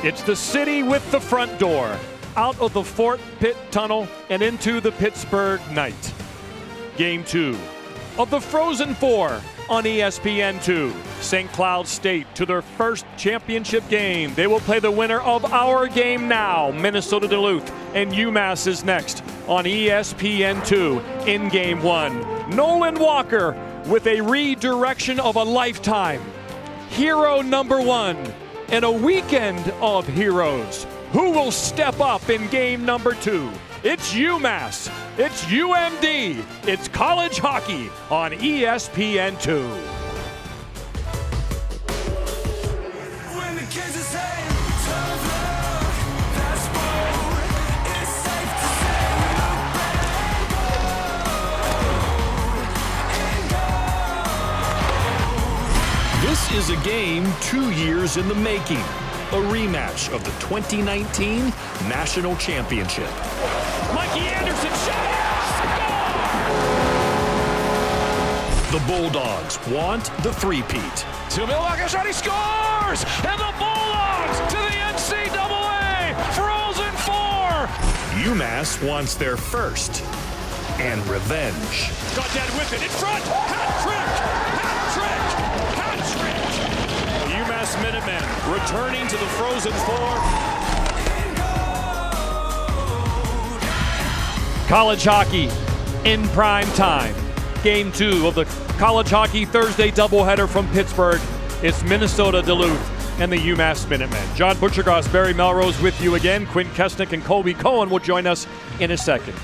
It's the city with the front door, out of the Fort Pitt Tunnel and into the Pittsburgh night. Game 2 of the Frozen Four on ESPN2. St. Cloud State to their first championship game. They will play the winner of our game now. Minnesota Duluth, and UMass is next on ESPN2 in Game 1. Nolan Walker with a redirection of a lifetime. Hero number 1 in a weekend of heroes. Who will step up in game number 2? It's UMass, it's UMD, it's college hockey on ESPN2. When the kids are saying tough love, that's bold, it's safe to say look back and go. This is a game 2 years in the making. A rematch of the 2019 National Championship. Mikey Anderson shot! The Bulldogs want the three-peat. To Milwaukee, shot, he scores! And the Bulldogs to the NCAA Frozen Four! UMass wants their first and revenge. Got dead with it in front! Hat trick! Hat trick! Hat trick! UMass Minutemen returning to the Frozen Four. College hockey in prime time. Game 2 of the college hockey Thursday doubleheader from Pittsburgh. It's Minnesota Duluth and the UMass Minutemen. John Butchergross, Barry Melrose with you again. Quinn Kesnick and Colby Cohen will join us in a second.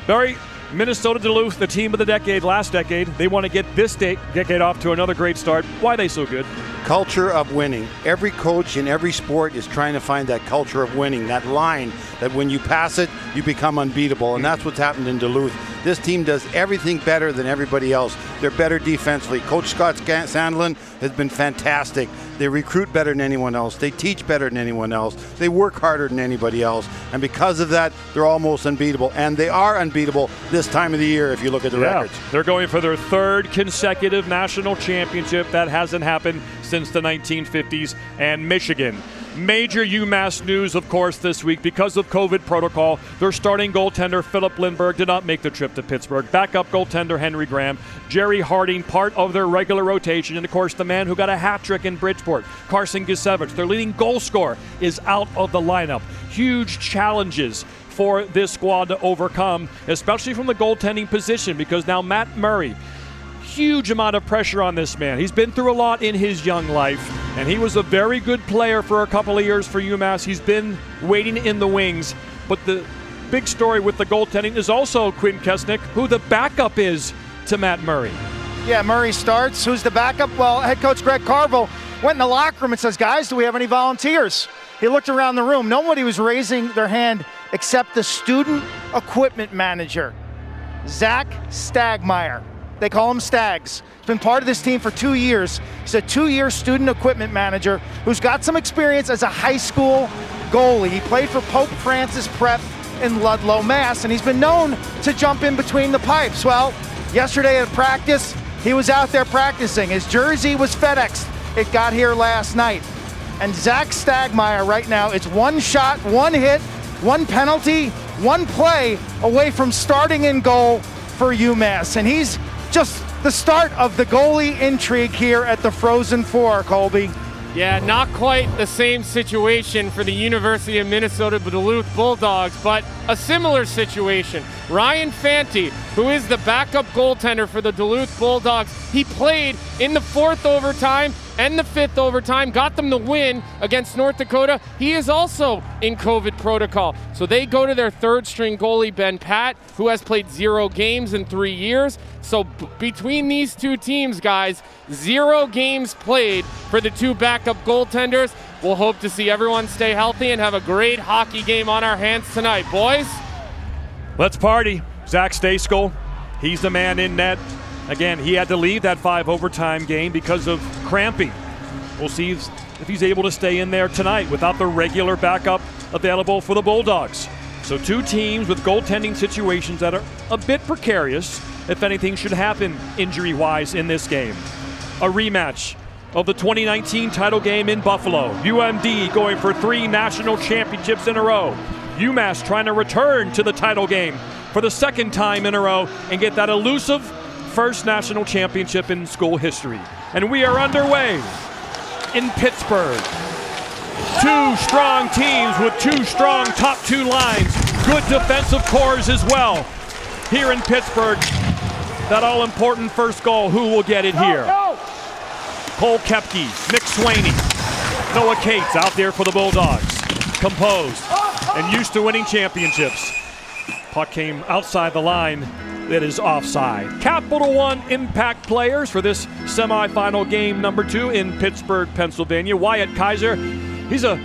Barry, Minnesota Duluth, the team of the decade, last decade. They want to get this decade off to another great start. Why are they so good? Culture of winning. Every coach in every sport is trying to find that culture of winning, that line that when you pass it, you become unbeatable, and that's what's happened in Duluth. This team does everything better than everybody else. They're better defensively. Coach Scott Sandlin has been fantastic. They recruit better than anyone else. They teach better than anyone else. They work harder than anybody else, and because of that, they're almost unbeatable, and they are unbeatable this time of the year if you look at the records. They're going for their third consecutive national championship. That hasn't happened since the 1950s. And Michigan. Major UMass news, of course, this week. Because of COVID protocol, their starting goaltender, Philip Lindbergh, did not make the trip to Pittsburgh. Backup goaltender, Henry Graham. Jerry Harding, part of their regular rotation. And, of course, the man who got a hat trick in Bridgeport, Carson Gisevich, their leading goal scorer, is out of the lineup. Huge challenges for this squad to overcome, especially from the goaltending position, because now Matt Murray, huge amount of pressure on this man. He's been through a lot in his young life, and he was a very good player for a couple of years for UMass. He's been waiting in the wings, but the big story with the goaltending is also Quinn Kesnick, who the backup is to Matt Murray. Yeah, Murray starts. Who's the backup? Well, head coach Greg Carville went in the locker room and says, guys, do we have any volunteers? He looked around the room. Nobody was raising their hand except the student equipment manager, Zach Stagmeyer. They call him Stags. He's been part of this team for 2 years. He's a 2-year student equipment manager who's got some experience as a high school goalie. He played for Pope Francis Prep in Ludlow, Mass, and he's been known to jump in between the pipes. Well, yesterday at practice, he was out there practicing. His jersey was FedExed. It got here last night. And Zach Stagmeyer right now is one shot, one hit, one penalty, one play away from starting in goal for UMass. And he's just the start of the goalie intrigue here at the Frozen Four, Colby. Yeah, not quite the same situation for the University of Minnesota Duluth Bulldogs, but a similar situation. Ryan Fanti, who is the backup goaltender for the Duluth Bulldogs, he played in the 4th overtime and the 5th overtime, got them the win against North Dakota. He is also in COVID protocol. So they go to their 3rd-string goalie, Ben Pat, who has played 0 games in 3 years. So between these two teams, guys, 0 games played for the 2 backup goaltenders. We'll hope to see everyone stay healthy and have a great hockey game on our hands tonight, boys. Let's party. Zach Stejskal, he's the man in net. Again, he had to leave that 5 overtime game because of cramping. We'll see if he's able to stay in there tonight without the regular backup available for the Bulldogs. So 2 teams with goaltending situations that are a bit precarious if anything should happen injury-wise in this game. A rematch of the 2019 title game in Buffalo. UMD going for 3 national championships in a row. UMass trying to return to the title game for the 2nd time in a row and get that elusive first national championship in school history. And we are underway in Pittsburgh. 2 strong teams with 2 strong top 2 lines. Good defensive cores as well. Here in Pittsburgh, that all-important first goal, who will get it here? Cole Koepke, Nick Swaney, Noah Cates out there for the Bulldogs. Composed and used to winning championships. Puck came outside the line. That is offside. Capital One impact players for this semifinal game number 2 in Pittsburgh, Pennsylvania. Wyatt Kaiser, he's a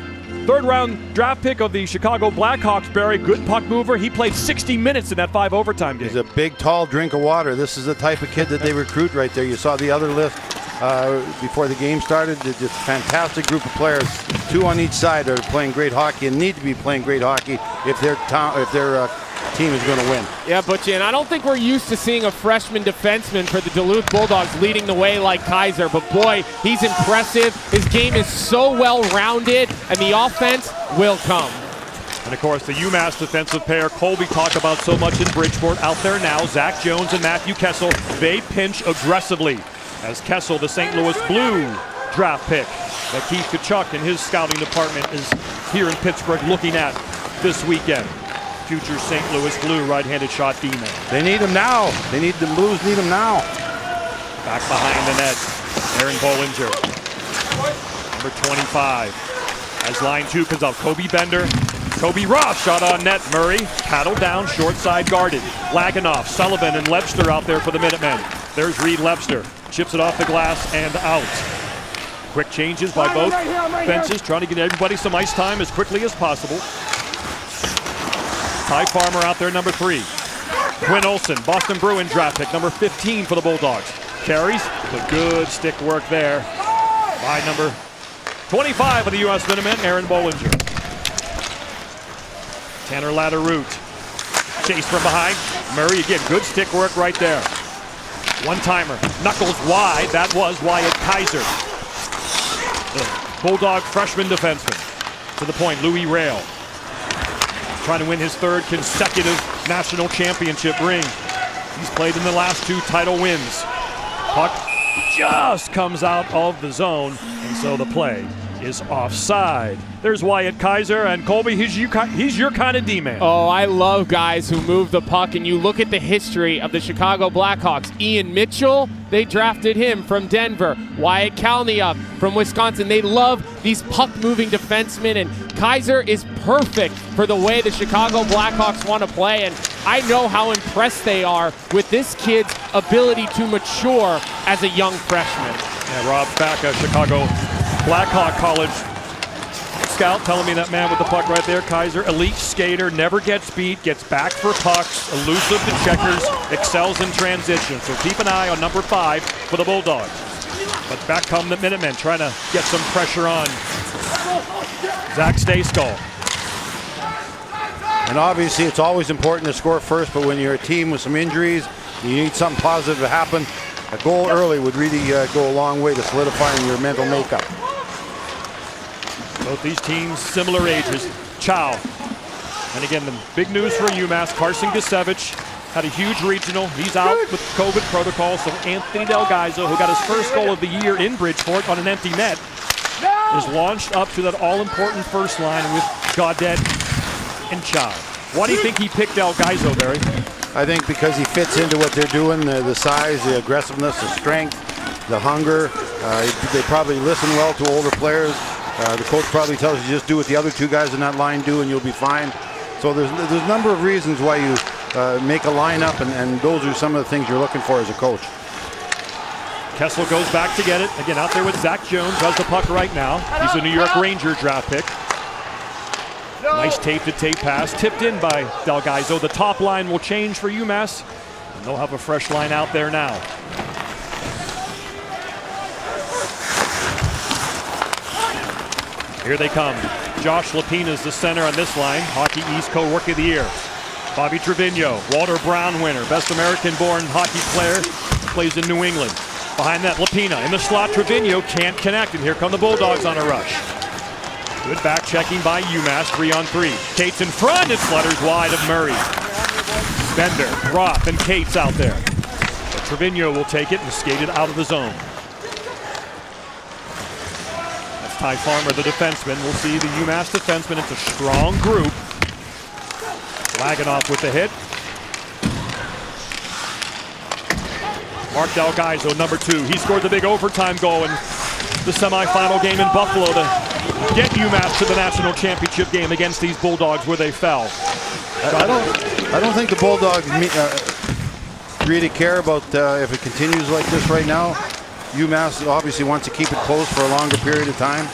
3rd-round draft pick of the Chicago Blackhawks. Barry, good puck mover. He played 60 minutes in that 5 overtime game. He's a big, tall drink of water. This is the type of kid that they recruit right there. You saw the other list before the game started. Just a fantastic group of players. 2 on each side are playing great hockey and need to be playing great hockey if their team is going to win. Yeah, Butchie, and I don't think we're used to seeing a freshman defenseman for the Duluth Bulldogs leading the way like Kaiser, but boy, he's impressive. His game is so well-rounded, and the offense will come. And of course, the UMass defensive pair Colby talked about so much in Bridgeport out there now. Zach Jones and Matthew Kessel, they pinch aggressively as Kessel, the St. Louis Blue draft pick that Keith Kachuk and his scouting department is here in Pittsburgh looking at this weekend. Future St. Louis Blue right-handed shot D-man. They need him now. The Blues need him now. Back behind the net, Aaron Bollinger. Number 25. As line 2 comes out, Kobe Bender. Kobe Ross shot on net. Murray paddled down, short side guarded. Laganoff, Sullivan, and Lebster out there for the Minutemen. There's Reed Lebster. Chips it off the glass and out. Quick changes by both benches, trying to get everybody some ice time as quickly as possible. Ty Farmer out there, number 3. Quinn Olson, Boston Bruins draft pick, number 15 for the Bulldogs. Carries, the good stick work there by number 25 of the U.S. Minutemen, Aaron Bollinger. Tanner Latteroot, chase from behind. Murray again, good stick work right there. One-timer, knuckles wide, that was Wyatt Kaiser. The Bulldog freshman defenseman. To the point, Louis Rail. Trying to win his 3rd consecutive national championship ring. He's played in the last 2 title wins. Puck just comes out of the zone, and so the play is offside. There's Wyatt Kaiser, and Colby, he's your kind of D-man. Oh, I love guys who move the puck, and you look at the history of the Chicago Blackhawks. Ian Mitchell, they drafted him from Denver. Wyatt Kalniuk from Wisconsin. They love these puck-moving defensemen, and Kaiser is perfect for the way the Chicago Blackhawks want to play, and I know how impressed they are with this kid's ability to mature as a young freshman. Yeah, Rob Bacca, Chicago Blackhawk College scout, telling me that man with the puck right there, Kaiser, elite skater, never gets beat, gets back for pucks, elusive to checkers, excels in transition. So keep an eye on number 5 for the Bulldogs. But back come the Minutemen, trying to get some pressure on Zach Stayskal. And obviously, it's always important to score first, but when you're a team with some injuries, you need something positive to happen. A goal early would really go a long way to solidifying your mental makeup. Both these teams similar ages. Chow. And again, the big news for UMass, Carson Gusevich had a huge regional. He's out with COVID protocol, so Anthony Delgaizo, who got his first goal of the year in Bridgeport on an empty net, is launched up to that all-important first line with Gaudet and Chow. Why do you think he picked Delgaizo, Barry? I think because he fits into what they're doing, the size, the aggressiveness, the strength, the hunger. They probably listen well to older players. The coach probably tells you just do what the other 2 guys in that line do and you'll be fine. So there's a number of reasons why you make a lineup, and those are some of the things you're looking for as a coach. Kessel goes back to get it. Again, out there with Zach Jones, has the puck right now. He's a New York Ranger draft pick. Nice tape-to-tape pass, tipped in by Delgaizo. The top line will change for UMass, and they'll have a fresh line out there now. Here they come. Josh Lapina's the center on this line. Hockey East Co-Rookie of the Year. Bobby Trevino, Walter Brown winner, best American-born hockey player, plays in New England. Behind that, Lapina in the slot. Trevino can't connect, and here come the Bulldogs on a rush. Good back checking by UMass, 3-on-3. Cates in front, it flutters wide of Murray. Bender, Roth, and Cates out there. But Trevino will take it and skate it out of the zone. That's Ty Farmer, the defenseman. We'll see the UMass defenseman. It's a strong group. Laganoff with the hit. Mark Del Gaizo, number 2. He scored the big overtime goal in the semifinal game in Buffalo to get UMass to the national championship game against these Bulldogs where they fell. I don't think the Bulldogs really care about if it continues like this right now. UMass obviously wants to keep it close for a longer period of time.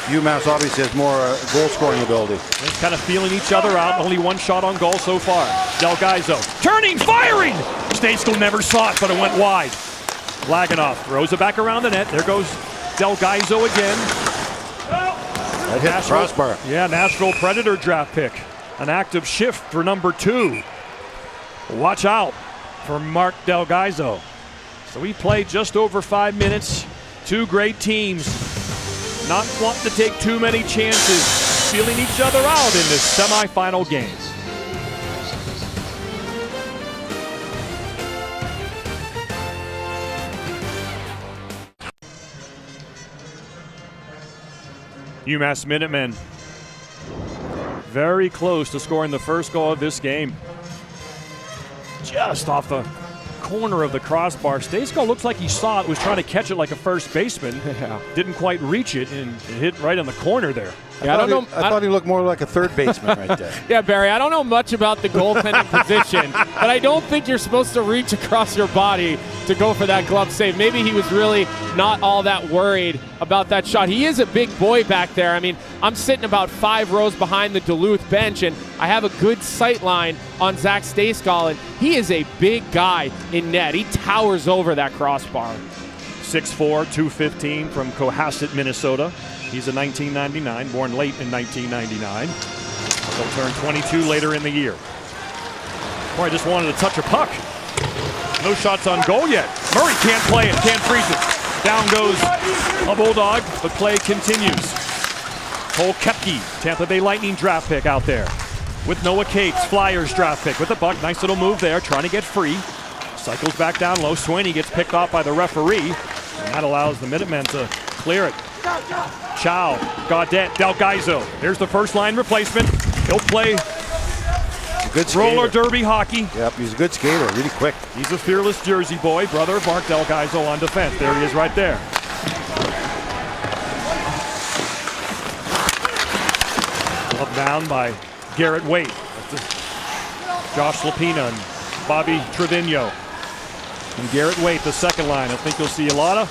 UMass obviously has more goal-scoring ability. They're kind of feeling each other out. Only one shot on goal so far. Del Gaizo turning, firing! State School never saw it, but it went wide. Laganoff throws it back around the net. There goes Del Gaizo again. That hit the crossbar. Yeah, Nashville Predator draft pick. An active shift for number 2. Watch out for Mark Del Gaizo. So we played just over 5 minutes. 2 great teams. Not wanting to take too many chances. Feeling each other out in this semifinal game. UMass Minutemen very close to scoring the first goal of this game. Just off the corner of the crossbar. Stejsko looks like he saw it, was trying to catch it like a first baseman. Yeah. Didn't quite reach it, and it hit right on the corner there. Yeah, I thought he looked more like a third baseman right there. Yeah, Barry, I don't know much about the goaltending position, but I don't think you're supposed to reach across your body to go for that glove save. Maybe he was really not all that worried about that shot. He is a big boy back there. I mean, I'm sitting about 5 rows behind the Duluth bench, and I have a good sight line on Zach Stejskal, and he is a big guy in net. He towers over that crossbar. 6'4", 215 from Cohasset, Minnesota. He's a 1999, born late in 1999. He'll turn 22 later in the year. Boy, I just wanted to touch a puck. No shots on goal yet. Murray can't play it, can't freeze it. Down goes a Bulldog, but play continues. Cole Koepke, Tampa Bay Lightning draft pick out there. With Noah Cates, Flyers draft pick with the puck. Nice little move there, trying to get free. Cycles back down low. Sweeney gets picked off by the referee. And that allows the Minutemen to clear it. Chow, Gaudette, Del Gaizo. Here's the first line replacement. He'll play good roller derby hockey. Yep, he's a good skater, really quick. He's a fearless Jersey boy, brother of Mark Del Gaizo on defense. There he is right there. Glove down by Garrett Waite. Josh Lapina and Bobby Trevino. And Garrett Waite, the second line. I think you'll see a lot of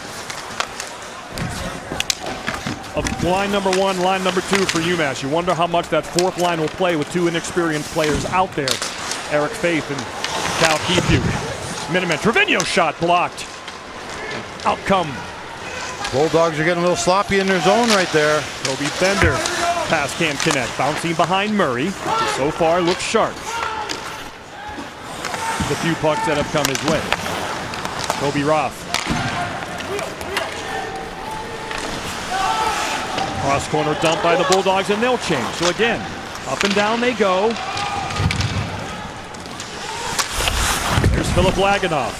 line number 1, line number 2 for UMass. You wonder how much that fourth line will play with 2 inexperienced players out there. Eric Faith and Cal Keefe. Minutemen, Trevino shot blocked. Out come. Bulldogs are getting a little sloppy in their zone right there. Toby Bender. Pass can't connect. Bouncing behind Murray. So far looks sharp. The few pucks that have come his way. Toby Roth. Cross corner dump by the Bulldogs, and they'll change. So again, up and down they go. There's Philip Laganoff.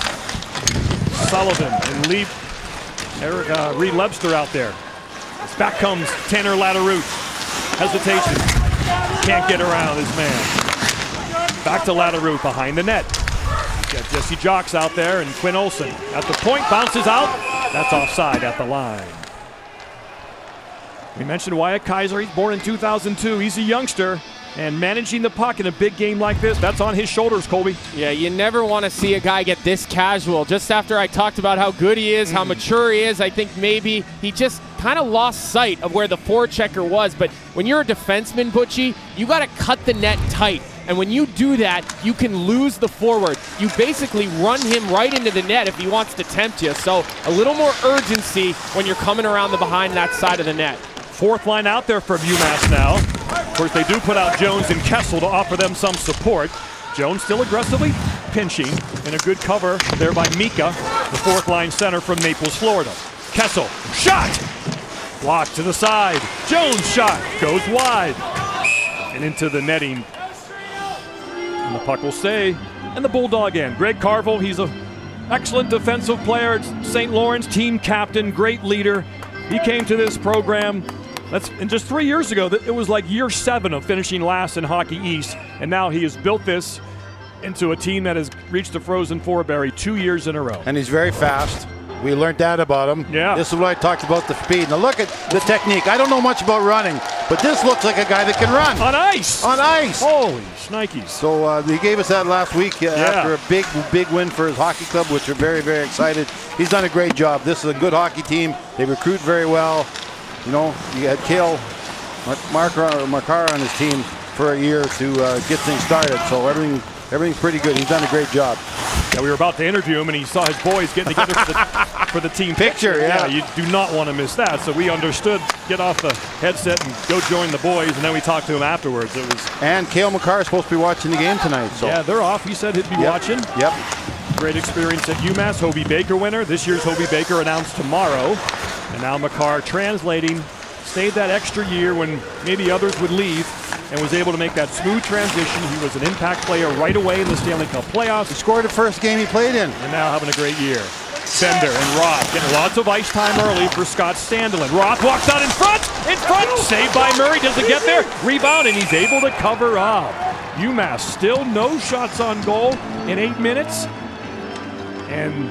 Sullivan and Reed Lebster out there. Back comes Tanner Latteroute. Hesitation. Can't get around his man. Back to Latteroute behind the net. Got Jesse Jocks out there and Quinn Olson. At the point, bounces out. That's offside at the line. We mentioned Wyatt Kaiser. He's born in 2002. He's a youngster. And managing the puck in a big game like this, that's on his shoulders, Colby. Yeah, you never want to see a guy get this casual. Just after I talked about how good he is, how mature he is, I think maybe he just kind of lost sight of where the forechecker was. But when you're a defenseman, Butchie, you got to cut the net tight. And when you do that, you can lose the forward. You basically run him right into the net if he wants to tempt you. So a little more urgency when you're coming around the behind that side of the net. Fourth line out there from UMass now. Of course, they do put out Jones and Kessel to offer them some support. Jones still aggressively pinching, and a good cover there by Mika. the fourth line center from Naples, Florida. Kessel, shot! Blocked to the side. Jones shot, goes wide. And into the netting. And the puck will stay. And the Bulldog end. Greg Carvel, he's an excellent defensive player at St. Lawrence, team captain, great leader. He came to this program. And just 3 years ago, it was like year 7 of finishing last in Hockey East. And now he has built this into a team that has reached the Frozen Four, Barry, 2 years in a row. And he's very fast. We learned that about him. Yeah. This is what I talked about, the speed. Now look at the technique. I don't know much about running, but this looks like a guy that can run. On ice! On ice! Holy shnikes. So he gave us that last week after a big win for his hockey club, which we're very, very excited. He's done a great job. This is a good hockey team. They recruit very well. You know, you had Cale Makar on his team for a year to get things started. So everything's pretty good. He's done a great job. Yeah, we were about to interview him, and he saw his boys getting together for the team picture. Yeah, you do not want to miss that. So we understood, get off the headset and go join the boys, and then we talked to him afterwards. It was and Cale Makar is supposed to be watching the game tonight. So yeah, they're off. He said he'd be watching. Yep. Great experience at UMass. Hobie Baker winner. This year's Hobie Baker announced tomorrow, and now Makar translating. Stayed that extra year when maybe others would leave, and was able to make that smooth transition. He was an impact player right away in the Stanley Cup playoffs. He scored the first game he played in. And now having a great year. Bender and Roth getting lots of ice time early for Scott Sandelin. Roth walks out in front, saved by Murray, doesn't get there, rebound, and he's able to cover up. UMass still no shots on goal in 8 minutes. And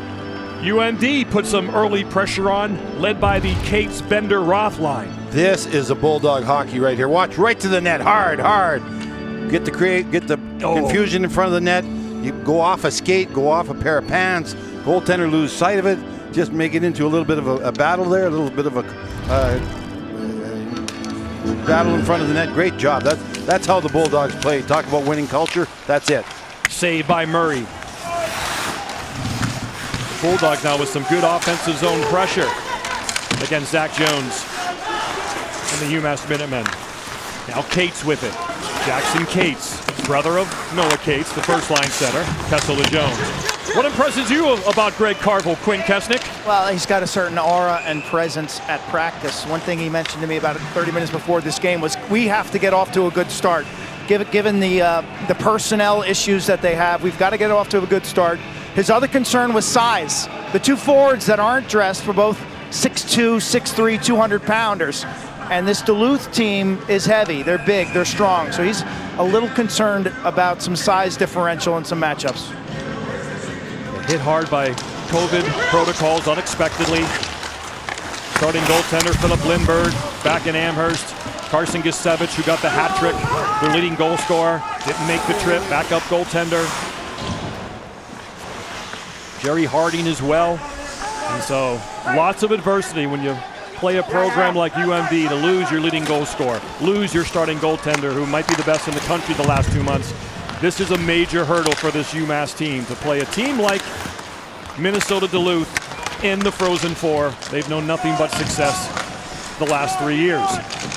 UND put some early pressure on, led by the Cates Bender Roth line. This is a Bulldog hockey right here. Watch right to the net, hard. Get the confusion in front of the net. You go off a skate, go off a pair of pants. Goaltender lose sight of it. Just make it into a little bit of a battle there, a little bit of a battle in front of the net. Great job. That's how the Bulldogs play. Talk about winning culture. That's it. Saved by Murray. Bulldogs now with some good offensive zone pressure against Zach Jones and the UMass Minutemen. Now Cates with it. Jackson Cates, brother of Noah Cates, the first line center. Kessel to Jones. What impresses you about Greg Carvel, Quinn Kesnick? Well, he's got a certain aura and presence at practice. One thing he mentioned to me about 30 minutes before this game was we have to get off to a good start. Given the personnel issues that they have, we've got to get off to a good start. His other concern was size. The two forwards that aren't dressed were both 6'2", 6'3", 200-pounders. And this Duluth team is heavy. They're big, they're strong. So he's a little concerned about some size differential in some matchups. Hit hard by COVID protocols unexpectedly. Starting goaltender Philip Lindbergh back in Amherst. Carson Gisevich, who got the hat trick, their leading goal scorer, didn't make the trip. Backup goaltender. Jerry Harding as well. And so lots of adversity when you play a program like UMD to lose your leading goal scorer, lose your starting goaltender who might be the best in the country the last 2 months. This is a major hurdle for this UMass team to play a team like Minnesota Duluth in the Frozen Four. They've known nothing but success the last 3 years.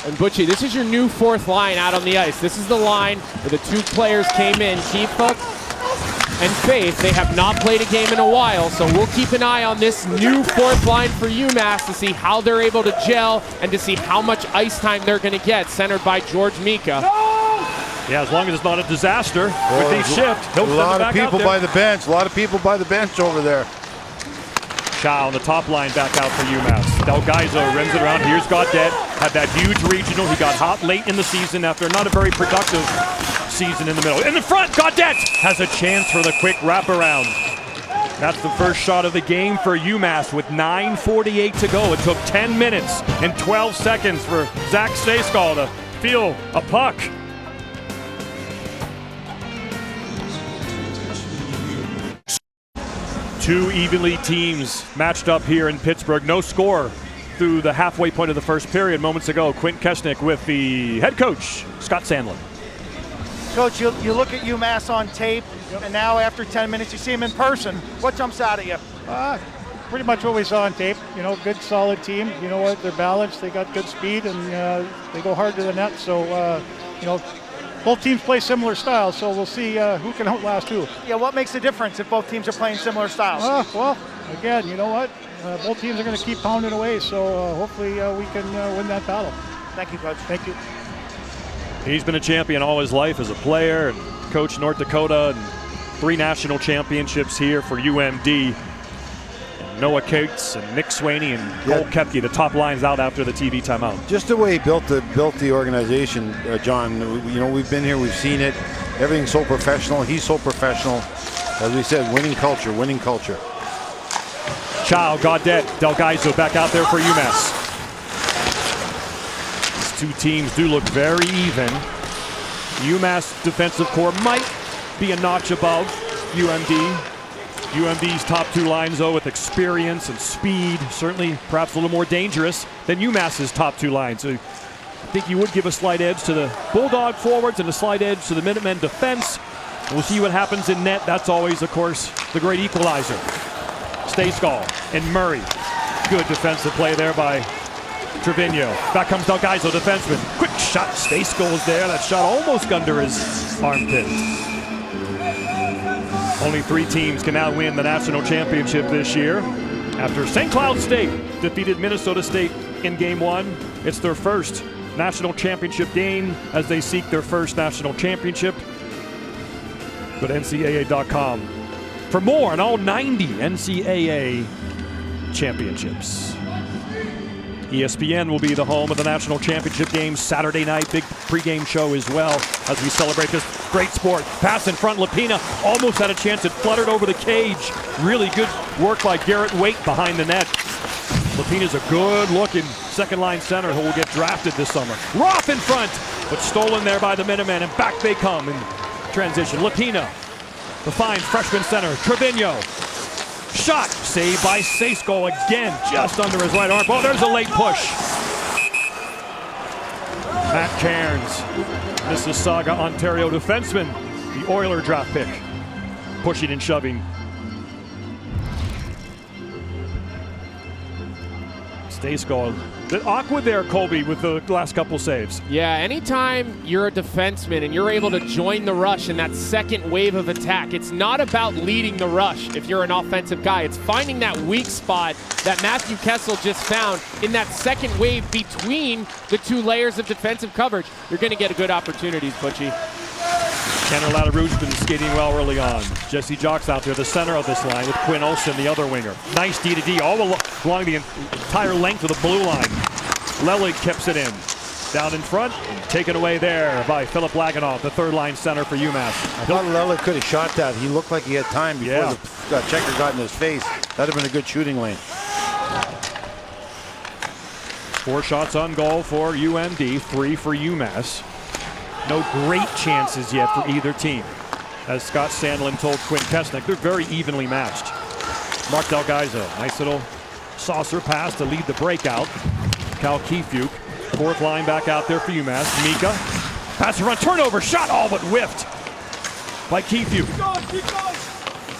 And Butchie, this is your new fourth line out on the ice. This is the line where the two players came in, Keefa and Faith. They have not played a game in a while, so we'll keep an eye on this new fourth line for UMass to see how they're able to gel and to see how much ice time they're going to get, centered by George Mika. Yeah, as long as it's not a disaster with each shift, he'll send it back out there. A lot of people by the bench. A lot of people by the bench over there. Chow on the top line back out for UMass. Delgaizo rims it around. Here's Gaudet. Had that huge regional. He got hot late in the season after not a very productive season in the middle. In the front, Gaudet has a chance for the quick wraparound. That's the first shot of the game for UMass with 9:48 to go. It took 10 minutes and 12 seconds for Zach Stayskal to feel a puck. Two evenly teams matched up here in Pittsburgh. No score through the halfway point of the first period moments ago. Quint Kesnick with the head coach, Scott Sandlin. Coach, you look at UMass on tape, and now after 10 minutes you see him in person. What jumps out at you? Pretty much what we saw on tape. You know, good, solid team. You know what? They're balanced. They got good speed, and they go hard to the net. So, you know, both teams play similar styles, so we'll see who can outlast who. Yeah, what makes the difference if both teams are playing similar styles? Well, again, you know what? Both teams are going to keep pounding away, so hopefully we can win that battle. Thank you, Coach. Thank you. He's been a champion all his life as a player and coached North Dakota and 3 national championships here for UMD. And Noah Cates and Nick Swaney and Cole Koepke, the top lines out after the TV timeout. Just the way he built the organization, John. You know, we've been here, we've seen it. Everything's so professional. He's so professional. As we said, winning culture, winning culture. Chow, Gaudet, Delgaizo back out there for UMass. These two teams do look very even. UMass defensive core might be a notch above UMD. UMD's top 2 lines, though, with experience and speed, certainly perhaps a little more dangerous than UMass's top 2 lines. So I think you would give a slight edge to the Bulldog forwards and a slight edge to the Minutemen defense. We'll see what happens in net. That's always, of course, the great equalizer. Stayskal and Murray. Good defensive play there by Trevino. Back comes Delgaizo, defenseman. Quick shot. Stayskal there. That shot almost under his armpit. Only 3 teams can now win the national championship this year. After St. Cloud State defeated Minnesota State in Game 1, it's their first national championship game as they seek their first national championship. Go to NCAA.com for more on all 90 NCAA championships. ESPN will be the home of the national championship game Saturday night. Big pregame show as well as we celebrate this great sport. Pass in front, Lapina almost had a chance. It fluttered over the cage. Really good work by Garrett Waite behind the net. Lapina's a good-looking second-line center who will get drafted this summer. Roth in front, but stolen there by the Minutemen, and back they come in transition. Lapina, the fine freshman center, Trevino. Shot, saved by Stayskal again, just under his right arm. Oh, there's a late push. Matt Cairns, Mississauga, Ontario defenseman, the Oiler draft pick, pushing and shoving. Stayskal, bit awkward there, Colby, with the last couple saves. Yeah, anytime you're a defenseman and you're able to join the rush in that second wave of attack, it's not about leading the rush if you're an offensive guy. It's finding that weak spot that Matthew Kessel just found in that second wave between the 2 layers of defensive coverage. You're going to get a good opportunities, Butchie. Tanner Latterou's been skating well early on. Jesse Jock's out there, the center of this line, with Quinn Olsen, the other winger. Nice D-to-D all along the entire length of the blue line. Lelig keeps it in. Down in front, taken away there by Philip Laganoff, the third-line center for UMass. I thought Lelig could have shot that. He looked like he had time before the checker got in his face. That'd have been a good shooting lane. 4 shots on goal for UMD, 3 for UMass. No great chances yet for either team. As Scott Sandlin told Quinn Kesnick, they're very evenly matched. Mark Delgaizo, nice little saucer pass to lead the breakout. Cal Kefuk, 4th line back out there for UMass. Mika, pass in front, turnover, shot all but whiffed by Kefuk.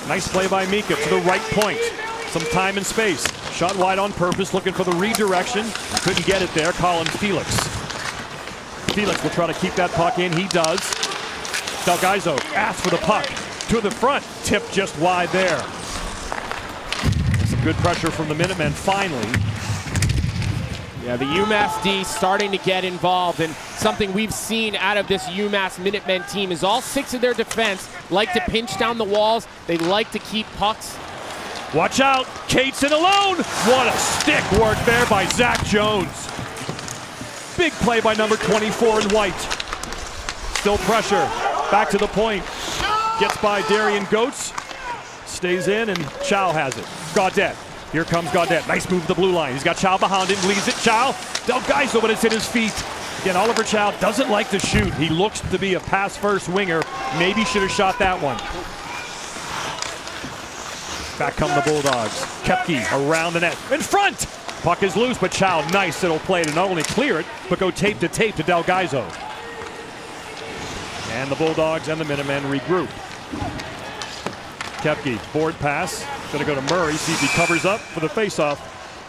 Nice play by Mika to the right point. Some time and space. Shot wide on purpose, looking for the redirection. Couldn't get it there, Colin Felix. Felix will try to keep that puck in. He does. Delgaizo asks for the puck to the front. Tipped just wide there. Some good pressure from the Minutemen finally. Yeah, the UMass D starting to get involved, and something we've seen out of this UMass Minutemen team is all 6 of their defense like to pinch down the walls. They like to keep pucks. Watch out, Cates in alone. What a stick work there by Zach Jones. Big play by number 24 in white. Still pressure. Back to the point. Gets by Darian Goetz. Stays in, and Chow has it. Gaudet. Here comes Gaudet. Nice move to the blue line. He's got Chow behind him. Leaves it. Chow. Delgaizo, but it's hit his feet. Again, Oliver Chow doesn't like to shoot. He looks to be a pass-first winger. Maybe should have shot that one. Back come the Bulldogs. Koepke around the net. In front! Puck is loose, but Chow, nice little play to not only clear it, but go tape to Delgaizo. And the Bulldogs and the Minutemen regroup. Koepke, board pass. Gonna go to Murray, see if he covers up for the faceoff.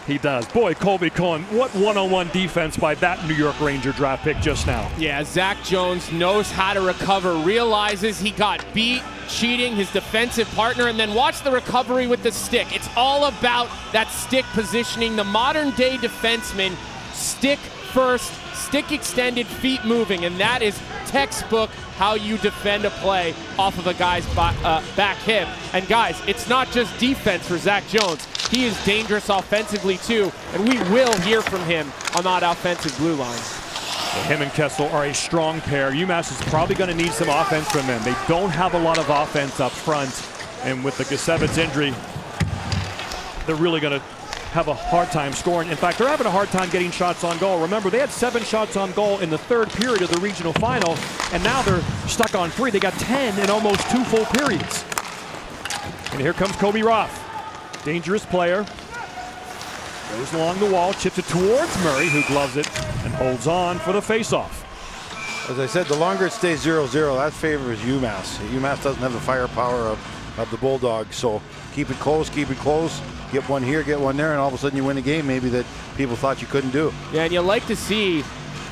He does. Boy, Colby Cohen, what one-on-one defense by that New York Ranger draft pick just now. Yeah, Zach Jones knows how to recover, realizes he got beat, cheating his defensive partner, and then watch the recovery with the stick. It's all about that stick positioning. The modern day defenseman, stick first, stick extended, feet moving, and that is textbook how you defend a play off of a guy's back hip. And guys, it's not just defense for Zach Jones. He is dangerous offensively too, and we will hear from him on that offensive blue line. Him and Kessel are a strong pair. UMass is probably going to need some offense from them. They don't have a lot of offense up front, and with the Gasevitz injury, they're really going to have a hard time scoring. In fact, they're having a hard time getting shots on goal. Remember, they had 7 shots on goal in the 3rd period of the regional final, and now they're stuck on 3. They got 10 in almost 2 full periods. And here comes Kobe Roth. Dangerous player. Goes along the wall, chips it towards Murray, who gloves it and holds on for the faceoff. As I said, the longer it stays 0-0, that favors UMass. UMass doesn't have the firepower of the Bulldogs, so keep it close, get one here, get one there, and all of a sudden you win a game maybe that people thought you couldn't do. Yeah, and you like to see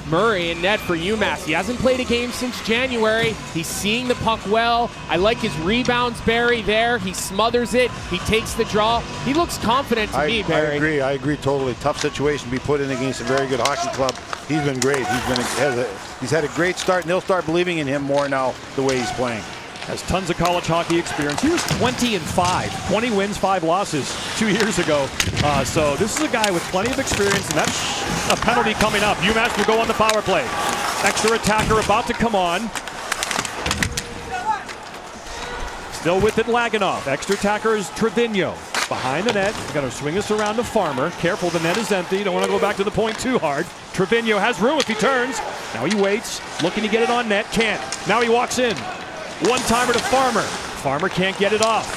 Murray in net for UMass. He hasn't played a game since January. He's seeing the puck well. I like his rebounds, Barry, there. He smothers it. He takes the draw. He looks confident to me, Barry. I agree totally. Tough situation to be put in against a very good hockey club. He's been great. He's had a great start, and they'll start believing in him more now the way he's playing. Has tons of college hockey experience. He was 20-5, 20 wins, 5 losses 2 years ago. So this is a guy with plenty of experience, and that's a penalty coming up. UMass will go on the power play. Extra attacker about to come on. Still with it, Laganoff. Extra attacker is Trevino. Behind the net, got to swing this around to Farmer. Careful, the net is empty. Don't want to go back to the point too hard. Trevino has room if he turns. Now he waits, looking to get it on net. Can't. Now he walks in. One-timer to Farmer. Farmer can't get it off.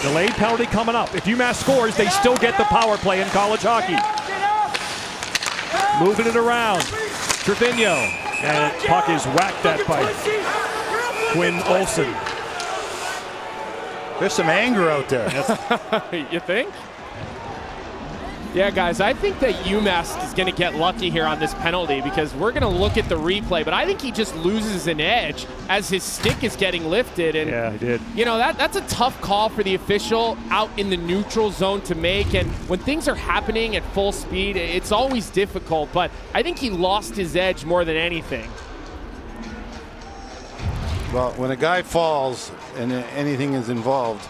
Delayed penalty coming up. If UMass scores, they still get the power play in college hockey. Moving it around. Trevino. And puck is whacked at by Quinn Olsen. There's some anger out there. You think? Yeah, guys, I think that UMass is going to get lucky here on this penalty because we're going to look at the replay, but I think he just loses an edge as his stick is getting lifted. And, yeah, he did. You know, that's a tough call for the official out in the neutral zone to make, and when things are happening at full speed, it's always difficult, but I think he lost his edge more than anything. Well, when a guy falls and anything is involved,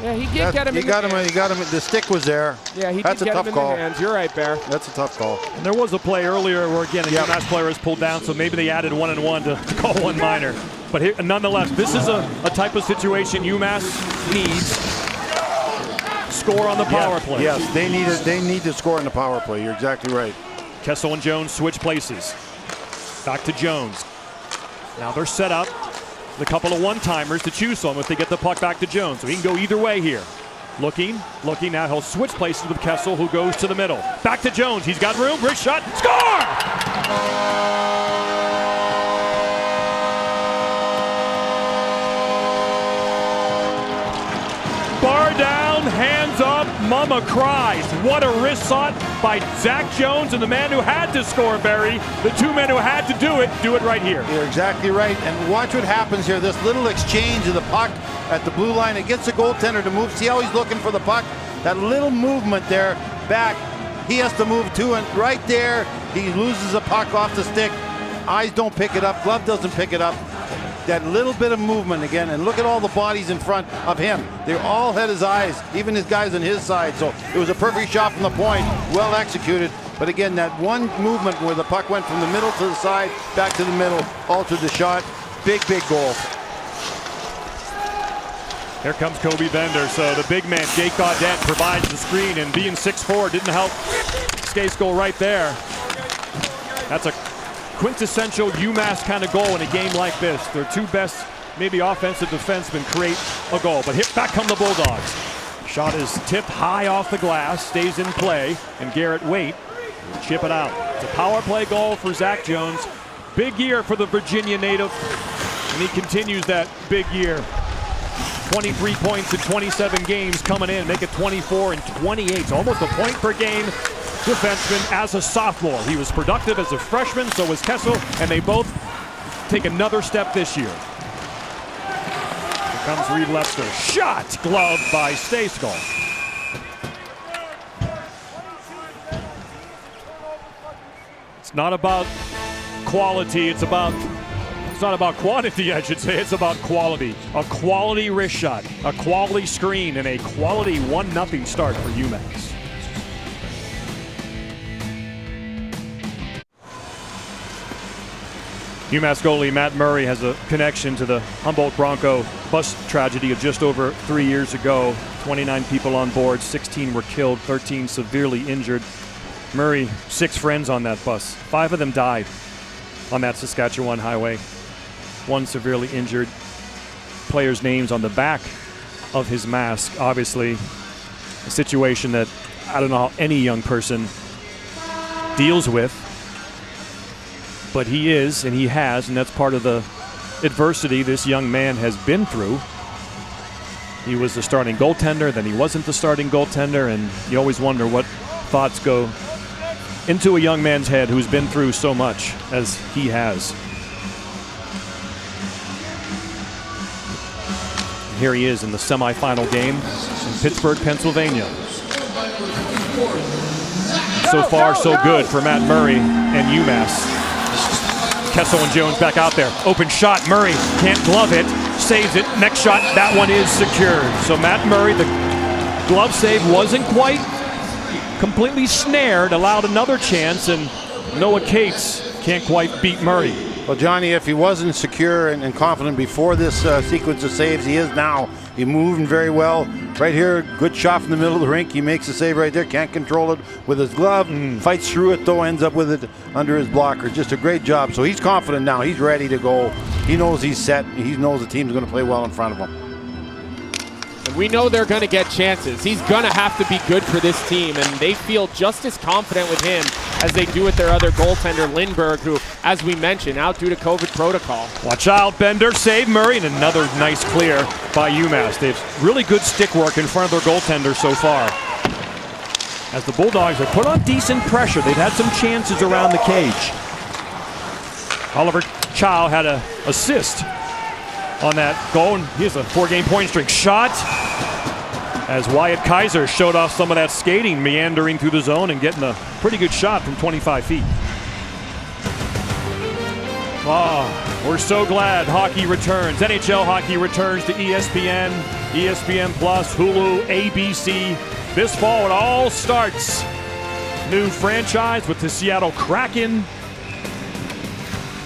yeah, he did get him. You got him. The stick was there. Yeah, he That's did a get tough him in call. the hands. You're right, Bear. That's a tough call. And there was a play earlier where, again, a UMass player is pulled down, so maybe they added 1-1 to call one minor. But here, nonetheless, this is a type of situation UMass needs. Score on the power play. Yes, they need to score on the power play. You're exactly right. Kessel and Jones switch places. Back to Jones. Now they're set up. The couple of one-timers to choose from if they get the puck back to Jones. So he can go either way here. Looking. Now he'll switch places with Kessel, who goes to the middle. Back to Jones. He's got room. Wrist shot. Score! Bar down, hands up, mama cries. What a wrist shot by Zach Jones and the man who had to score, Barry. The two men who had to do it right here. You're exactly right. And watch what happens here. This little exchange of the puck at the blue line. It gets the goaltender to move. See how he's looking for the puck? That little movement there back. He has to move too. And right there, he loses the puck off the stick. Eyes don't pick it up. Glove doesn't pick it up. That little bit of movement again, and look at all the bodies in front of him. They all had his eyes, even his guys on his side. So it was a perfect shot from the point, well executed. But again, that one movement where the puck went from the middle to the side, back to the middle, altered the shot. Big goal. Here comes Kobe Bender. So the big man, Jake Gaudette, provides the screen, and being 6'4" didn't help Skate's goal right there. That's a quintessential UMass kind of goal in a game like this. Their two best, maybe offensive defensemen create a goal. But back come the Bulldogs. Shot is tipped high off the glass, stays in play, and Garrett Waite will chip it out. It's a power play goal for Zach Jones. Big year for the Virginia native, and he continues that big year. 23 points in 27 games coming in, make it 24 and 28. So almost a point per game defenseman as a sophomore. He was productive as a freshman, so was Kessel, and they both take another step this year. Comes Reed Lester. Shot! Glove by Stayskal. It's not about quality. It's not about quantity, I should say. It's about quality. A quality wrist shot, a quality screen, and a quality 1-0 start for UMass. UMass goalie Matt Murray has a connection to the Humboldt Bronco bus tragedy of just over 3 years ago. 29 people on board, 16 were killed, 13 severely injured. Murray, 6 friends on that bus. 5 of them died on that Saskatchewan highway. 1 severely injured. Players' names on the back of his mask. Obviously, a situation that I don't know how any young person deals with. But he is, and he has, and that's part of the adversity this young man has been through. He was the starting goaltender, then he wasn't the starting goaltender, and you always wonder what thoughts go into a young man's head who's been through so much as he has. Here he is in the semifinal game in Pittsburgh, Pennsylvania. So far, so good for Matt Murray and UMass. Kessel and Jones back out there. Open shot. Murray can't glove it. Saves it. Next shot. That one is secured. So Matt Murray, the glove save wasn't quite completely snared. Allowed another chance, and Noah Cates can't quite beat Murray. Well, Johnny, if he wasn't secure and confident before this sequence of saves, he is now. He's moving very well. Right here, good shot from the middle of the rink. He makes the save right there. Can't control it with his glove. Fights through it, though, ends up with it under his blocker. Just a great job. So he's confident now. He's ready to go. He knows he's set. He knows the team's going to play well in front of him. And we know they're going to get chances. He's going to have to be good for this team, and they feel just as confident with him as they do with their other goaltender, Lindbergh, who, as we mentioned, out due to COVID protocol. Watch out, Bender, save Murray, and another nice clear by UMass. They've really good stick work in front of their goaltender so far. As the Bulldogs have put on decent pressure, they've had some chances around the cage. Oliver Chow had an assist on that goal, and he has a 4-game point streak. Shot as Wyatt Kaiser showed off some of that skating, meandering through the zone and getting a pretty good shot from 25 feet. Oh, we're so glad hockey returns. NHL hockey returns to ESPN, ESPN Plus, Hulu, ABC. This fall it all starts. New franchise with the Seattle Kraken.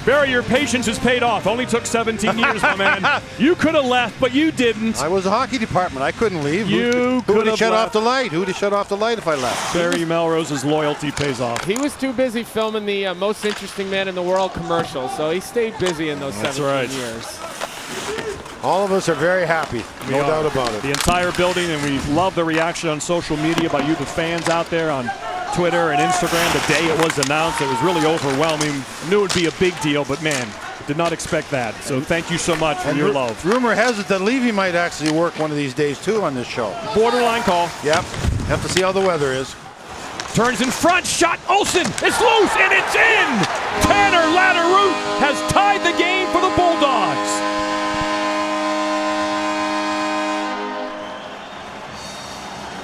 Barry, your patience has paid off. Only took 17 years, my man. You could have left, but you didn't. I was a hockey department. I couldn't leave. You Who would have shut off the light? Who would have shut off the light if I left? Barry Melrose's loyalty pays off. He was too busy filming the Most Interesting Man in the World commercial, so he stayed busy in those 17 years. All of us are very happy. No doubt about it. The entire building, and we love the reaction on social media by you, the fans out there on Twitter and Instagram. The day it was announced, it was really overwhelming. Knew it would be a big deal, but man, did not expect that. So thank you so much for your love. Rumor has it that Levy might actually work one of these days too on this show. Borderline call. Yep. Have to see how the weather is. Turns in front, shot, Olsen, it's loose, and it's in! Tanner Latteroot has tied the game for the Bulldogs.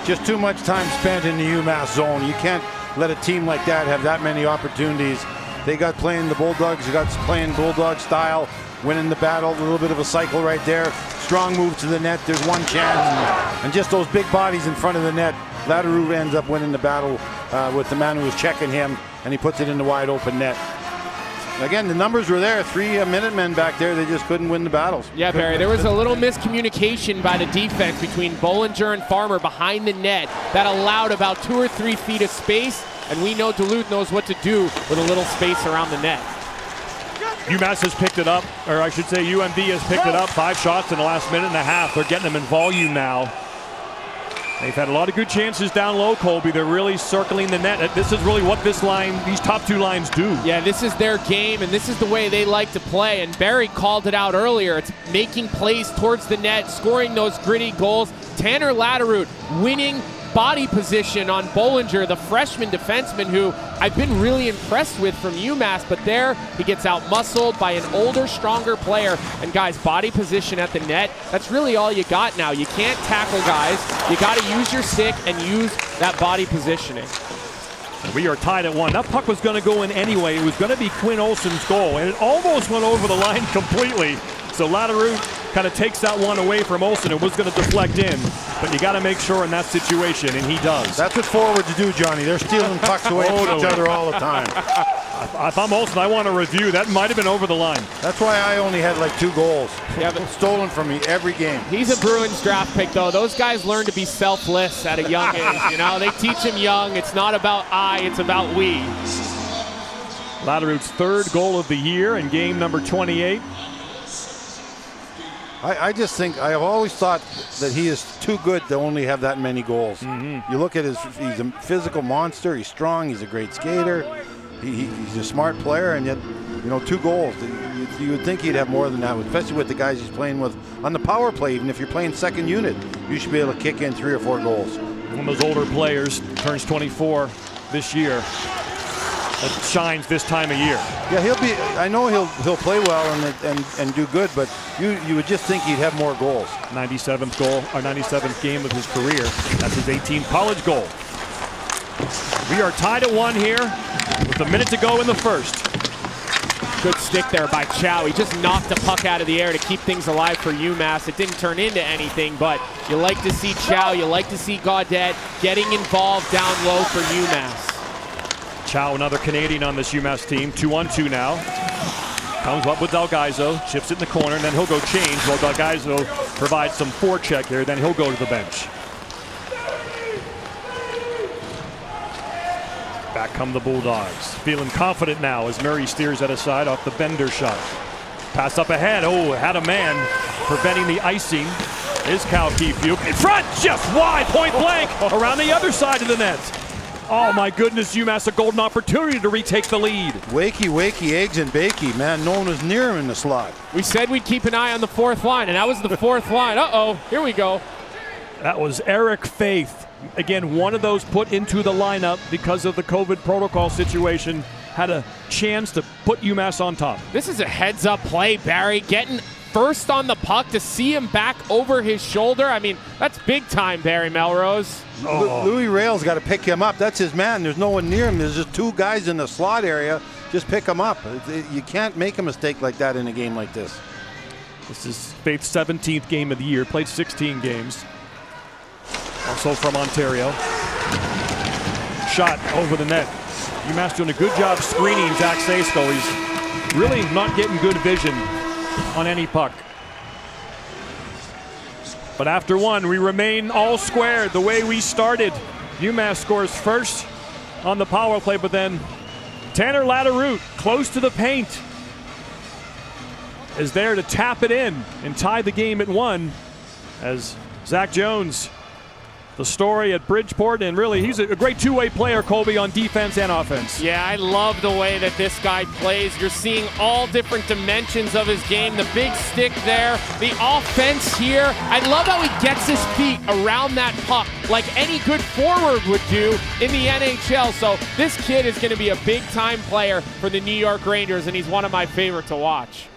Just too much time spent in the UMass zone. You can't let a team like that have that many opportunities. They got playing the Bulldogs. They got playing Bulldog style, winning the battle. A little bit of a cycle right there. Strong move to the net. There's one chance. And just those big bodies in front of the net. Latteroot ends up winning the battle with the man who was checking him, and he puts it in the wide open net. Again, the numbers were there. 3 Minutemen back there. They just couldn't win the battles. Yeah, Barry, there was a little miscommunication by the defense between Bollinger and Farmer behind the net that allowed about 2 or 3 feet of space, and we know Duluth knows what to do with a little space around the net. UMass has picked it up, or I should say UMD has picked it up. 5 shots in the last minute and a half. They're getting them in volume now. They've had a lot of good chances down low, Colby. They're really circling the net. This is really what this line, these top 2 lines do. Yeah, this is their game, and this is the way they like to play. And Barry called it out earlier. It's making plays towards the net, scoring those gritty goals. Tanner Latteroot winning body position on Bollinger, the freshman defenseman who I've been really impressed with from UMass, but there he gets out-muscled by an older, stronger player. And guys, body position at the net, that's really all you got now. You can't tackle guys. You got to use your stick and use that body positioning. We are tied at 1. That puck was going to go in anyway. It was going to be Quinn Olson's goal, and it almost went over the line completely. So Laderoute kind of takes that one away from Olson. It was going to deflect in, but you got to make sure in that situation, and he does. That's what forwards do, Johnny. They're stealing pucks away from each other all the time. If I'm Olson, I want a review. That might have been over the line. That's why I only had like 2 goals. Yeah, but stolen from me every game. He's a Bruins draft pick, though. Those guys learn to be selfless at a young age. You know, they teach him young. It's not about I, it's about we. Laderoute's 3rd goal of the year in game number 28. I just think, I've always thought that he is too good to only have that many goals. You look at he's a physical monster, he's strong, he's a great skater, he's a smart player, and yet, 2 goals. You would think he'd have more than that, especially with the guys he's playing with on the power play. Even if you're playing second unit, you should be able to kick in 3 or 4 goals. One of those older players, turns 24 this year. That shines this time of year. Yeah, I know he'll play well and do good, but you would just think he'd have more goals. 97th goal, or 97th game of his career. That's his 18th college goal. We are tied at 1 here with a minute to go in the first. Good stick there by Chow. He just knocked the puck out of the air to keep things alive for UMass. It didn't turn into anything, but you like to see Chow, you like to see Gaudette getting involved down low for UMass. Chow, another Canadian on this UMass team, 2-on-2 now. Comes up with Delgaizo, chips it in the corner, and then he'll go change while Delgaizo provides some forecheck here, then he'll go to the bench. Back come the Bulldogs, feeling confident now as Murray steers that aside off the Bender shot. Pass up ahead, had a man preventing the icing. Is Cal Keefe in front, just wide, point blank, around the other side of the net. Oh my goodness, UMass a golden opportunity to retake the lead. Wakey, eggs and bakey, man. No one was near him in the slot. We said we'd keep an eye on the 4th line, and that was the 4th line. Uh-oh, here we go. That was Eric Faith. Again, one of those put into the lineup because of the COVID protocol situation. Had a chance to put UMass on top. This is a heads-up play, Barry. Getting first on the puck to see him back over his shoulder. I mean, that's big time, Barry Melrose. Louis Rail's got to pick him up. That's his man. There's no one near him. There's just 2 guys in the slot area. Just pick him up. You can't make a mistake like that in a game like this. This is Faith's 17th game of the year. Played 16 games. Also from Ontario. Shot over the net. UMass doing a good job screening Zach Sasko. He's really not getting good vision on any puck. But after 1, we remain all squared the way we started. UMass scores first on the power play, but then Tanner Laderoute, close to the paint, is there to tap it in and tie the game at 1 as Zach Jones, the story at Bridgeport, and really he's a great 2-way player, Colby, on defense and offense. Yeah, I love the way that this guy plays. You're seeing all different dimensions of his game. The big stick there, the offense here. I love how he gets his feet around that puck like any good forward would do in the NHL. So this kid is going to be a big-time player for the New York Rangers, and he's one of my favorite to watch.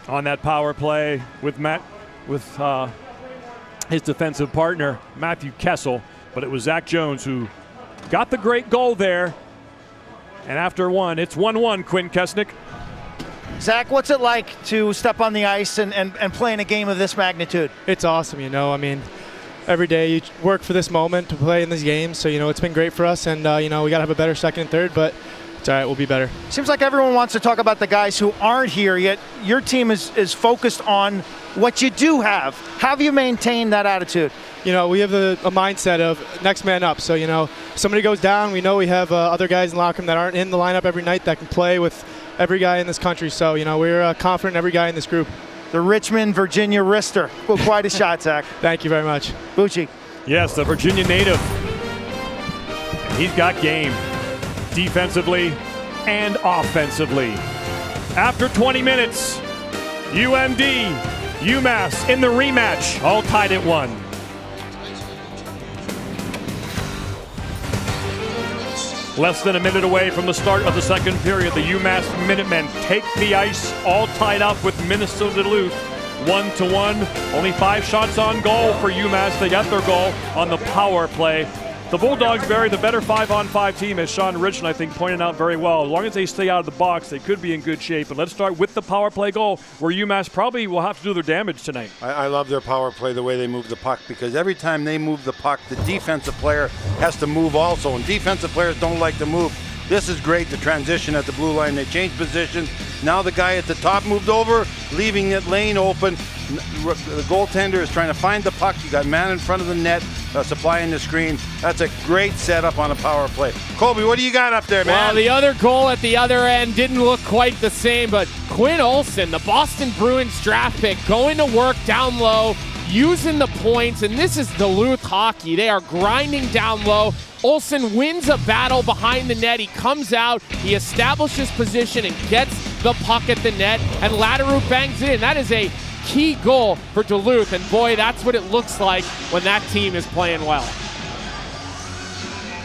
On that power play with his defensive partner, Matthew Kessel, but it was Zach Jones who got the great goal there. And after 1, it's 1-1, Quinn Kesnick. Zach, what's it like to step on the ice and play in a game of this magnitude? It's awesome, I mean, every day you work for this moment to play in these games, so, it's been great for us, and, we got to have a better second and third, but it's all right, we'll be better. Seems like everyone wants to talk about the guys who aren't here, yet your team is focused on what you do have. How have you maintained that attitude? We have a mindset of next man up. So, if somebody goes down, we know we have other guys in the locker room that aren't in the lineup every night that can play with every guy in this country. So, we're confident in every guy in this group. The Richmond, Virginia wrister. Well, quite a shot, Zach. Thank you very much. Bucci. Yes, the Virginia native. He's got game defensively and offensively. After 20 minutes, UMD, UMass in the rematch, all tied at 1. Less than a minute away from the start of the second period, the UMass Minutemen take the ice, all tied up with Minnesota Duluth. 1-1. Only 5 shots on goal for UMass. They got their goal on the power play. The Bulldogs vary the better 5-on-5 team, as Sean Richland, I think, pointed out very well. As long as they stay out of the box, they could be in good shape. And let's start with the power play goal, where UMass probably will have to do their damage tonight. I love their power play, the way they move the puck, because every time they move the puck, the defensive player has to move also, and defensive players don't like to move. This is great, the transition at the blue line. They changed positions. Now the guy at the top moved over, leaving that lane open. The goaltender is trying to find the puck. You got man in front of the net, supplying the screen. That's a great setup on a power play. Colby, what do you got up there, man? Well, the other goal at the other end didn't look quite the same, but Quinn Olson, the Boston Bruins draft pick, going to work down low, using the points, and this is Duluth hockey. They are grinding down low. Olsen wins a battle behind the net. He comes out, he establishes position and gets the puck at the net, and Latteroute bangs it in. That is a key goal for Duluth, and boy, that's what it looks like when that team is playing well.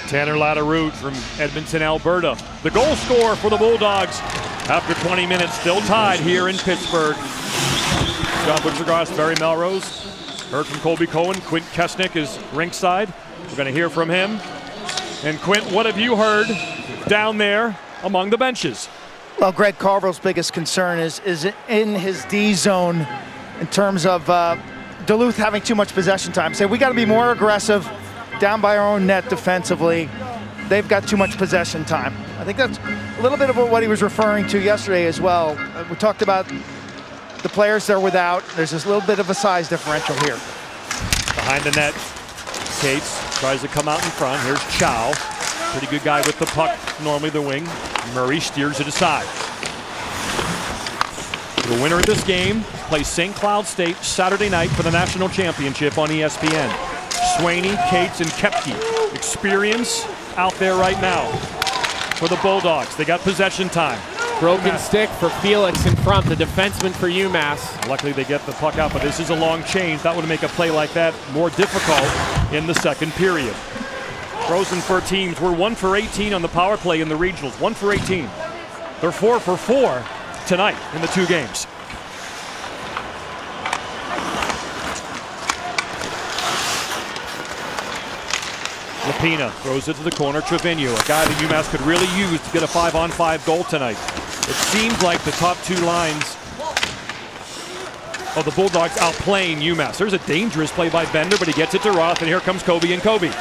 Tanner Latteroute from Edmonton, Alberta. The goal scorer for the Bulldogs after 20 minutes, still tied here in Pittsburgh. John Butchergrass, Barry Melrose. Heard from Colby Cohen. Quint Kesnick is rinkside. We're going to hear from him. And Quint, what have you heard down there among the benches? Well, Greg Carville's biggest concern is in his D zone in terms of Duluth having too much possession time. Say, we got to be more aggressive down by our own net defensively. They've got too much possession time. I think that's a little bit of what he was referring to yesterday as well. We talked about the players they're without. There's this little bit of a size differential here. Behind the net, Cates tries to come out in front. Here's Chow. Pretty good guy with the puck, normally the wing. Murray steers it aside. The winner of this game plays St. Cloud State Saturday night for the national championship on ESPN. Swaney, Cates, and Kepke. Experience out there right now for the Bulldogs. They got possession time. Broken stick for Felix in front, the defenseman for UMass. Luckily they get the puck out, but this is a long change. That would make a play like that more difficult in the second period. Frozen for teams. We're 1 for 18 on the power play in the regionals. 1 for 18. They're 4 for 4 tonight in the 2 games. Lapina throws it to the corner. Trevino, a guy that UMass could really use to get a 5-on-5 goal tonight. It seems like the top 2 lines of the Bulldogs outplaying UMass. There's a dangerous play by Bender, but he gets it to Roth, and here comes Kobe and Kobe.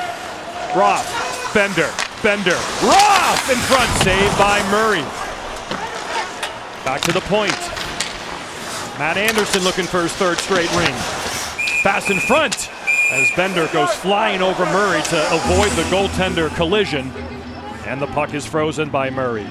Roth, Bender, Roth in front, saved by Murray. Back to the point. Matt Anderson looking for his 3rd straight ring. Pass in front as Bender goes flying over Murray to avoid the goaltender collision, and the puck is frozen by Murray.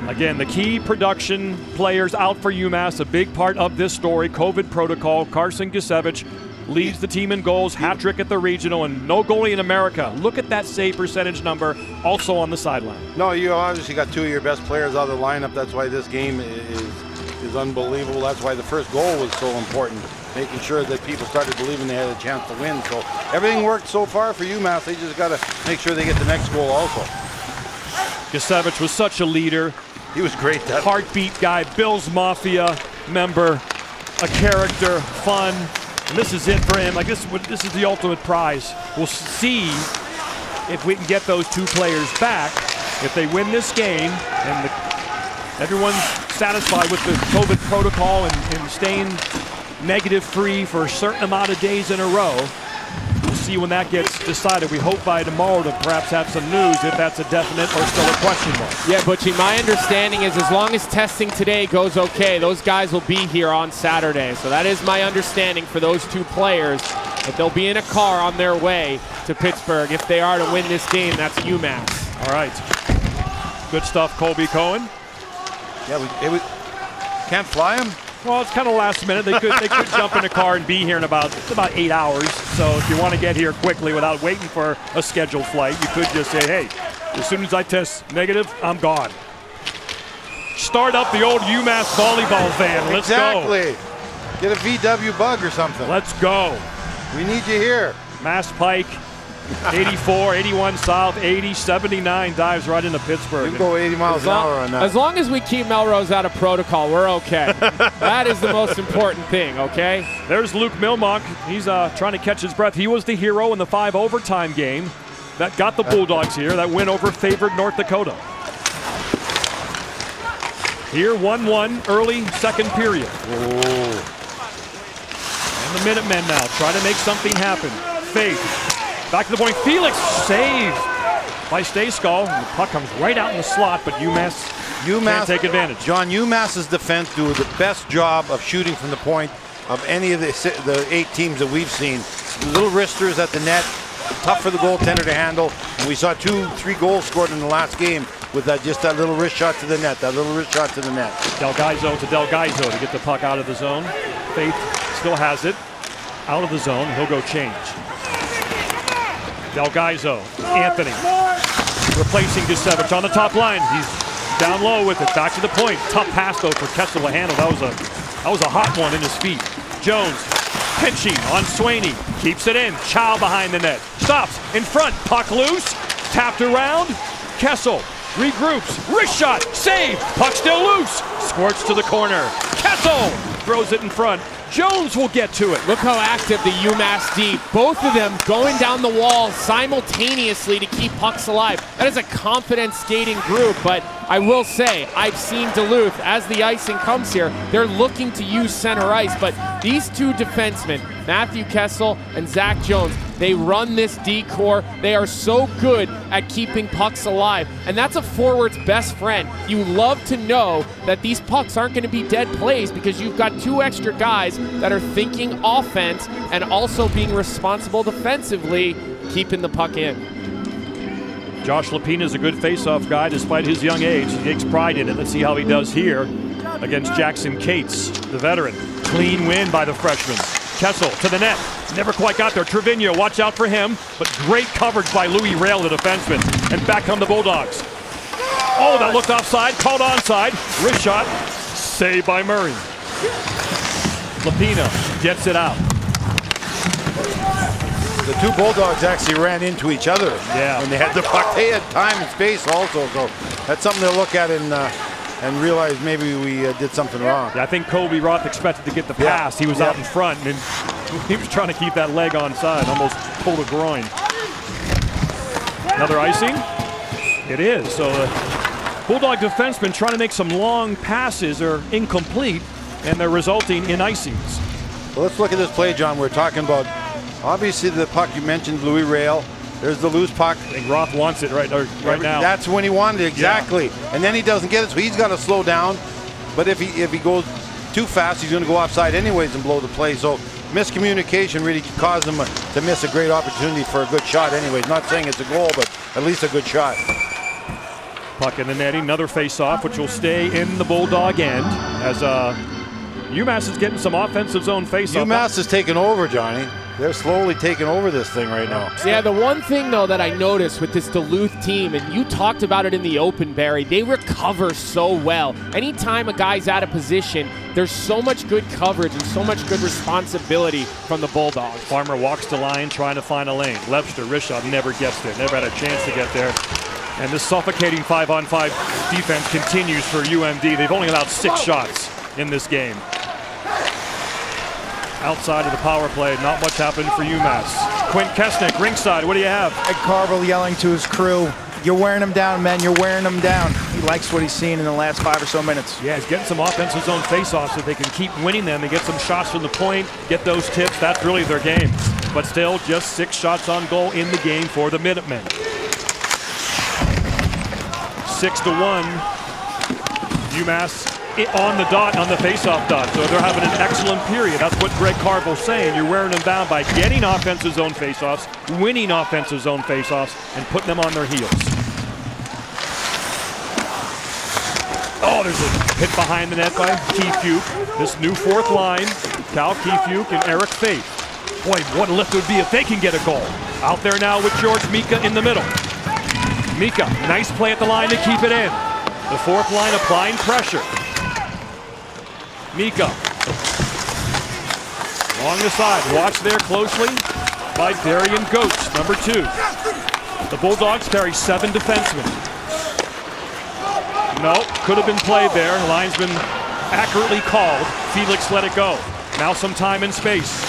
Again, the key production players out for UMass, a big part of this story. COVID protocol. Carson Gisevich leads the team in goals, hat trick at the regional, and no goalie in America. Look at that save percentage number, also on the sideline. No, you obviously got 2 of your best players out of the lineup. That's why this game is unbelievable. That's why the first goal was so important, making sure that people started believing they had a chance to win. So everything worked so far for UMass. They just got to make sure they get the next goal also. Gisevich was such a leader. He was great. That heartbeat guy, Bills Mafia member, a character, fun. And this is it for him. Like this is the ultimate prize. We'll see if we can get those 2 players back. If they win this game and everyone's satisfied with the COVID protocol and staying negative free for a certain amount of days in a row, we'll see when that gets decided. We hope by tomorrow to perhaps have some news if that's a definite or still a question mark. Yeah, Butchie, my understanding is as long as testing today goes okay, those guys will be here on Saturday. So that is my understanding for those 2 players, that they'll be in a car on their way to Pittsburgh if they are to win this game. That's UMass. All right. Good stuff, Colby Cohen. Yeah, we can't fly him. Well, it's kind of last minute. They could jump in a car and be here in about 8 hours. So if you want to get here quickly without waiting for a scheduled flight, you could just say, hey, as soon as I test negative, I'm gone. Start up the old UMass volleyball van. Let's go. Get a VW bug or something. Let's go. We need you here. Mass Pike 84, 81 south, 80, 79 dives right into Pittsburgh. You can go 80 miles an hour on that. As long as we keep Melrose out of protocol, we're okay. That is the most important thing, okay? There's Luke Milmock. He's trying to catch his breath. He was the hero in the 5 overtime game that got the Bulldogs here, that win over favored North Dakota. Here, 1-1, early second period. Oh. And the Minutemen now try to make something happen. Faith, back to the point. Felix saved by Stayskal. The puck comes right out in the slot, but UMass can't take advantage. John, UMass's defense do the best job of shooting from the point of any of the 8 teams that we've seen. Little wristers at the net, tough for the goaltender to handle. And we saw 2-3 goals scored in the last game with just that little wrist shot to the net, Delgaizo to Delgaizo to get the puck out of the zone. Faith still has it. Out of the zone, he'll go change. Delgaizo, Anthony, replacing Gusevich on the top line. He's down low with it, back to the point. Tough pass though for Kessel to handle. That was a hot one in his feet. Jones pinching on Swaney, keeps it in. Chow behind the net, stops in front, puck loose, tapped around. Kessel regroups, wrist shot, save, puck still loose, squirts to the corner. Kessel throws it in front. Jones will get to it. Look how active the UMass D. Both of them going down the wall simultaneously to keep pucks alive. That is a confident skating group, but I will say, I've seen Duluth, as the icing comes here, they're looking to use center ice, but these 2 defensemen, Matthew Kessel and Zach Jones, they run this D core. They are so good at keeping pucks alive, and that's a forward's best friend. You love to know that these pucks aren't going to be dead plays because you've got 2 extra guys that are thinking offense and also being responsible defensively, keeping the puck in. Josh Lapina is a good face-off guy despite his young age. He takes pride in it. Let's see how he does here against Jackson Cates, the veteran. Clean win by the freshman. Kessel to the net. Never quite got there. Trevino, watch out for him. But great coverage by Louis Rail, the defenseman. And back come the Bulldogs. Oh, that looked offside. Called onside. Wrist shot. Saved by Murray. Lapina gets it out. The 2 Bulldogs actually ran into each other when they had the puck. They had time and space also, so that's something to look at and realize maybe we did something wrong. Yeah, I think Kobe Roth expected to get the pass. He was out in front, and he was trying to keep that leg onside, almost pulled a groin. Another icing? It is. So the Bulldog defensemen trying to make some long passes are incomplete, and they're resulting in icings. Well, let's look at this play, John. We're talking about, obviously, the puck you mentioned, Louis Rail. There's the loose puck. I think Roth wants it right now. That's when he wanted it, exactly. Yeah. And then he doesn't get it, so he's got to slow down. But if he goes too fast, he's going to go offside anyways and blow the play. So miscommunication really caused him to miss a great opportunity for a good shot anyways. Not saying it's a goal, but at least a good shot. Puck in the netting, another face-off, which will stay in the Bulldog end as UMass is getting some offensive zone face-off. UMass is taking over, Johnny. They're slowly taking over this thing right now. Yeah, the one thing, though, that I noticed with this Duluth team, and you talked about it in the open, Barry, they recover so well. Anytime a guy's out of position, there's so much good coverage and so much good responsibility from the Bulldogs. Farmer walks the line trying to find a lane. Lebster, wrist shot, never gets there. Never had a chance to get there. And this suffocating 5-on-5 defense continues for UMD. They've only allowed 6 shots in this game. Outside of the power play, not much happened for UMass. Quint Kesnick, ringside, what do you have? Ed Carville yelling to his crew, "You're wearing him down, man, you're wearing him down." He likes what he's seen in the last 5 or so minutes. Yeah, he's getting some offensive zone face-offs so they can keep winning them and get some shots from the point, get those tips. That's really their game. But still, just 6 shots on goal in the game for the Minutemen. 6-1. UMass on the dot, on the face-off dot. So they're having an excellent period. That's what Greg Carville's saying. You're wearing them down by getting offensive zone face-offs, winning offensive zone face-offs, and putting them on their heels. Oh, there's a hit behind the net by Keefuke. This new 4th line, Cal Keefuke and Eric Faith. Boy, what a lift it would be if they can get a goal. Out there now with George Mika in the middle. Mika, nice play at the line to keep it in. The 4th line applying pressure. Mika. Along the side, watch there closely. by Darian Goetz, number 2. The Bulldogs carry 7 defensemen. No, could have been played there. Linesman accurately called. Felix let it go. Now some time and space.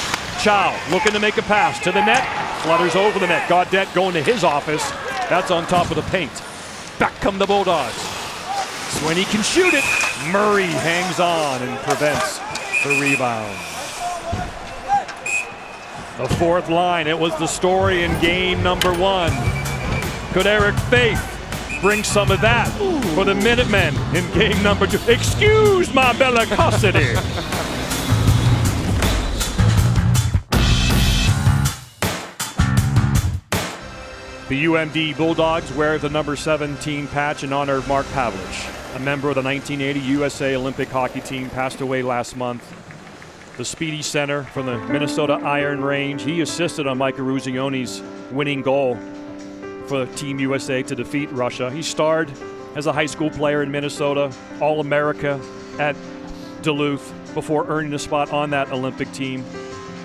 Chow looking to make a pass to the net. Flutters over the net. Gaudette going to his office. That's on top of the paint. Back come the Bulldogs. Swinney can shoot it. Murray hangs on and prevents the rebound. The fourth line, it was the story in game number 1. Could Eric Faith bring some of that for the Minutemen in game number 2? Excuse my bellicosity. The UMD Bulldogs wear the number 17 patch in honor of Mark Pavlich, a member of the 1980 USA Olympic hockey team, passed away last month. The speedy center from the Minnesota Iron Range, he assisted on Mike Eruzioni's winning goal for Team USA to defeat Russia. He starred as a high school player in Minnesota, All-America at Duluth before earning a spot on that Olympic team.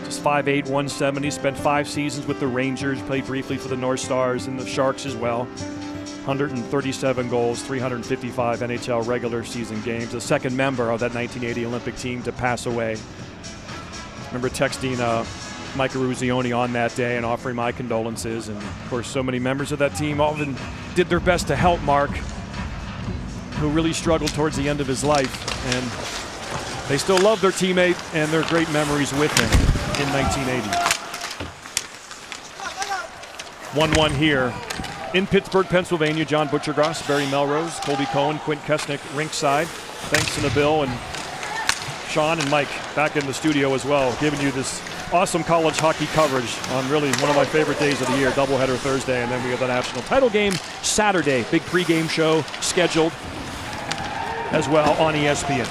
Just 5'8", 170, spent 5 seasons with the Rangers, played briefly for the North Stars and the Sharks as well. 137 goals, 355 NHL regular season games, the second member of that 1980 Olympic team to pass away. I remember texting Mike Eruzioni on that day and offering my condolences. And of course, so many members of that team often did their best to help Mark, who really struggled towards the end of his life. And they still love their teammate and their great memories with him in 1980. 1-1 here in Pittsburgh, Pennsylvania. John Butchergross, Barry Melrose, Colby Cohen, Quint Kesnick rinkside. Thanks to Nabil and Sean and Mike back in the studio as well, giving you this awesome college hockey coverage on really one of my favorite days of the year, doubleheader Thursday, and then we have the national title game Saturday. Big pregame show scheduled as well on ESPN.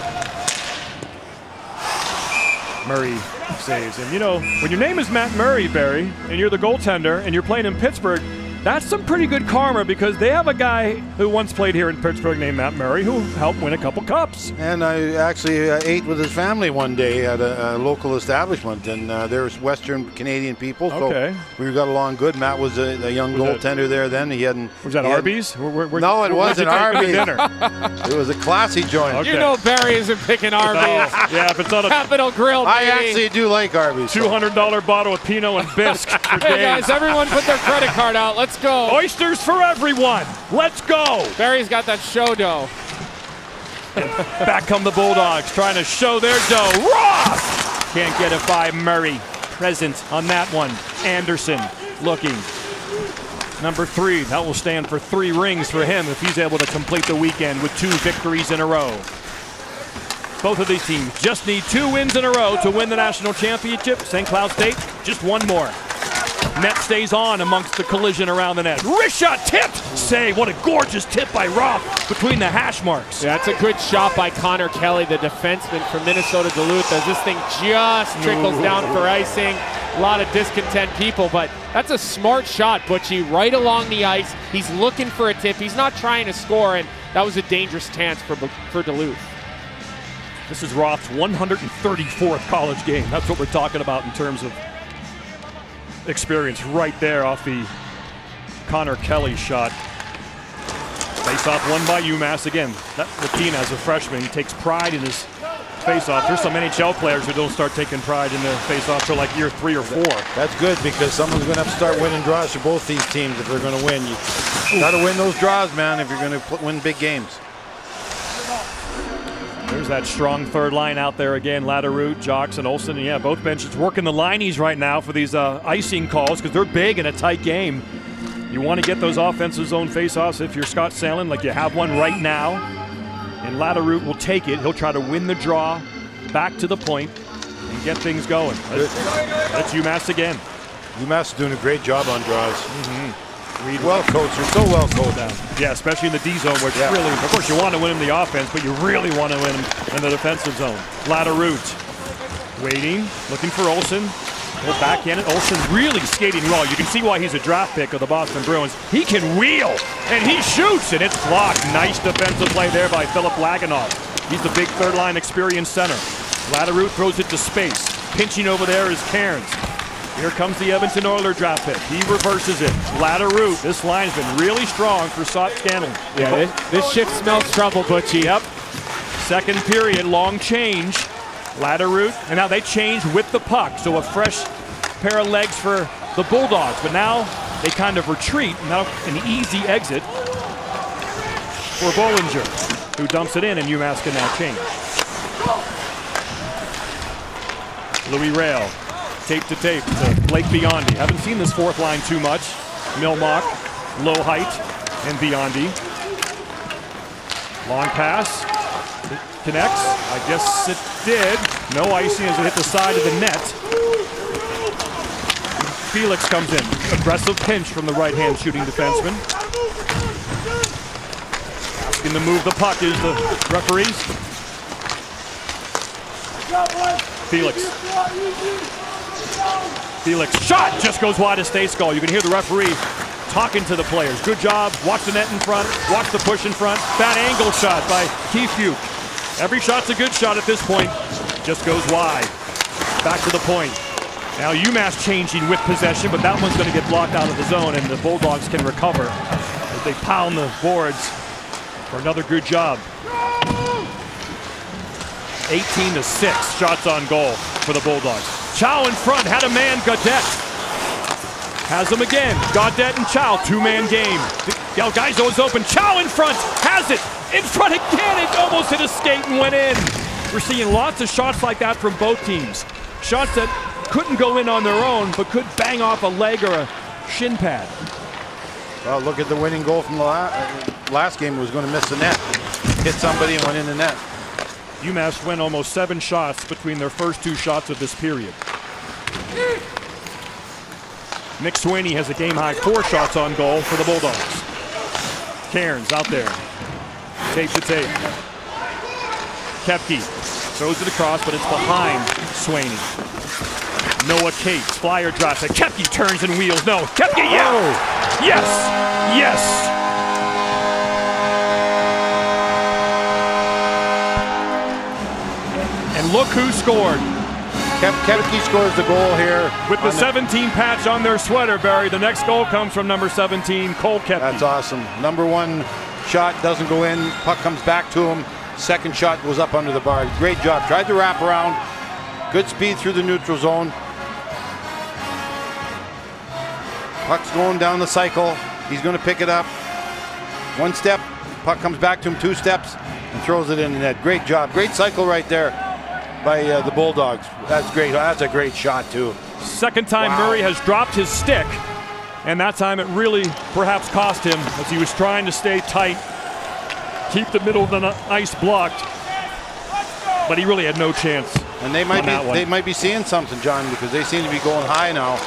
Murray saves. And you know, when your name is Matt Murray, Barry, and you're the goaltender and you're playing in Pittsburgh, that's some pretty good karma, because they have a guy who once played here in Pittsburgh named Matt Murray who helped win a couple cups. And I actually ate with his family one day at a local establishment, and there's Western Canadian people, so we got along good. Matt was a young goaltender there then. He hadn't. Was that Arby's? No, it wasn't Arby's. It was a classy joint. Okay. You know Barry isn't picking Arby's. Yeah, if it's not a Capital Grille, I actually do like Arby's. $200 bottle of Pinot and Bisque for days. Hey guys, everyone put their credit card out. Let's go. Oysters for everyone. Let's go. Barry's got that show dough. Back come the Bulldogs, trying to show their dough. Ross can't get it by Murray. Present on that one. Anderson looking. Number 3, that will stand for 3 rings for him if he's able to complete the weekend with 2 victories in a row. Both of these teams just need 2 wins in a row to win the national championship. St. Cloud State, just 1 more. Net stays on amongst the collision around the net. Wrist shot tipped. Save. What a gorgeous tip by Roth between the hash marks. Yeah, that's a good shot by Connor Kelly, the defenseman from Minnesota Duluth, as this thing just trickles down for icing. A lot of discontent people, but that's a smart shot, Butchie, right along the ice. He's looking for a tip. He's not trying to score, and that was a dangerous chance for Duluth. This is Roth's 134th college game. That's what we're talking about in terms of experience right there off the Connor Kelly shot. Face-off won by UMass again. That Latina, as a freshman, he takes pride in his face-off. There's some NHL players who don't start taking pride in their face-off till like year 3 or 4. That's good, because someone's going to have to start winning draws for both these teams if they're going to win. You got to win those draws, man, if you're going to win big games. There's that strong third line out there again. Latteroot, Jocks, and Olsen. And yeah, both benches working the lineies right now for these icing calls, because they're big in a tight game. You want to get those offensive zone faceoffs if you're Scott Sandlin, like you have one right now. And Latteroot will take it. He'll try to win the draw back to the point and get things going. That's UMass again. UMass is doing a great job on draws. Well coached. You're so well coached. Yeah, especially in the D zone, where it's really, of course, you want to win in the offense, but you really want to win in the defensive zone. Latteroot waiting, looking for Olsen. He'll backhand it. Olsen really skating well. You can see why he's a draft pick of the Boston Bruins. He can wheel, and he shoots, and it's blocked. Nice defensive play there by Philip Laganoff. He's the big third-line experienced center. Latteroot throws it to space. Pinching over there is Cairns. Here comes the Edmonton Oilers draft pick. He reverses it. Ladder route. This line's been really strong for Saut Scanlon. Yeah, this shift smells trouble, Butchie. Yep. Second period, long change. Ladder route. And now they change with the puck. So a fresh pair of legs for the Bulldogs. But now they kind of retreat. Now an easy exit for Bollinger, who dumps it in, and UMass can now change. Louis Rail. Tape to tape to Blake Biondi. Haven't seen this fourth line too much. Milmock, low height, and Biondi. Long pass. It connects. I guess it did. No icing as it hit the side of the net. Felix comes in. Aggressive pinch from the right-hand shooting defenseman. Asking to move the puck is the referees. Felix shot just goes wide of Stay-Skull. You can hear the referee talking to the players. Good job. Watch the net in front. Watch the push in front. Bad angle shot by Keith Fuke. Every shot's a good shot at this point. Just goes wide. Back to the point. Now UMass changing with possession, but that one's going to get blocked out of the zone, and the Bulldogs can recover as they pound the boards for another good job. 18-6 shots on goal for the Bulldogs. Chow in front, had a man, Gaudette. Has him again. Gaudette and Chow, two-man game. Gaizo is open. Chow in front, has it. In front again, it almost hit a skate and went in. We're seeing lots of shots like that from both teams. Shots that couldn't go in on their own, but could bang off a leg or a shin pad. Well, look at the winning goal from the last game. It was going to miss the net. Hit somebody and went in the net. UMass went almost 7 shots between their first 2 shots of this period. Nick Sweeney has a game-high 4 shots on goal for the Bulldogs. Cairns out there. Tape to tape. Kepke throws it across, but it's behind Sweeney. Noah Cates, flyer drops it. Kepke turns and wheels. No, Kepke, yeah! Oh. Yes! Yes! And look who scored. Kepke scores the goal here. With the 17 patch on their sweater, Barry, the next goal comes from number 17, Cole Kepke. That's awesome. Number 1 shot doesn't go in. Puck comes back to him. Second shot goes up under the bar. Great job. Tried to wrap around. Good speed through the neutral zone. Puck's going down the cycle. He's going to pick it up. 1 step. Puck comes back to him 2 steps and throws it in the net. Great job. Great cycle right there by the Bulldogs. That's great. That's a great shot too. Second time Murray has dropped his stick, and that time it really perhaps cost him as he was trying to stay tight, keep the middle of the ice blocked, but he really had no chance. And they might be seeing something, John, because they seem to be going high now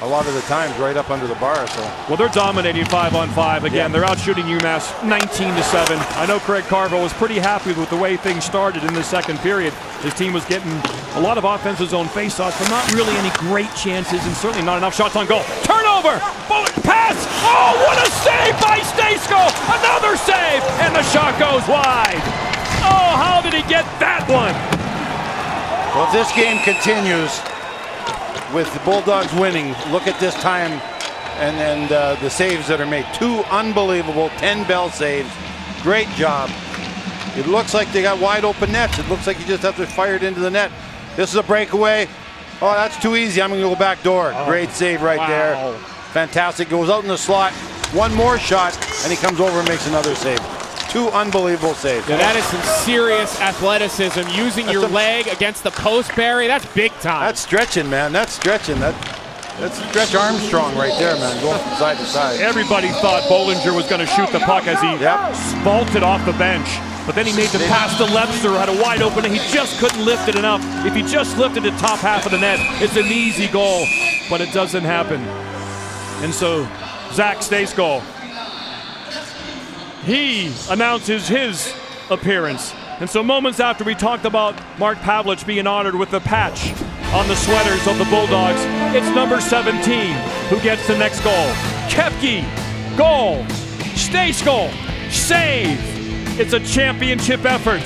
a lot of the times right up under the bar. So well, they're dominating 5-on-5 again. They're out shooting UMass 19-7. I know Craig Carville was pretty happy with the way things started in the second period. His team was getting a lot of offensive zone faceoffs, but not really any great chances, and certainly not enough shots on goal. Turnover, bullet pass. Oh, what a save by Stay-Skull! Another save, and the shot goes wide. Oh, how did he get that one? well, if this game continues with the Bulldogs winning, look at this time and the saves that are made. 2 unbelievable 10-bell saves. Great job. It looks like they got wide open nets. It looks like you just have to fire it into the net. This is a breakaway. Oh, that's too easy. I'm going to go back door. Great save right there. Fantastic. Goes out in the slot. 1 more shot, and he comes over and makes another save. 2 unbelievable saves. Yeah, that is some serious athleticism. Using your leg against the post, Barry, that's big time. That's stretching, man. That's stretching. That's Stretch Armstrong right there, man, going from side to side. Everybody thought Bollinger was going to shoot the puck as he vaulted off the bench. But then he made the pass to Lebster, had a wide open, and he just couldn't lift it enough. If he just lifted the top half of the net, it's an easy goal, but it doesn't happen. And so, Zach Stay-Skull, he announces his appearance. And so moments after we talked about Mark Pavlich being honored with the patch on the sweaters of the Bulldogs, it's number 17 who gets the next goal. Kepke, goal. Stay-Skull, save. It's a championship effort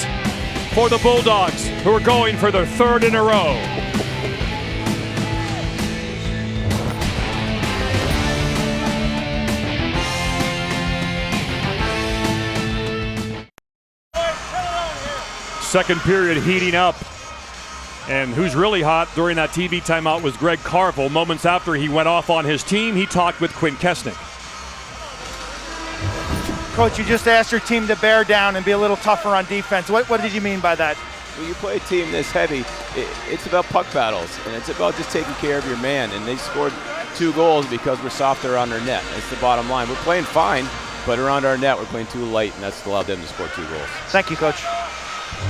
for the Bulldogs, who are going for their 3rd in a row. Second period heating up. And who's really hot during that TV timeout was Greg Carvel. Moments after he went off on his team, he talked with Quinn Kesnick. Coach, you just asked your team to bear down and be a little tougher on defense. What did you mean by that? When you play a team this heavy, it's about puck battles, and it's about just taking care of your man. And they scored 2 goals because we're softer on their net. That's the bottom line. We're playing fine, but around our net, we're playing too light, and that's allowed them to score 2 goals. Thank you, Coach.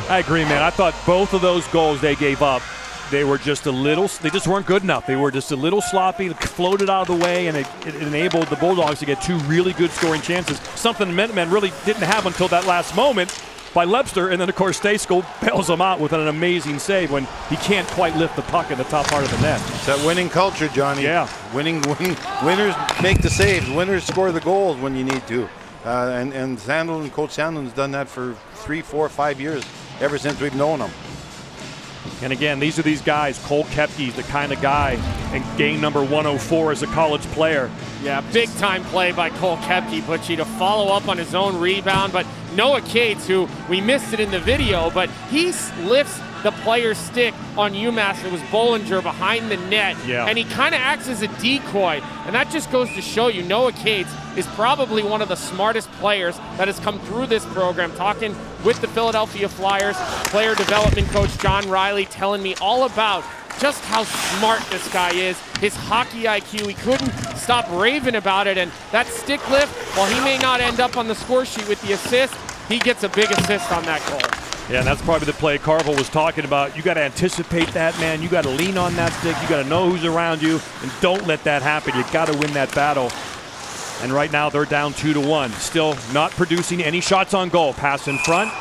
I agree, man. I thought both of those goals they gave up, they were just a little, they just weren't good enough. They were just a little sloppy, floated out of the way, and it enabled the Bulldogs to get 2 really good scoring chances. Something Minutemen really didn't have until that last moment by Lebster, and then of course Stejskal bails him out with an amazing save when he can't quite lift the puck in the top part of the net. It's that winning culture, Johnny. Yeah. Winners make the saves. Winners score the goals when you need to. And Sandlin, Coach Sandlin's done that for 3, 4, 5 years, ever since we've known him. And again, these are these guys. Cole Koepke's the kind of guy in game number 104 as a college player. Yeah, big time play by Cole Koepke, Butchie, to follow up on his own rebound. But Noah Cates, who we missed it in the video, but he lifts the player's stick on UMass. It was Bollinger behind the net, and he kind of acts as a decoy. And that just goes to show you Noah Cates is probably one of the smartest players that has come through this program. Talking with the Philadelphia Flyers, player development coach John Riley telling me all about just how smart this guy is, his hockey IQ. He couldn't stop raving about it, and that stick lift, while he may not end up on the score sheet with the assist, he gets a big assist on that goal. Yeah, and that's probably the play Carvel was talking about. You got to anticipate that, man. You got to lean on that stick. You got to know who's around you, and don't let that happen. You got to win that battle. And right now they're down 2-1. Still not producing any shots on goal. Pass in front.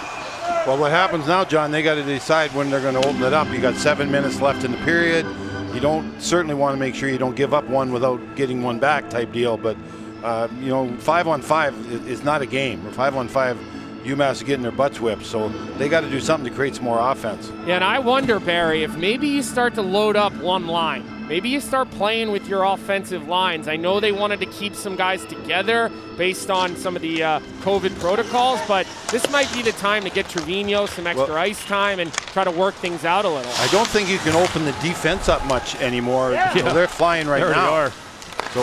Well, what happens now, John, they got to decide when they're going to open it up. You got 7 minutes left in the period. You don't certainly want to make sure you don't give up one without getting one back type deal. But, 5-on-5 is not a game. Or 5-on-5, UMass is getting their butts whipped. So they got to do something to create some more offense. Yeah, and I wonder, Barry, if maybe you start to load up one line. Maybe you start playing with your offensive lines. I know they wanted to keep some guys together based on some of the COVID protocols, but this might be the time to get Trevino some extra ice time and try to work things out a little. I don't think you can open the defense up much anymore. Yeah. They're flying right there now. They are. So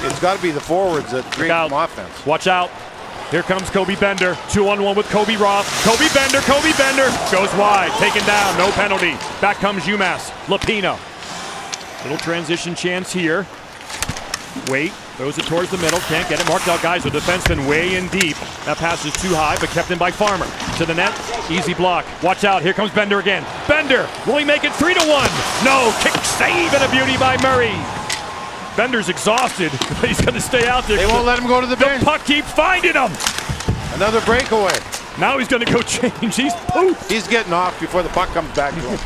it's got to be the forwards that create some offense. Watch out. Here comes Kobe Bender. 2-on-1 with Kobe Roth. Kobe Bender goes wide, taken down, no penalty. Back comes UMass. Lapino. Little transition chance here. Wait, throws it towards the middle, can't get it. Marked out guys, the defenseman way in deep. That pass is too high, but kept in by Farmer. To the net, easy block. Watch out, here comes Bender again. Bender, will he make it 3-1? No, kick save and a beauty by Murray. Bender's exhausted, but he's gonna stay out there. They won't let him go to the bench. The puck keeps finding him. Another breakaway. Now he's gonna go change. He's getting off before the puck comes back to him.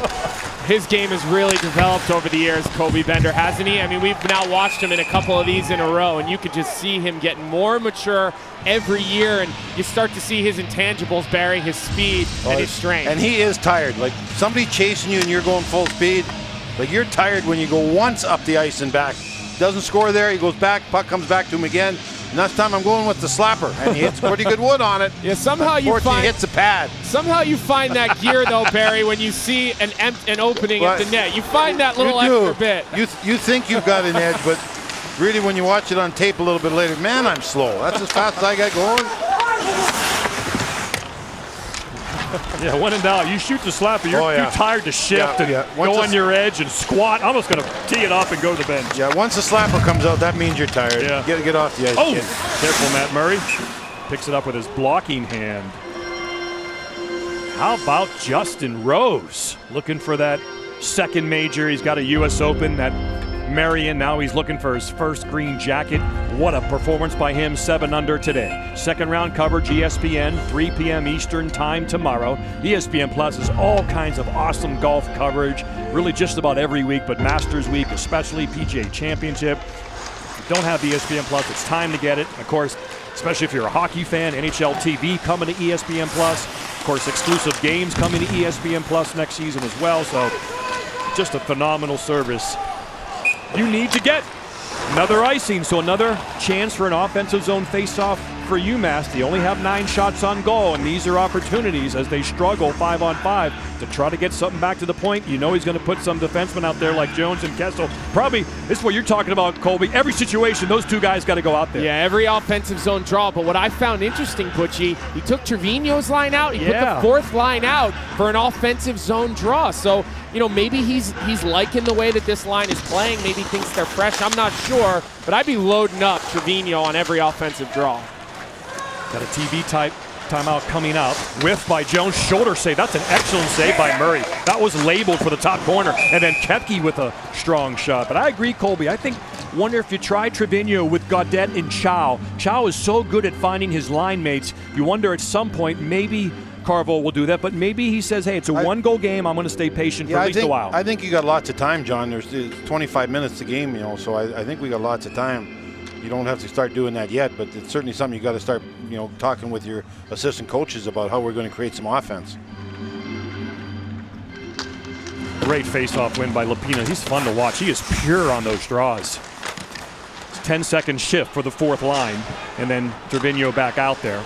His game has really developed over the years, Kobe Bender, hasn't he? I mean, we've now watched him in a couple of these in a row, and you could just see him getting more mature every year, and you start to see his intangibles, Barry, his speed and his strength. And he is tired. Like somebody chasing you and you're going full speed, like you're tired when you go once up the ice and back. Doesn't score there, he goes back, puck comes back to him again. And this time I'm going with the slapper, and he hits pretty good wood on it. Yeah, somehow you find hits the pad. Somehow you find that gear though, Barry, when you see an opening at the net. You find that little extra bit. You think you've got an edge, but really when you watch it on tape a little bit later, man, I'm slow. That's as fast as I got going. Yeah, when in doubt, you shoot the slapper. You're too tired to shift and go on your edge and squat. I'm just going to tee it up and go to the bench. Yeah, once the slapper comes out, that means you're tired. Yeah. Get off the edge. Oh, careful, Matt Murray. Picks it up with his blocking hand. How about Justin Rose? Looking for that second major. He's got a U.S. Open at Marion. Now he's looking for his first green jacket. What a performance by him, 7 under today. Second round coverage, ESPN, 3 p.m. Eastern time tomorrow. ESPN Plus is all kinds of awesome golf coverage, really just about every week, but Masters Week, especially PGA Championship. If you don't have ESPN Plus, it's time to get it. Of course, especially if you're a hockey fan, NHL TV coming to ESPN Plus. Of course, exclusive games coming to ESPN Plus next season as well. So just a phenomenal service. You need to get another icing, so another chance for an offensive zone face-off for UMass. They only have 9 shots on goal, and these are opportunities as they struggle 5-on-5 to try to get something back to the point. You know he's going to put some defensemen out there like Jones and Kessel. Probably, this is what you're talking about, Colby. Every situation, those 2 guys got to go out there. Yeah, every offensive zone draw. But what I found interesting, Butchie, he took Trevino's line out. He put the 4th line out for an offensive zone draw. So, maybe he's liking the way that this line is playing. Maybe thinks they're fresh. I'm not sure. But I'd be loading up Trevino on every offensive draw. Got a TV type timeout coming up. Whiff by Jones. Shoulder save. That's an excellent save by Murray. That was labeled for the top corner. And then Koepke with a strong shot. But I agree, Colby. I wonder if you try Trevino with Gaudette and Chow. Chow is so good at finding his line mates. You wonder at some point maybe Carvel will do that, but maybe he says, hey, it's a 1-goal game. I'm going to stay patient for at least a while. I think you got lots of time, John. There's 25 minutes a game, so I think we got lots of time. You don't have to start doing that yet, but it's certainly something you got to start, talking with your assistant coaches about how we're going to create some offense. Great face-off win by Lapina. He's fun to watch. He is pure on those draws. 10-second shift for the 4th line, and then Trevino back out there.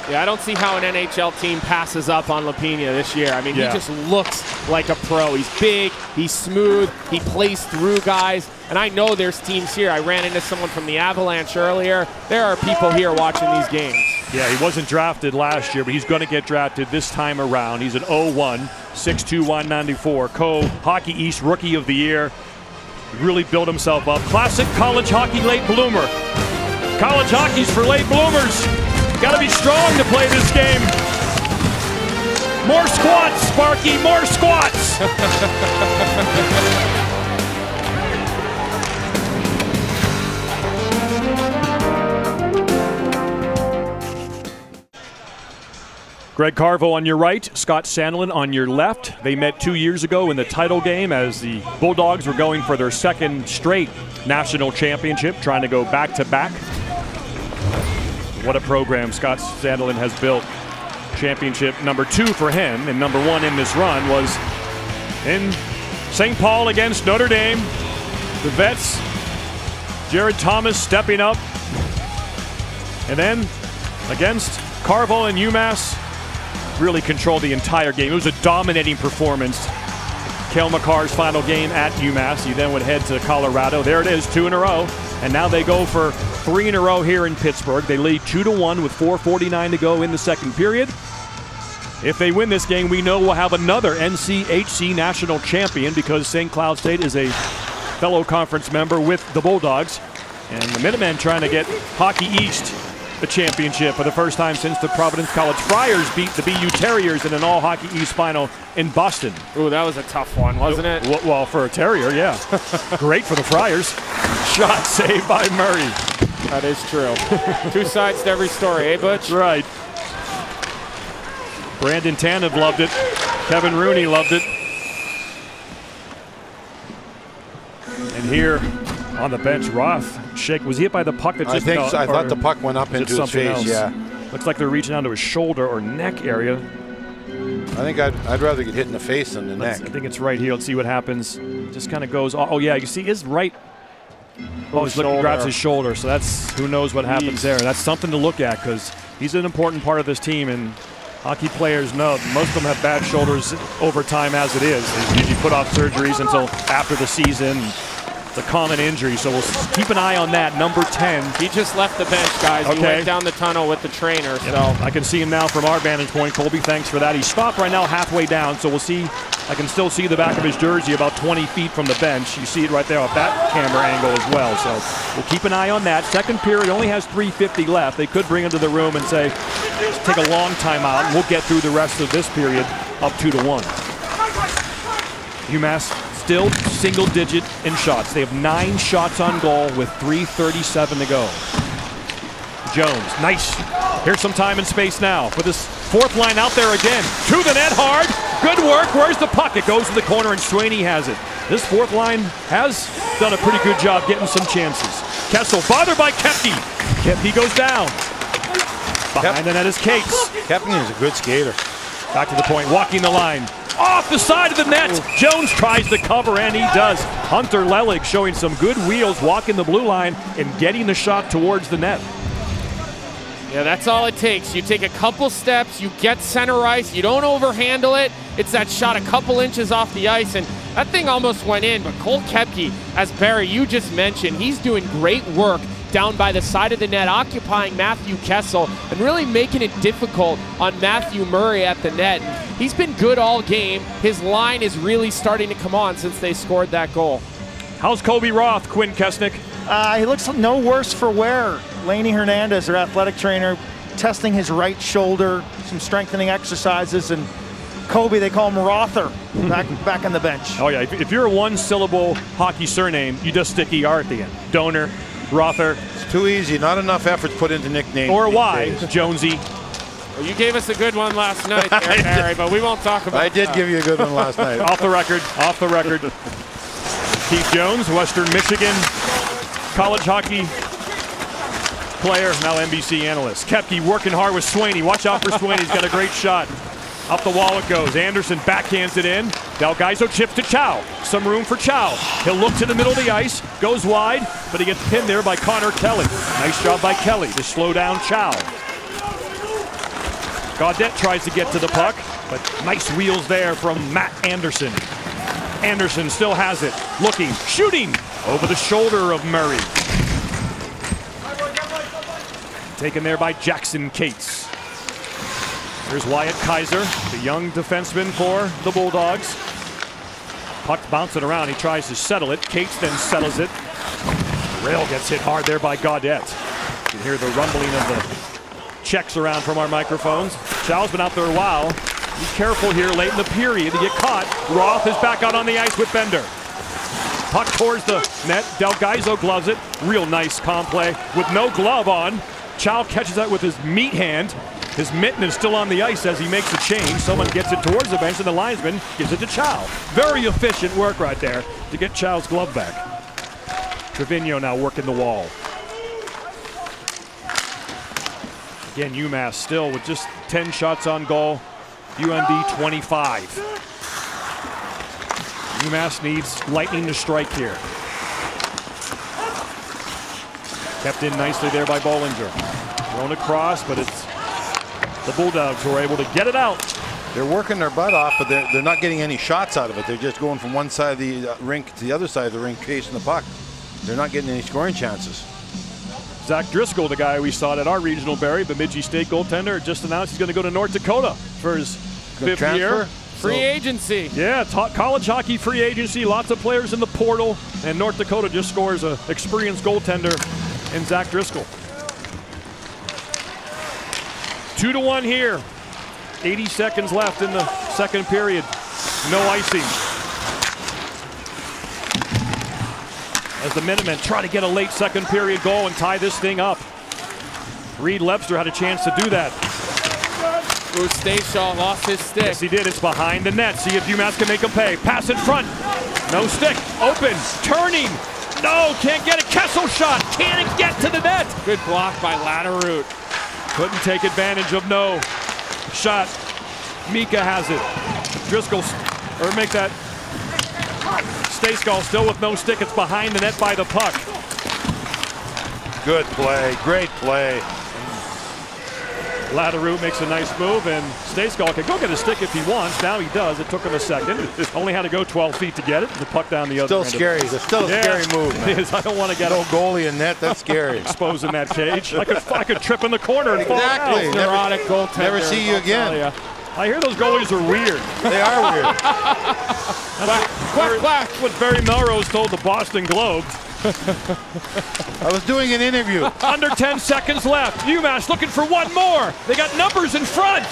Yeah, I don't see how an NHL team passes up on Lapina this year. I mean, he just looks like a pro. He's big, he's smooth, he plays through guys. And I know there's teams here. I ran into someone from the Avalanche earlier. There are people here watching these games. Yeah, he wasn't drafted last year, but he's going to get drafted this time around. He's an 0-1, 6'2", 194. Hockey East Rookie of the Year. Really built himself up. Classic college hockey late bloomer. College hockey's for late bloomers. Got to be strong to play this game. More squats, Sparky, more squats. Greg Carvo on your right, Scott Sandlin on your left. They met 2 years ago in the title game as the Bulldogs were going for their 2nd straight national championship, trying to go back-to-back. What a program Scott Sandlin has built. Championship number 2 for him, and number 1 in this run was in St. Paul against Notre Dame. The vets, Jared Thomas stepping up. And then against Carvel and UMass, really controlled the entire game. It was a dominating performance. Cale Makar's final game at UMass. He then would head to Colorado. There it is, 2 in a row. And now they go for 3 in a row here in Pittsburgh. They lead 2-1 with 4:49 to go in the 2nd period. If they win this game, we know we'll have another NCHC national champion because St. Cloud State is a fellow conference member with the Bulldogs. And the Minutemen trying to get Hockey East the championship for the first time since the Providence College Friars beat the BU Terriers in an all-Hockey East final in Boston. Ooh, that was a tough one, wasn't it? Well, for a Terrier, yeah. Great for the Friars. Shot saved by Murray. That is true. 2 sides to every story, eh, Butch? Right. Brandon Tanev loved it. Kevin Rooney loved it. And here on the bench, Roth. Shake. Was he hit by the puck? That just I thought the puck went up into his face. Else? Yeah. Looks like they're reaching down to his shoulder or neck area. I think I'd rather get hit in the face than the neck. I think it's right here. Let's see what happens. Just kind of goes. Oh yeah, you see his right. Oh, he's looking, grabs his shoulder. So that's, who knows what happens there. That's something to look at because he's an important part of this team, and hockey players know most of them have bad shoulders over time as it is. They usually put off surgeries until after the season. It's a common injury, so we'll keep an eye on that. Number 10. He just left the bench, guys. Okay. He went down the tunnel with the trainer. Yep. So I can see him now from our vantage point. Colby, thanks for that. He's stopped right now halfway down, so we'll see. I can still see the back of his jersey about 20 feet from the bench. You see it right there off that camera angle as well. So we'll keep an eye on that. 2nd period only has 3:50 left. They could bring him to the room and say, let's take a long timeout, and we'll get through the rest of this period up 2-1. UMass still single digit in shots. They have 9 shots on goal with 3:37 to go. Jones, nice. Here's some time and space now for this 4th line out there again. To the net hard. Good work. Where's the puck? It goes to the corner and Swaney has it. This 4th line has done a pretty good job getting some chances. Kessel bothered by Koepke. Koepke goes down. Behind the net is Cates. Koepke is a good skater. Back to the point, walking the line. Off the side of the net. Jones tries to cover, and he does. Hunter Lelig showing some good wheels, walking the blue line and getting the shot towards the net. Yeah, that's all it takes. You take a couple steps, you get center ice, you don't overhandle it. It's that shot a couple inches off the ice, and that thing almost went in. But Cole Koepke, as Barry, you just mentioned, he's doing great work down by the side of the net, occupying Matthew Kessel and really making it difficult on Matthew Murray at the net. And he's been good all game. His line is really starting to come on since they scored that goal. How's Kobe Roth, Quinn Kesnick? He looks no worse for wear. Laney Hernandez, their athletic trainer, testing his right shoulder, some strengthening exercises, and Kobe, they call him Rother, back on the bench. Oh yeah, if you're a one-syllable hockey surname, you just stick ER at the end. Donor, Rother. It's too easy. Not enough effort put into nicknames. Or Y, Jonesy. Well, you gave us a good one last night there, Barry, but we won't talk about I did that. give you a good one last night. Off the record. Keith Jones, Western Michigan college hockey player, now NBC analyst. Koepke working hard with Swaney. Watch out for Swaney. He's got a great shot. Up the wall it goes. Anderson backhands it in. Delgaizo chips to Chow. Some room for Chow. He'll look to the middle of the ice. Goes wide, but he gets pinned there by Connor Kelly. Nice job by Kelly to slow down Chow. Gaudette tries to get to the puck, but nice wheels there from Matt Anderson. Anderson still has it. Looking, shooting over the shoulder of Murray. Taken there by Jackson Cates. Here's Wyatt Kaiser, the young defenseman for the Bulldogs. Puck bouncing around. He tries to settle it. Cates then settles it. Rail gets hit hard there by Gaudette. You can hear the rumbling of the checks around from our microphones. Chow's been out there a while. Be careful here late in the period to get caught. Roth is back out on the ice with Bender. Puck towards the net. Delgaizo gloves it. Real nice comp play with no glove on. Chow catches that with his meat hand. His mitten is still on the ice as he makes a change. Someone gets it towards the bench and the linesman gives it to Chow. Very efficient work right there to get Chow's glove back. Trevino now working the wall. Again, UMass still with just 10 shots on goal. UMD 25. UMass needs lightning to strike here. Kept in nicely there by Bollinger. Thrown across, but it's the Bulldogs who are able to get it out. They're working their butt off, but they're not getting any shots out of it. They're just going from one side of the rink to the other side of the rink, chasing the puck. They're not getting any scoring chances. Zach Driscoll, the guy we saw at our regional, Barry, Bemidji State goaltender, just announced he's going to go to North Dakota for his fifth year. Free agency. Yeah, college hockey free agency. Lots of players in the portal, and North Dakota just scores an experienced goaltender in Zach Driscoll. 2-1 here. 80 seconds left in the second period. No icing. As the Minutemen try to get a late second period goal and tie this thing up. Reed Lebster had a chance to do that. Bruce Stayshaw lost his stick. Yes, he did. It's behind the net. See if UMass can make him pay. Pass in front. No stick. Open. Turning. No, can't get it. Kessel shot. Can't get to the net. Good block by Latterroot. Couldn't take advantage of no shot. Mika has it. Driscoll, or make that. Stayskull still with no stick. It's behind the net by the puck. Good play. Great play. Latterroot makes a nice move, and Stayskull can go get a stick if he wants. Now he does. It took him a second. Only had to go 12 feet to get it. The puck down the other end. Still scary. It's still a scary move, man. It is. I don't want to get no goalie in net. That's scary. Exposing that cage. I could trip in the corner and fall out. Exactly. Neurotic goaltender. Never see you again. I hear those goalies are weird. They are weird. That's what Barry Melrose told the Boston Globe. I was doing an interview. Under 10 seconds left. UMass looking for one more. They got numbers in front.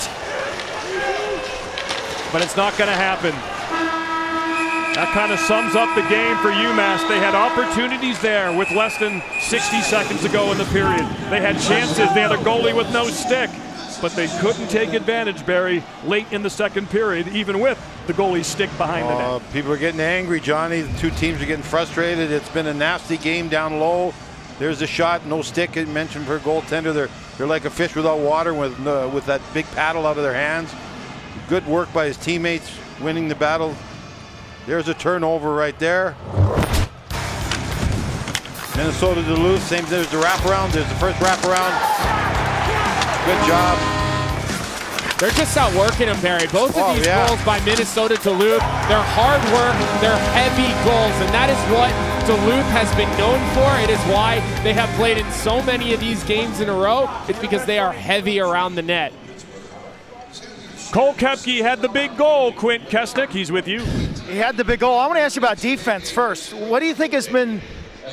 But it's not going to happen. That kind of sums up the game for UMass. They had opportunities there with less than 60 seconds to go in the period. They had chances. They had a goalie with no stick. But they couldn't take advantage, Barry, late in the second period, even with the goalie's stick behind the net. People are getting angry, Johnny. The two teams are getting frustrated. It's been a nasty game down low. There's a shot, no stick. I mentioned for a goaltender, they're like a fish without water with that big paddle out of their hands. Good work by his teammates, winning the battle. There's a turnover right there. Minnesota Duluth, same. There's the wraparound. There's the first wraparound. good job. They're just outworking them, Barry. Both of these yeah. goals by Minnesota Duluth, they're hard work, they're heavy goals, and that is what Duluth has been known for. It is why they have played in so many of these games in a row. It's because they are heavy around the net. Cole Koepke had the big goal. Quint Kesnick, he's with you. He had the big goal. I want to ask you about defense first. What do you think has been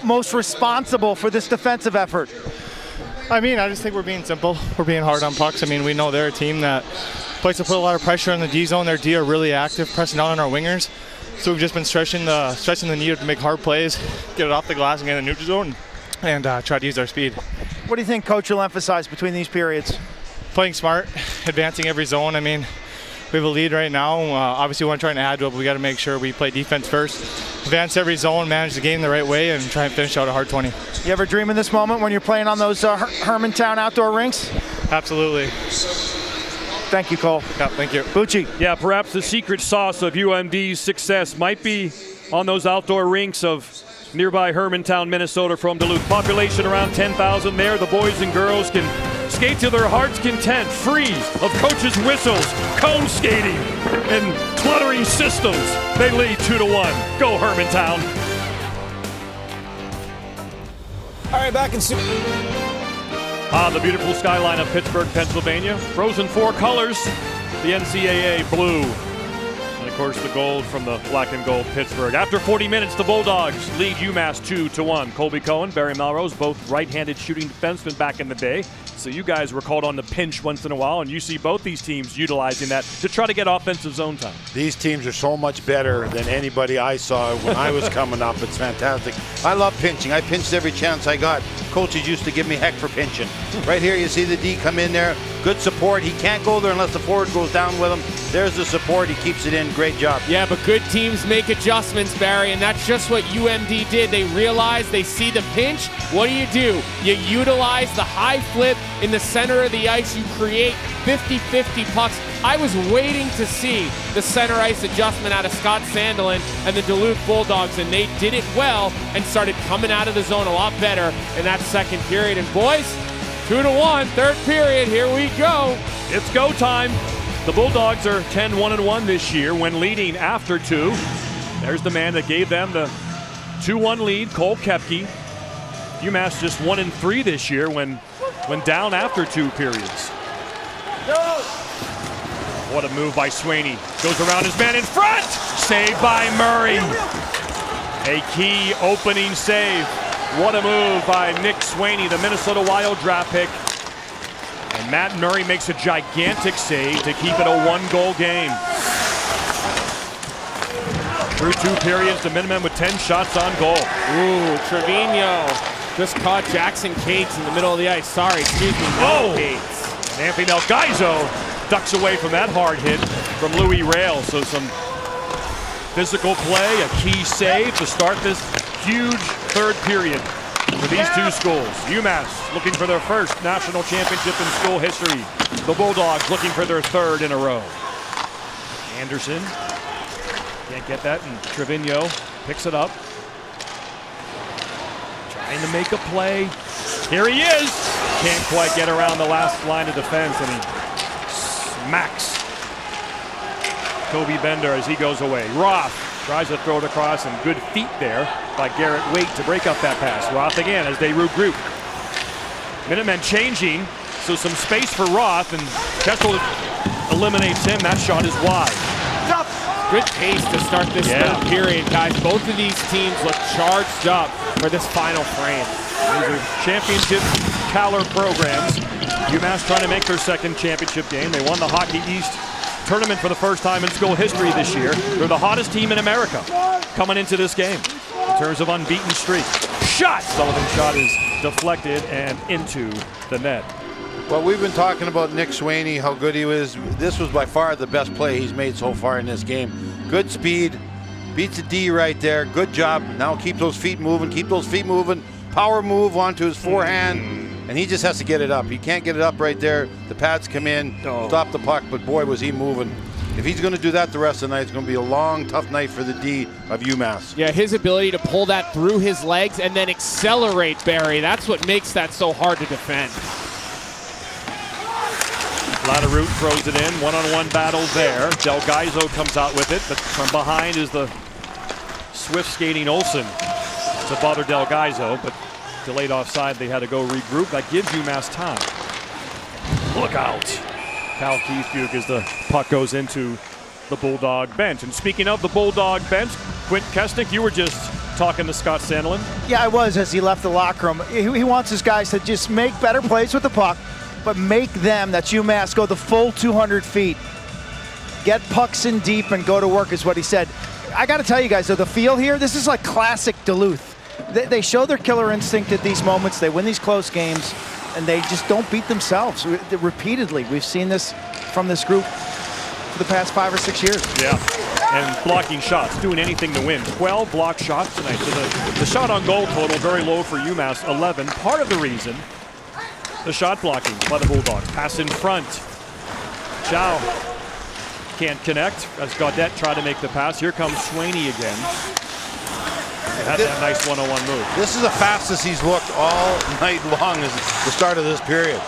most responsible for this defensive effort? I mean, I just think we're being simple. We're being hard on pucks. I mean, we know they're a team that likes to put a lot of pressure on the D zone. Their D are really active, pressing down on our wingers. So we've just been stretching the need to make hard plays, get it off the glass and get in the neutral zone, and try to use our speed. What do you think Coach will emphasize between these periods? Playing smart, advancing every zone. I mean, we have a lead right now. Obviously, we want to try and add to it, but we got to make sure we play defense first, advance every zone, manage the game the right way, and try and finish out a hard 20. You ever dream in this moment when you're playing on those Hermantown outdoor rinks? Absolutely. Thank you, Cole. Yeah, thank you. Bucci. Yeah, perhaps the secret sauce of UMD's success might be on those outdoor rinks of nearby Hermantown, Minnesota from Duluth. Population around 10,000 there. The boys and girls can skate to their heart's content, free of coaches' whistles, cone skating, and cluttering systems. They lead 2-1. Go Hermantown. All right, back in The beautiful skyline of Pittsburgh, Pennsylvania. Frozen four colors, the NCAA blue. And of course the gold from the black and gold Pittsburgh. After 40 minutes, the Bulldogs lead UMass 2-1. Colby Cohen, Barry Melrose, both right-handed shooting defensemen back in the day. So you guys were called on the pinch once in a while, and you see both these teams utilizing that to try to get offensive zone time. These teams are so much better than anybody I saw when I was coming up. It's fantastic. I love pinching. I pinched every chance I got. Coaches used to give me heck for pinching. Right here, you see the D come in there. Good support. He can't go there unless the forward goes down with him. There's the support. He keeps it in. Great job. Yeah, but good teams make adjustments, Barry, and that's just what UMD did. They realize they see the pinch. What do? You utilize the high flip in the center of the ice. You create 50-50 pucks. I was waiting to see the center ice adjustment out of Scott Sandelin and the Duluth Bulldogs, and they did it well and started coming out of the zone a lot better in that second period. And boys, 2-1, third period, here we go. It's go time. The Bulldogs are 10-1-1 this year when leading after two. There's the man that gave them the 2-1 lead, Cole Koepke. UMass just 1-3 this year when down after two periods. What a move by Swaney. Goes around his man in front. Saved by Murray. A key opening save. What a move by Nick Swaney, the Minnesota Wild draft pick. And Matt Murray makes a gigantic save to keep it a one-goal game. Through two periods, the Minutemen with 10 shots on goal. Ooh, Trevino just caught Jackson Cates in the middle of the ice. Sorry, excuse me, no Cates. And Anthony Melgaizo ducks away from that hard hit from Louis Rail. So some physical play, a key save to start this huge third period for these two schools. UMass looking for their first national championship in school history. The Bulldogs looking for their third in a row. Anderson can't get that, and Trevino picks it up. Trying to make a play. Here he is. Can't quite get around the last line of defense, and he smacks Kobe Bender as he goes away. Roth tries to throw it across, and good feet there by Garrett Waite to break up that pass. Roth again as they regroup. Minutemen changing, so some space for Roth, and Kessel eliminates him. That shot is wide. Good pace to start this third period, guys. Both of these teams look charged up for this final frame. These are championship caliber programs. UMass trying to make their second championship game. They won the Hockey East tournament for the first time in school history this year. They're the hottest team in America coming into this game in terms of unbeaten streak. Shot! Sullivan's shot is deflected and into the net. Well, we've been talking about Nick Swaney, how good he was. This was by far the best play he's made so far in this game. Good speed, beats the D right there. Good job. Now keep those feet moving, keep those feet moving. Power move onto his forehand, and he just has to get it up. He can't get it up right there. The pads come in, stop the puck, but boy, was he moving. If he's going to do that the rest of the night, it's going to be a long, tough night for the D of UMass. Yeah, his ability to pull that through his legs and then accelerate, Barry, that's what makes that so hard to defend. Latterroot throws it in. One-on-one battle there. Delgaizo comes out with it, but from behind is the swift skating Olsen to bother Delgaizo, but delayed offside. They had to go regroup. That gives UMass time. Look out. Cal Keithbuke as the puck goes into the Bulldog bench. And speaking of the Bulldog bench, Quint Kesnick, you were just talking to Scott Sandlin. Yeah, I was as he left the locker room. He wants his guys to just make better plays with the puck, but make them, that's UMass, go the full 200 feet. Get pucks in deep and go to work is what he said. I got to tell you guys, though, the feel here, this is like classic Duluth. They show their killer instinct at these moments. They win these close games, and they just don't beat themselves. Repeatedly, we've seen this from this group for the past 5 or 6 years. Yeah, and blocking shots, doing anything to win. 12 blocked shots tonight. So the shot on goal total very low for UMass, 11. Part of the reason, the shot blocking by the Bulldogs. Pass in front. Chow can't connect as Gaudette tried to make the pass. Here comes Swaney again. They had that nice one-on-one move. This is the fastest he's looked all night long as the start of this period.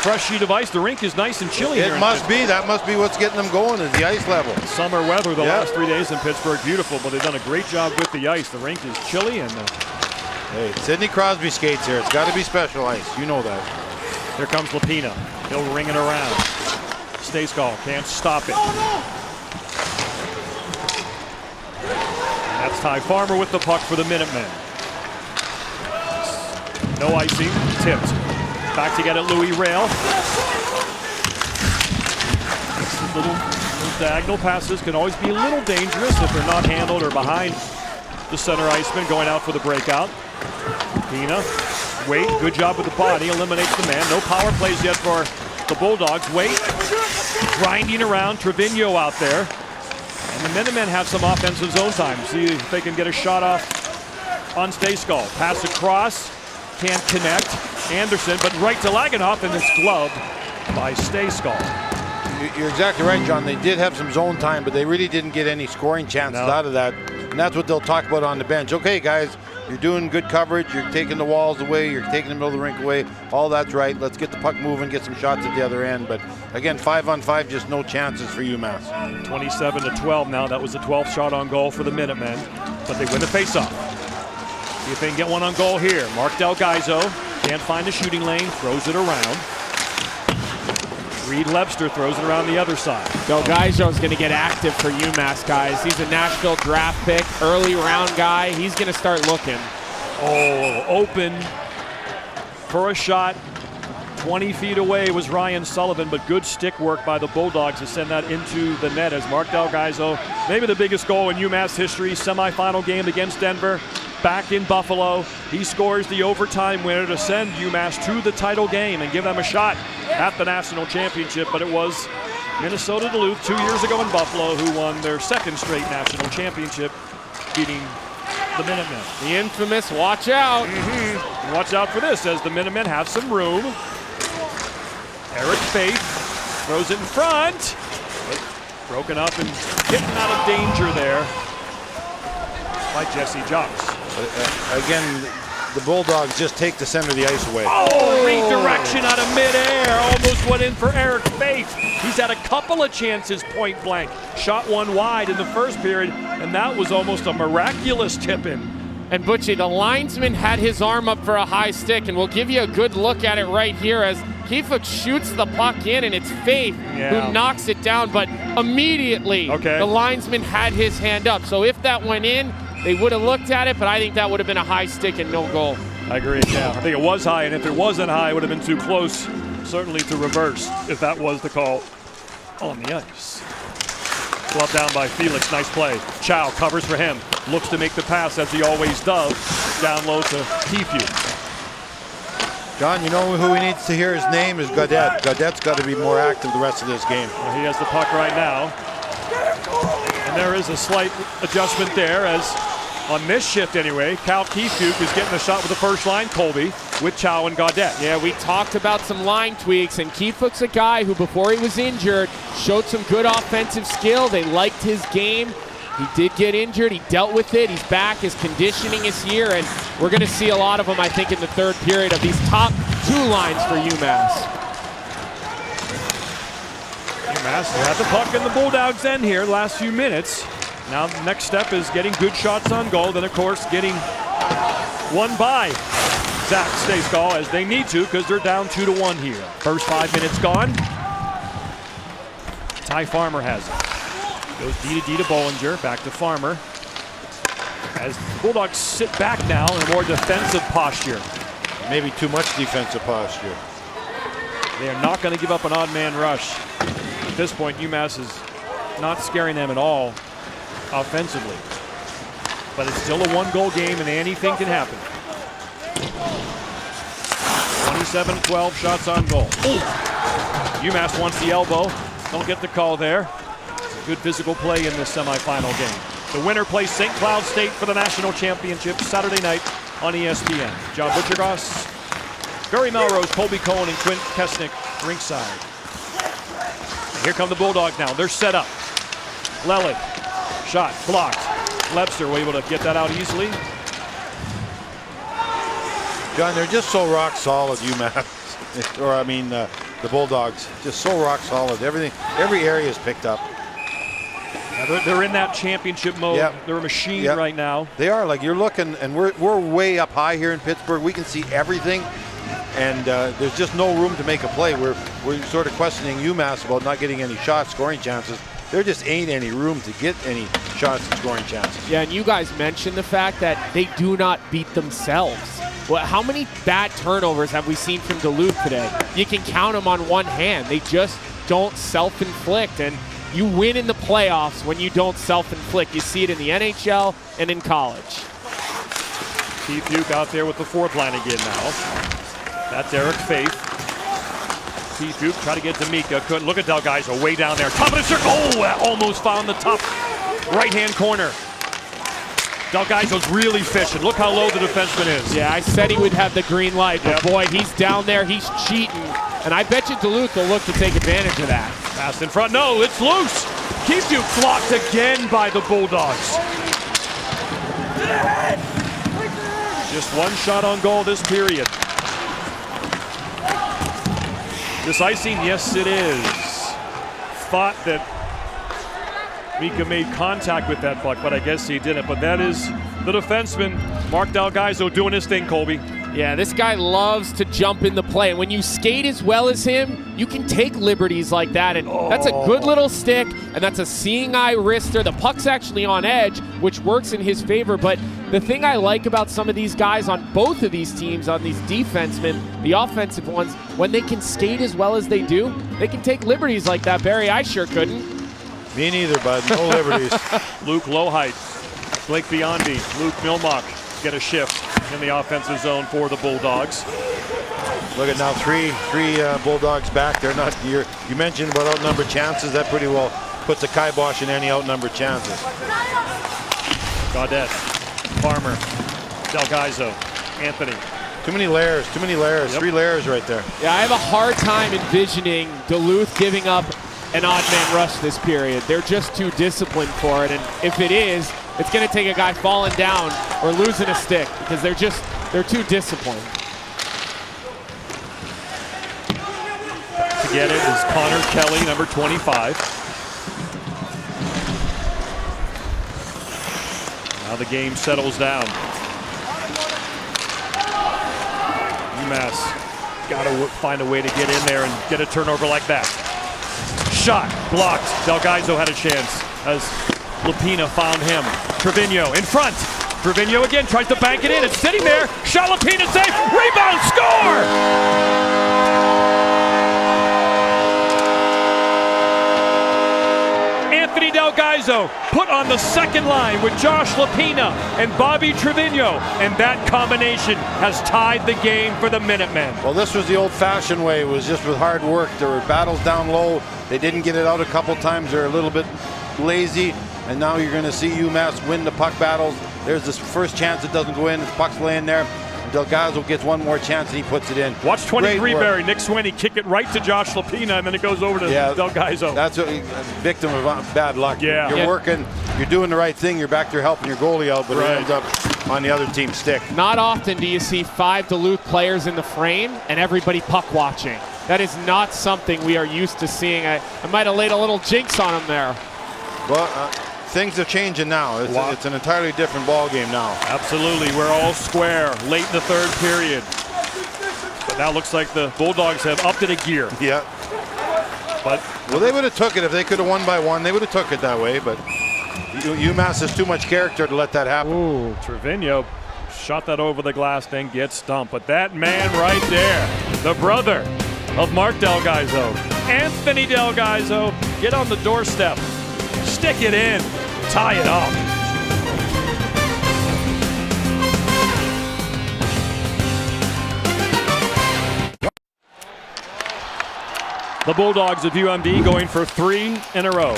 Fresh sheet of ice. The rink is nice and chilly here. It must be. That must be what's getting them going is the ice level. Summer weather the last 3 days in Pittsburgh. Beautiful, but they've done a great job with the ice. The rink is chilly and... hey, Sidney Crosby skates here. It's got to be special ice. You know that. Here comes Lapina. He'll ring it around. Stayskal can't stop it. That's Ty Farmer with the puck for the Minutemen. No icing. Tipped. Back to get it, Louis Rail. Little diagonal passes can always be a little dangerous if they're not handled or behind the center iceman going out for the breakout. Pina, Wait, good job with the body, eliminates the man. No power plays yet for the Bulldogs. Wait, grinding around, Trevino out there. And the Minutemen have some offensive zone time. See if they can get a shot off on Stayskal. Pass across, can't connect. Anderson, but right to Laganoff, and it's gloved by Stayskal. You're exactly right, John. They did have some zone time, but they really didn't get any scoring chances out of that. And that's what they'll talk about on the bench. Okay, guys, you're doing good coverage. You're taking the walls away. You're taking the middle of the rink away. All that's right. Let's get the puck moving, get some shots at the other end. But again, 5-on-5, just no chances for UMass. 27-12 now. That was the 12th shot on goal for the Minutemen, but they win the faceoff. See if they can get one on goal here. Mark Delgaizo can't find the shooting lane, throws it around. Reed Lebster throws it around the other side. Delgaizo's going to get active for UMass, guys. He's a Nashville draft pick, early round guy. He's going to start looking. Oh, open for a shot. 20 feet away was Ryan Sullivan, but good stick work by the Bulldogs to send that into the net as Mark Delgaizo, maybe the biggest goal in UMass history, semifinal game against Denver. Back in Buffalo, he scores the overtime winner to send UMass to the title game and give them a shot at the national championship. But it was Minnesota Duluth 2 years ago in Buffalo who won their second straight national championship, beating the Minutemen. The infamous watch out. Watch out for this as the Minutemen have some room. Eric Faith throws it in front. Broken up and getting out of danger there by Jesse Jocks. Again, the Bulldogs just take the center of the ice away. Oh, redirection out of midair. Almost went in for Eric Faith. He's had a couple of chances point blank. Shot one wide in the first period, and that was almost a miraculous tip-in. And Butchie, the linesman had his arm up for a high stick, and we'll give you a good look at it right here as Keefoot shoots the puck in, and it's Faith who knocks it down, but immediately the linesman had his hand up. So if that went in, they would have looked at it, but I think that would have been a high stick and no goal. I agree, yeah. I think it was high, and if it wasn't high, it would have been too close, certainly to reverse, if that was the call on the ice. Glove down by Felix, nice play. Chow covers for him, looks to make the pass as he always does, down low to Keefe. John, you know who he needs to hear his name is Gaudette. Gaudette's got to be more active the rest of this game. Well, he has the puck right now. And there is a slight adjustment there as, on this shift anyway, Cal Keefe is getting a shot with the first line, Colby, with Chow and Gaudette. Yeah, we talked about some line tweaks, and Keefoot's a guy who, before he was injured, showed some good offensive skill. They liked his game. He did get injured. He dealt with it. He's back. His conditioning is here, and we're going to see a lot of them, I think, in the third period of these top two lines for UMass. UMass had the puck in the Bulldogs' end here last few minutes. Now the next step is getting good shots on goal, then of course getting one by Zach Stayscall as they need to because they're down 2-1 here. First 5 minutes gone. Ty Farmer has it. Goes D to Bollinger, back to Farmer. As the Bulldogs sit back now in a more defensive posture. Maybe too much defensive posture. They are not going to give up an odd man rush. At this point, UMass is not scaring them at all offensively. But it's still a one-goal game and anything can happen. 27-12 shots on goal. Ooh. UMass wants the elbow. Don't get the call there. Good physical play in this semifinal game. The winner plays St. Cloud State for the national championship Saturday night on ESPN. John Butchergoss, Barry Melrose, Colby Cohen, and Quint Kesnick ringside. And here come the Bulldogs now. They're set up. Lelig, shot, blocked. Lebster able to get that out easily. John, they're just so rock solid, UMass. Or I mean, the Bulldogs, just so rock solid. Everything, every area is picked up. Yeah, they're in that championship mode. Yep. They're a machine Yep. right now. They are. Like, you're looking, and we're way up high here in Pittsburgh. We can see everything, and there's just no room to make a play. We're sort of questioning UMass about not getting any shots, scoring chances. There just ain't any room to get any shots and scoring chances. Yeah, and you guys mentioned the fact that they do not beat themselves. Well, how many bad turnovers have we seen from Duluth today? You can count them on one hand. They just don't self-inflict, and you win in the playoffs when you don't self-inflict. You see it in the NHL and in college. Keith Duke out there with the fourth line again now. That's Eric Faith. Keith Duke try to get to Mika. Couldn't. Look at Delgaizo way down there. Top of the circle. Oh, almost found the top right-hand corner. Delgaizo's really fishing. Look how low the defenseman is. Yeah, I said he would have the green light, but Yep. boy, he's down there. He's cheating. And I bet you Duluth will look to take advantage of that. Pass in front. No, it's loose. Keith Duke blocked again by the Bulldogs. Just one shot on goal this period. This icing, yes it is. Thought that Mika made contact with that puck, but I guess he didn't. But that is the defenseman, Mark Delgaizo, doing his thing, Colby. Yeah, this guy loves to jump in the play. And when you skate as well as him, you can take liberties like that. And that's a good little stick, and that's a seeing eye wrister. The puck's actually on edge, which works in his favor. But the thing I like about some of these guys on both of these teams, on these defensemen, the offensive ones, when they can skate as well as they do, they can take liberties like that. Barry, I sure couldn't. Me neither, bud. No liberties. Luke Lowhite, Blake Biondi, Luke Milmock get a shift in the offensive zone for the Bulldogs. Look at now, three Bulldogs back. They're not. You mentioned about outnumbered chances. That pretty well puts a kibosh in any outnumbered chances. Gaudette, Farmer, Delgaizo, Anthony. Too many layers. Too many layers. Yep. 3 layers right there. Yeah, I have a hard time envisioning Duluth giving up an odd man rush this period. They're just too disciplined for it, and if it is, it's going to take a guy falling down or losing a stick because they're too disciplined. To get it is Connor Kelly, number 25. Now the game settles down. UMass got to find a way to get in there and get a turnover like that. Shot blocked. Delgaizo had a chance as Lapina found him. Trevino in front. Trevino again tries to bank it in. It's sitting there. Shot, Lapina safe. Rebound, score! Anthony Delgaizo put on the second line with Josh Lapina and Bobby Trevino, and that combination has tied the game for the Minutemen. Well, this was the old-fashioned way. It was just with hard work. There were battles down low. They didn't get it out a couple times. They're a little bit lazy, and now you're going to see UMass win the puck battles. There's this first chance it doesn't go in. The puck's laying there. Delgaizo gets one more chance, and he puts it in. Watch 23, Barry. Nick Swinney kick it right to Josh Lapina, and then it goes over to Delgaizo. That's a victim of bad luck. Yeah. You're working. You're doing the right thing. You're back there helping your goalie out, but Right. it ends up on the other team's stick. Not often do you see 5 Duluth players in the frame and everybody puck watching. That is not something we are used to seeing. I might have laid a little jinx on him there. Well, things are changing now. It's an entirely different ball game now. Absolutely. We're all square late in the third period. But now looks like the Bulldogs have upped it a gear. Yeah. But well, they would have took it if they could have won by one. They would have took it that way. But UMass has too much character to let that happen. Ooh, Trevino shot that over the glass, then gets stumped. But that man right there, the brother of Mark Delgaizo, Anthony Delgaizo, get on the doorstep, stick it in, tie it up. The Bulldogs of UMD going for 3 in a row.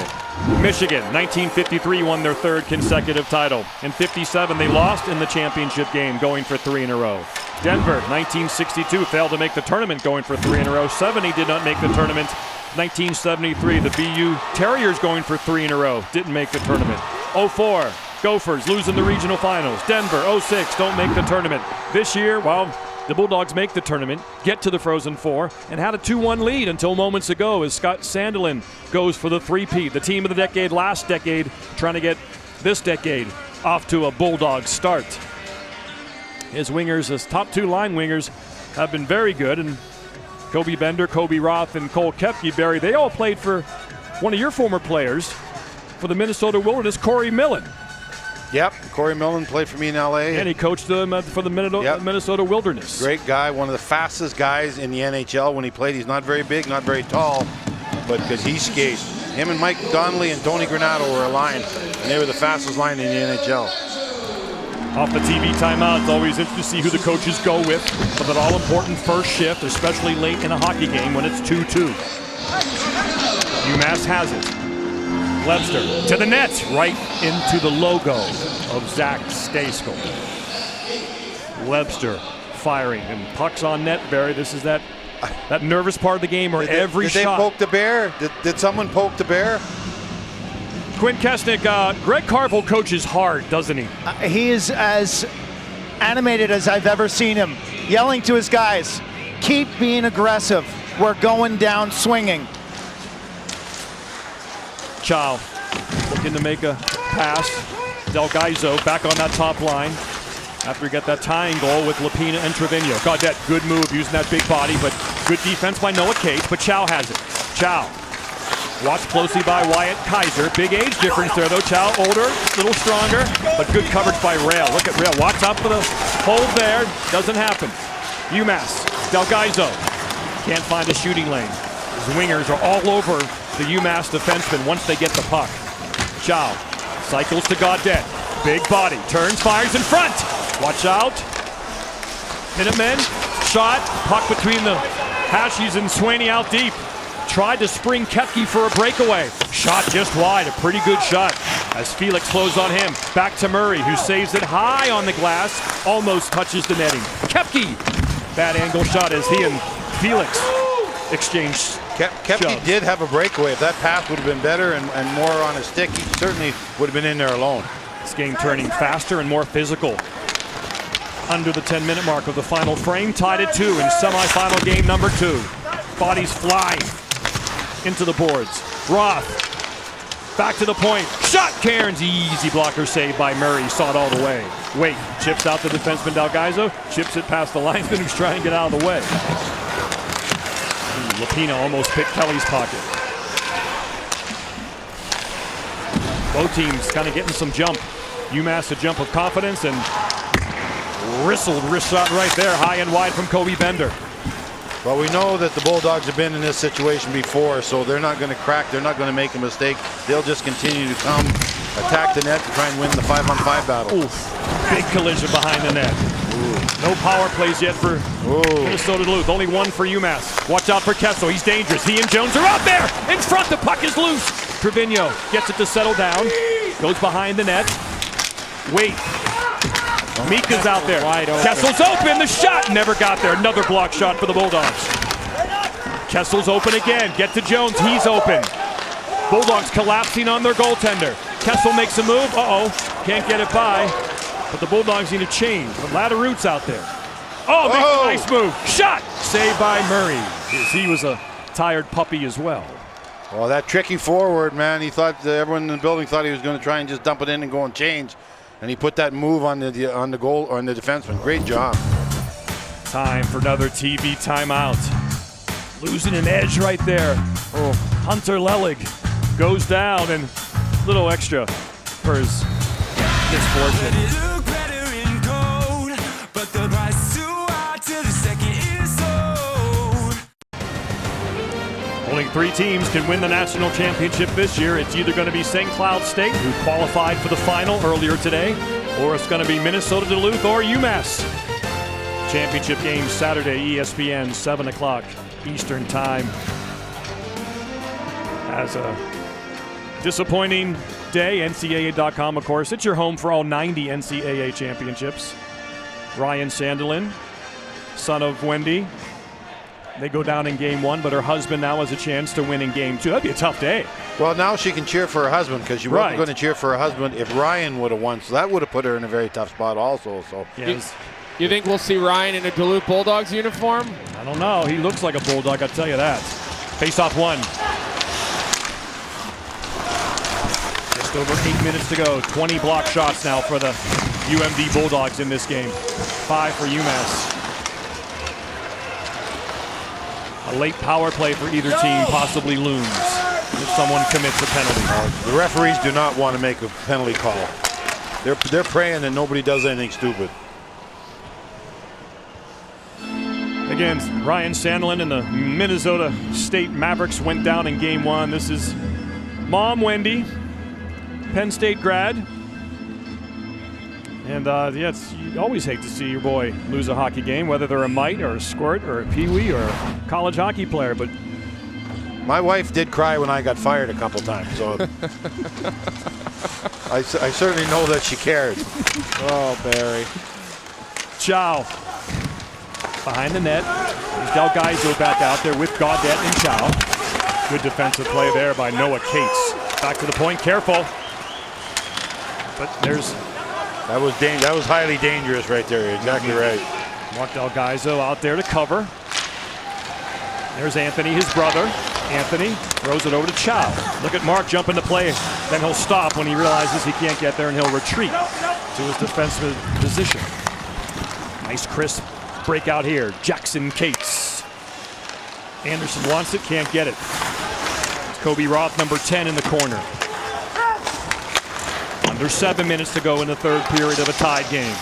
Michigan, 1953, won their 3rd consecutive title. In 57, they lost in the championship game, going for 3 in a row. Denver, 1962, failed to make the tournament, going for 3 in a row. 70 did not make the tournament. 1973, the BU Terriers going for 3 in a row, didn't make the tournament. 04, Gophers losing the regional finals. Denver, 06, don't make the tournament. This year, well, the Bulldogs make the tournament, get to the Frozen Four, and had a 2-1 lead until moments ago as Scott Sandelin goes for the three-peat. The team of the decade, last decade, trying to get this decade off to a Bulldog start. His wingers, his top 2 line wingers, have been very good, and Kobe Bender, Kobe Roth, and Cole Koepke, Barry, they all played for one of your former players for the Minnesota Wilderness, Corey Millen. Yep, Corey Millen played for me in LA. And he coached them for the Minnesota Wilderness. Great guy, one of the fastest guys in the NHL when he played. He's not very big, not very tall, but because he skates. Him and Mike Donnelly and Tony Granato were aligned, and they were the fastest line in the NHL. Off the TV timeout, it's always interesting to see who the coaches go with for that all-important first shift, especially late in a hockey game when it's 2-2. UMass has it. Webster to the net, right into the logo of Zach Stejskal. Webster firing, and pucks on net, Barry. This is that nervous part of the game where every shot. Did they poke the bear? Did someone poke the bear? Quinn Kesnick, Greg Carvel coaches hard, doesn't he? He is as animated as I've ever seen him, yelling to his guys, keep being aggressive. We're going down swinging. Chow looking to make a pass. Delgaizo back on that top line after he got that tying goal with Lapina and Trevino. Gaudette, good move using that big body, but good defense by Noah Cates, but Chow has it. Chow watched closely by Wyatt Kaiser. Big age difference there though. Chow older, a little stronger, but good coverage by Rail. Look at Rail, watch out for the hold there. Doesn't happen. UMass, Delgaizo can't find a shooting lane. His wingers are all over the UMass defenseman once they get the puck. Chow cycles to Gaudette. Big body, turns, fires in front. Watch out. Minutemen, shot, puck between the Hashies and Swaney out deep. Tried to spring Koepke for a breakaway. Shot just wide, a pretty good shot as Felix flows on him. Back to Murray, who saves it high on the glass, almost touches the netting. Koepke, bad angle shot as he and Felix exchange. Koepke did have a breakaway. If that pass would have been better and more on his stick, he certainly would have been in there alone. This game turning faster and more physical. Under the 10-minute mark of the final frame, tied at 2 in semifinal game number 2. Bodies flying into the boards. Roth back to the point. Shot, Cairns, easy blocker save by Murray. Saw it all the way. Wait, chips out the defenseman Delgaizo, chips it past the linesman who's trying to get out of the way. Lapina almost picked Kelly's pocket. Both teams kind of getting some jump. UMass a jump of confidence and wrist shot right there, high and wide from Kobe Bender. Well, we know that the Bulldogs have been in this situation before, so they're not going to crack. They're not going to make a mistake. They'll just continue to come, attack the net to try and win the 5-on-5 battle. Oof. Big collision behind the net. No power plays yet for Minnesota Duluth. Only one for UMass. Watch out for Kessel. He's dangerous. He and Jones are out there. In front, the puck is loose. Trevino gets it to settle down. Goes behind the net. Wait. Mika's out there. Kessel's open. The shot never got there. Another block shot for the Bulldogs. Kessel's open again. Get to Jones. He's open. Bulldogs collapsing on their goaltender. Kessel makes a move. Can't get it by. But the Bulldogs need to change. But Ladderoot's out there. Make a nice move. Shot! save by Murray. He was a tired puppy as well. Well, that tricky forward, man, he thought everyone in the building thought he was going to try and just dump it in and go and change. And he put that move on the goal or on the defenseman. Great job. Time for another TV timeout. Losing an edge right there. Oh, Hunter Lelig goes down, and a little extra for his misfortune. Look better in gold, but the price too high till the second is sold. Only 3 teams can win the national championship this year. It's either going to be St. Cloud State, who qualified for the final earlier today, or it's going to be Minnesota Duluth or UMass. Championship game Saturday, ESPN, 7 o'clock Eastern Time. As a disappointing day, NCAA.com, of course. It's your home for all 90 NCAA championships. Ryan Sandelin, son of Wendy. They go down in game 1, but her husband now has a chance to win in game 2. That'd be a tough day. Well, now she can cheer for her husband, because she wasn't going to cheer for her husband if Ryan would have won. So that wowould have put her in a very tough spot also. So yes. You think we'll see Ryan in a Duluth Bulldogs uniform? I don't know. He looks like a Bulldog, I'll tell you that. Face-off 1. Just over 8 minutes to go. 20 block shots now for the UMD Bulldogs in this game. 5 for UMass. A late power play for either team possibly looms if someone commits a penalty. The referees do not want to make a penalty call. They're praying that nobody does anything stupid. Again, Ryan Sandelin and the Minnesota State Mavericks went down in game 1. This is Mom Wendy, Penn State grad. And yeah, you always hate to see your boy lose a hockey game, whether they're a mite or a squirt or a peewee or a college hockey player. But my wife did cry when I got fired a couple times, so I certainly know that she cared. Oh, Barry. Chow behind the net. There's Del Gaizo back out there with Gaudet and Chow. Good defensive play there by Noah Cates. Back to the point, careful. But there's... That was highly dangerous right there. Exactly right. Mark Del Gaizo out there to cover. There's Anthony, his brother. Anthony throws it over to Chow. Look at Mark jump into play. Then he'll stop when he realizes he can't get there, and he'll retreat to his defensive position. Nice crisp breakout here. Jackson Cates. Anderson wants it, can't get it. It's Kobe Roth, number 10 in the corner. Under 7 minutes to go in the third period of a tied game.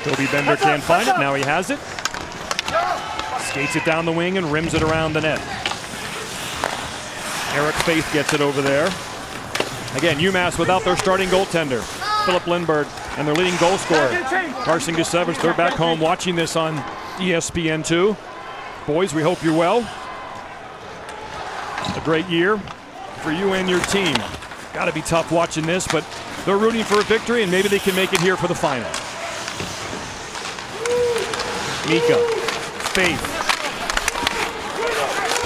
Toby Bender can't find it, now he has it. Skates it down the wing and rims it around the net. Eric Faith gets it over there. Again, UMass without their starting goaltender, Philip Lindbergh, and their leading goal scorer, Carson Gusevich. They're back home watching this on ESPN2. Boys, we hope you're well. A great year for you and your team. Got to be tough watching this, but they're rooting for a victory, and maybe they can make it here for the final. Mika, Faith.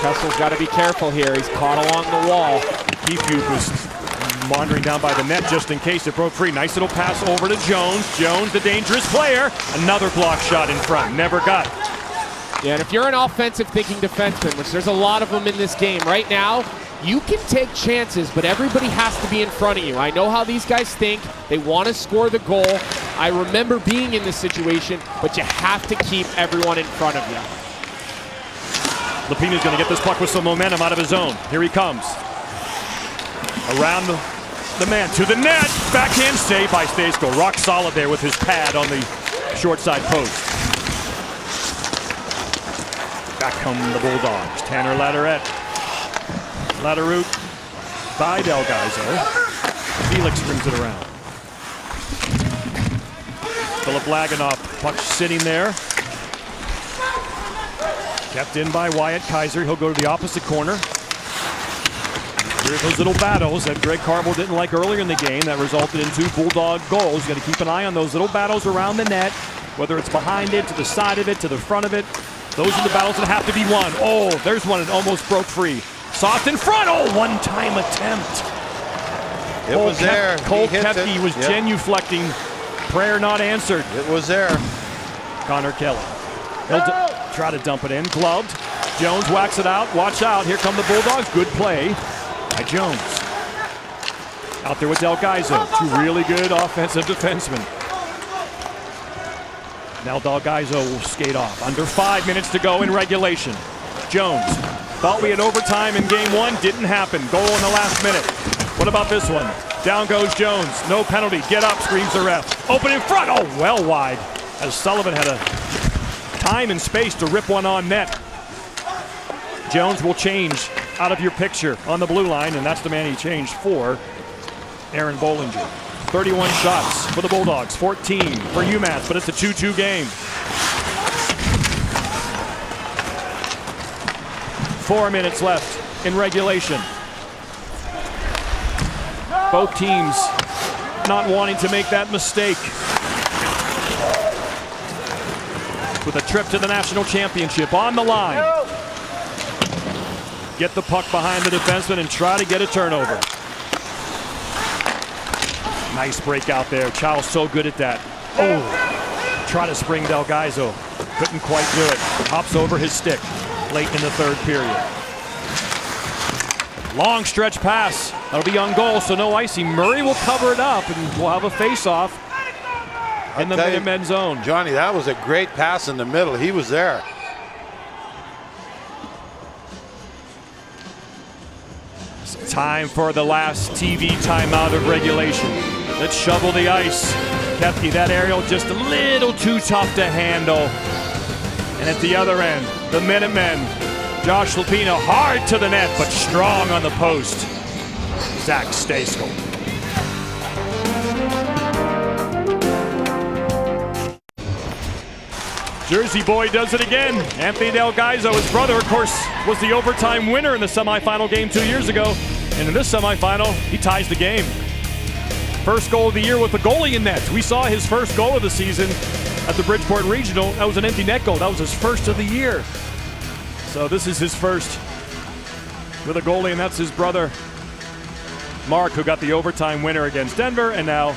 Kessel's got to be careful here. He's caught along the wall. Keefe was wandering down by the net just in case it broke free. Nice little pass over to Jones. Jones, the dangerous player. Another block shot in front. Never got it. Yeah, and if you're an offensive thinking defenseman, which there's a lot of them in this game right now, you can take chances, but everybody has to be in front of you. I know how these guys think. They want to score the goal. I remember being in this situation, but you have to keep everyone in front of you. Lapina's going to get this puck with some momentum out of his own. Here he comes. Around the man to the net. Backhand save by Stejsko. Rock solid there with his pad on the short side post. Back come the Bulldogs. Tanner Latterette. Latteroot by Del Gaizo. Felix brings it around. Philip Laganoff, puck sitting there. Kept in by Wyatt Kaiser. He'll go to the opposite corner. Here are those little battles that Greg Carvel didn't like earlier in the game that resulted in 2 Bulldog goals. You got to keep an eye on those little battles around the net, whether it's behind it, to the side of it, to the front of it. Those are the battles that have to be won. Oh, there's one that almost broke free. Soft in front. Oh, one-time attempt. It was there. Cole Kepke was genuflecting. Prayer not answered. It was there. Connor Kelly. Try to dump it in, gloved. Jones whacks it out, watch out, here come the Bulldogs. Good play by Jones. Out there with Del Gaizo, two really good offensive defensemen. Now Del Gaizo will skate off. Under 5 minutes to go in regulation. Jones, thought we had overtime in game one, didn't happen. Goal in the last minute. What about this one? Down goes Jones, no penalty, get up, screams the ref. Open in front, oh, well wide. As Sullivan had a time and space to rip one on net. Jones will change out of your picture on the blue line, and that's the man he changed for, Aaron Bollinger. 31 shots for the Bulldogs, 14 for UMass, but it's a 2-2 game. 4 minutes left in regulation. Both teams not wanting to make that mistake. With a trip to the national championship on the line. Get the puck behind the defenseman and try to get a turnover. Nice break out there. Chow's so good at that. Oh, try to spring Del Gaizo. Couldn't quite do it. Hops over his stick late in the third period. Long stretch pass. That'll be on goal, so no icing. Murray will cover it up, and we'll have a face-off in the Minutemen zone. Johnny, that was a great pass in the middle. He was there. Time for the last TV timeout of regulation. Let's shovel the ice. Kepke, that aerial just a little too tough to handle. And at the other end, the Minutemen. Josh Lupino hard to the net, but strong on the post. Zach Stejskal. Jersey boy does it again. Anthony Del Gaizo, his brother, of course, was the overtime winner in the semifinal game 2 years ago. And in this semifinal, he ties the game. First goal of the year with the goalie in net. We saw his first goal of the season at the Bridgeport Regional. That was an empty net goal. That was his first of the year. So this is his first with a goalie, and that's his brother, Mark, who got the overtime winner against Denver, and now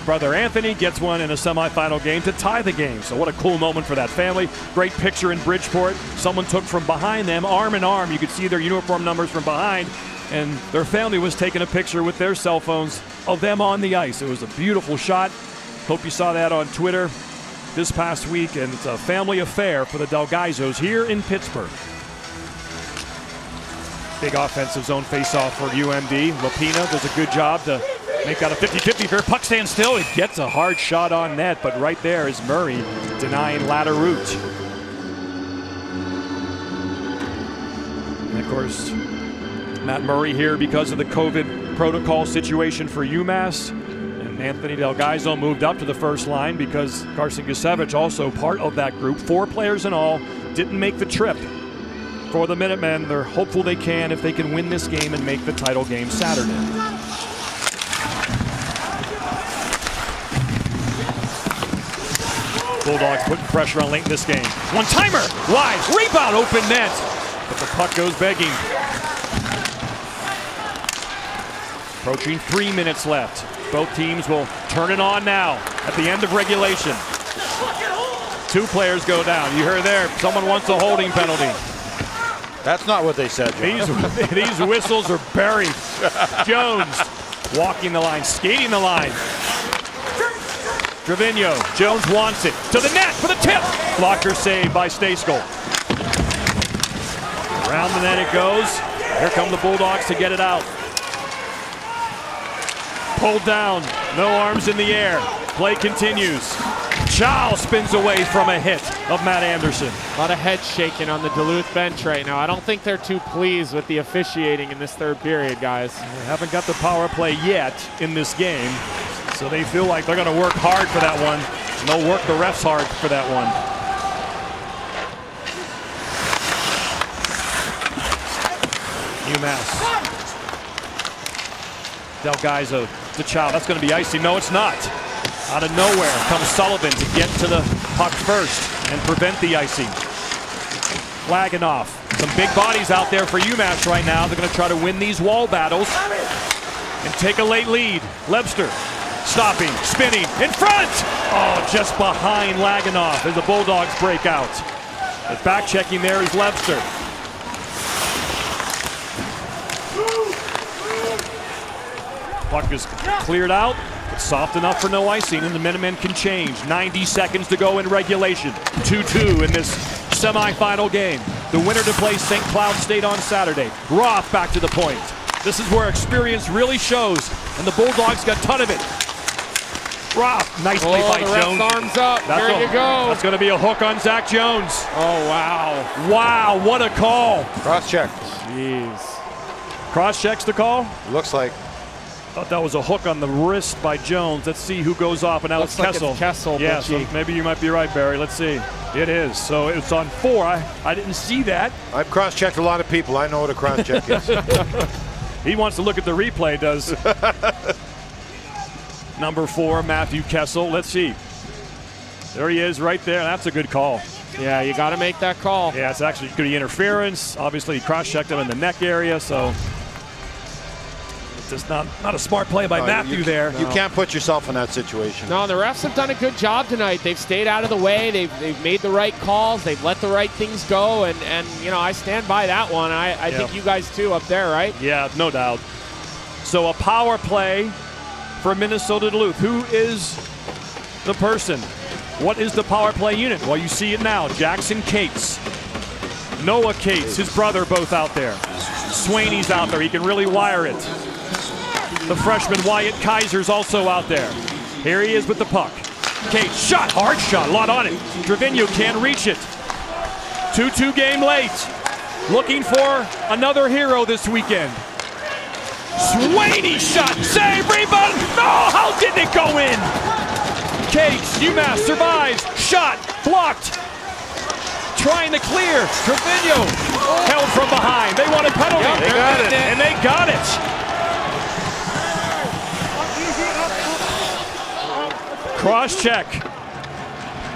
brother Anthony gets one in a semifinal game to tie the game. So what a cool moment for that family. Great picture in Bridgeport. Someone took from behind them, arm in arm. You could see their uniform numbers from behind, and their family was taking a picture with their cell phones of them on the ice. It was a beautiful shot. Hope you saw that on Twitter this past week, and it's a family affair for the Del Gaizos here in Pittsburgh. Big offensive zone face-off for UMD. Lupino does a good job to make out a 50-50 fair. Puck stands still. It gets a hard shot on net, but right there is Murray denying ladder route. And of course, Matt Murray here because of the COVID protocol situation for UMass. And Anthony Del Gaizo moved up to the first line because Carson Gusevich, also part of that group. 4 players in all, didn't make the trip. For the Minutemen, they're hopeful they can if they can win this game and make the title game Saturday. Bulldogs putting pressure on late in this game. One-timer, wide, rebound, open net. But the puck goes begging. Approaching 3 minutes left. Both teams will turn it on now at the end of regulation. 2 players go down. You heard there, someone wants a holding penalty. That's not what they said, John. These whistles are buried. Jones walking the line, skating the line. Trevino, Jones wants it. To the net for the tip. Blocker save by Stejskal. Around the net it goes. Here come the Bulldogs to get it out. Pulled down, no arms in the air. Play continues. Chow spins away from a hit of Matt Anderson. A lot of head shaking on the Duluth bench right now. I don't think they're too pleased with the officiating in this third period, guys. They haven't got the power play yet in this game, so they feel like they're going to work hard for that one. And they'll work the refs hard for that one. UMass. Del Gaizo to Chow. That's going to be icy. No, it's not. Out of nowhere comes Sullivan to get to the puck first and prevent the icing. Laganoff. Some big bodies out there for UMass right now. They're going to try to win these wall battles and take a late lead. Lebster stopping, spinning, in front! Oh, just behind Laganoff as the Bulldogs break out. But back checking there is Levster. Puck is cleared out. It's soft enough for no icing, and the Minutemen can change. 90 seconds to go in regulation. 2-2 in this semifinal game. The winner to play St. Cloud State on Saturday. Roth back to the point. This is where experience really shows, and the Bulldogs got a ton of it. Roth, nice play by the ref's Jones. arms up. There you go. That's going to be a hook on Zach Jones. Oh, wow. Wow, what a call. Cross check. Jeez. Cross checks the call. Looks like. Thought that was a hook on the wrist by Jones. Let's see who goes off, and now it's Kessel. It's Kessel. Yeah, so maybe you might be right, Barry. Let's see. It is. So it's on 4. I didn't see that. I've cross-checked a lot of people. I know what a cross-check is. He wants to look at the replay, does. Number 4, Matthew Kessel. Let's see. There he is right there. That's a good call. Yeah, you got to make that call. Yeah, it's actually good interference. Obviously, he cross-checked him in the neck area, so just not a smart play by Matthew there. You can't put yourself in that situation. No, the refs have done a good job tonight. They've stayed out of the way. They've made the right calls. They've let the right things go, and you know, I stand by that one. I think you guys too up there, right? Yeah, no doubt. So a power play for Minnesota Duluth. Who is the person? What is the power play unit? Well, you see it now. Jackson Cates, Noah Cates, his brother, both out there. Swaney's out there. He can really wire it. The freshman Wyatt Kaiser's also out there. Here he is with the puck. Cates, shot, hard shot, a lot on it. Trevino can't reach it. 2-2 game late. Looking for another hero this weekend. Swaney shot, save, rebound. No, how did it go in? Cates, UMass survives. Shot, blocked. Trying to clear. Trevino held from behind. They want a penalty. Yep, they got it. And they got it. Cross-check.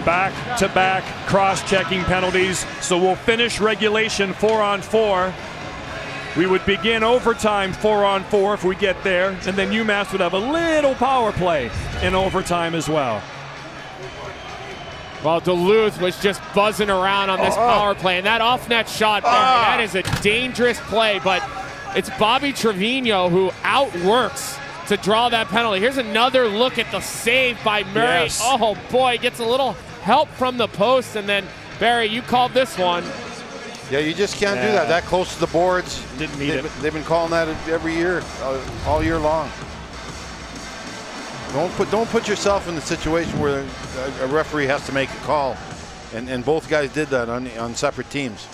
Back-to-back cross-checking penalties. So we'll finish regulation 4-on-4. We would begin overtime 4-on-4 if we get there, and then UMass would have a little power play in overtime as well. Well, Duluth was just buzzing around on this power play, and that off-net shot there, that is a dangerous play, but it's Bobby Trevino who outworks to draw that penalty. Here's another look at the save by Murray. Yes. Oh boy, gets a little help from the post, and then Barry, you called this one. Yeah, you just can't do that. That close to the boards. Didn't need it. They've been calling that every year, all year long. Don't put yourself in the situation where a referee has to make a call, and both guys did that on separate teams.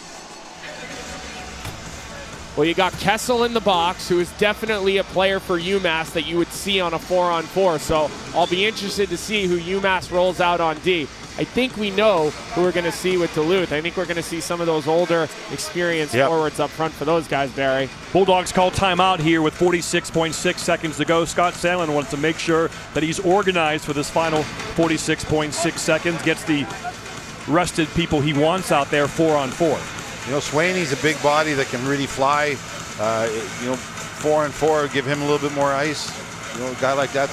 Well, you got Kessel in the box, who is definitely a player for UMass that you would see on a 4-on-4. So I'll be interested to see who UMass rolls out on D. I think we know who we're going to see with Duluth. I think we're going to see some of those older, experienced forwards up front for those guys, Barry. Bulldogs call timeout here with 46.6 seconds to go. Scott Sandlin wants to make sure that he's organized for this final 46.6 seconds. Gets the rested people he wants out there 4-on-4. You know, Swaney's a big body that can really fly. You know, 4-on-4, give him a little bit more ice. You know, a guy like that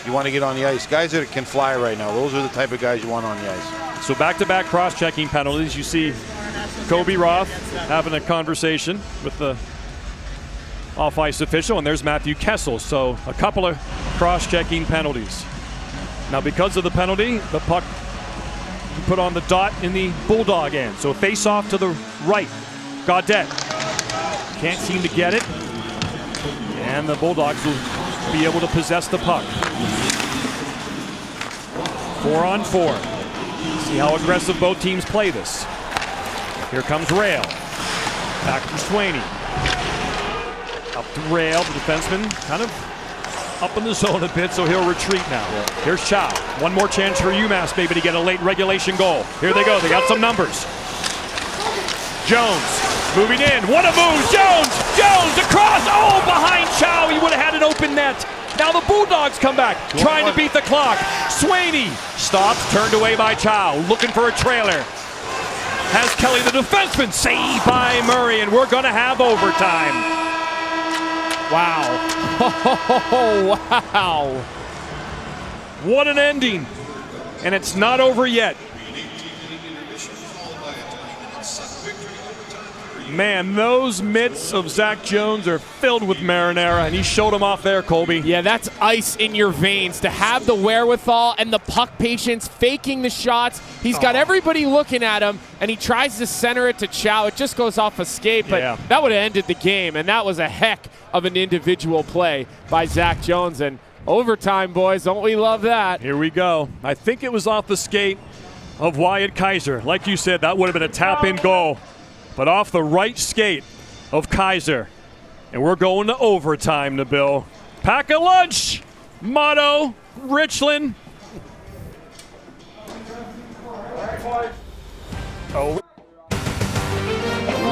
you want to get on the ice. Guys that can fly right now, those are the type of guys you want on the ice. So back-to-back cross-checking penalties. You see Kobe Roth having a conversation with the off-ice official, and there's Matthew Kessel. So a couple of cross-checking penalties. Now because of the penalty, the puck put on the dot in the Bulldog end. So face-off to the right. Gaudet can't seem to get it, and the Bulldogs will be able to possess the puck. 4-on-4. See how aggressive both teams play this. Here comes Rail. Back to Swaney. Up to Rail, the defenseman, kind of up in the zone a bit, so he'll retreat now. Here's Chow. One more chance for UMass, maybe, to get a late regulation goal. Here they go. They got some numbers. Jones moving in. What a move. Jones across. Oh, behind Chow. He would have had an open net. Now the Bulldogs come back, trying to beat the clock. Swaney stops, turned away by Chow, looking for a trailer. Has Kelly, the defenseman, saved by Murray, and we're going to have overtime. Wow. Oh, wow. What an ending. And it's not over yet. Man, those mitts of Zach Jones are filled with marinara, and he showed them off there, Colby. Yeah, that's ice in your veins to have the wherewithal and the puck patience, faking the shots. He's got everybody looking at him, and he tries to center it to Chow. It just goes off a skate, but that would have ended the game, and that was a heck of an individual play by Zach Jones. And overtime, boys, don't we love that? Here we go. I think it was off the skate of Wyatt Kaiser. Like you said, that would have been a tap-in goal. But off the right skate of Kaiser. And we're going to overtime, Nabil. Pack a lunch, motto, Richland. Oh.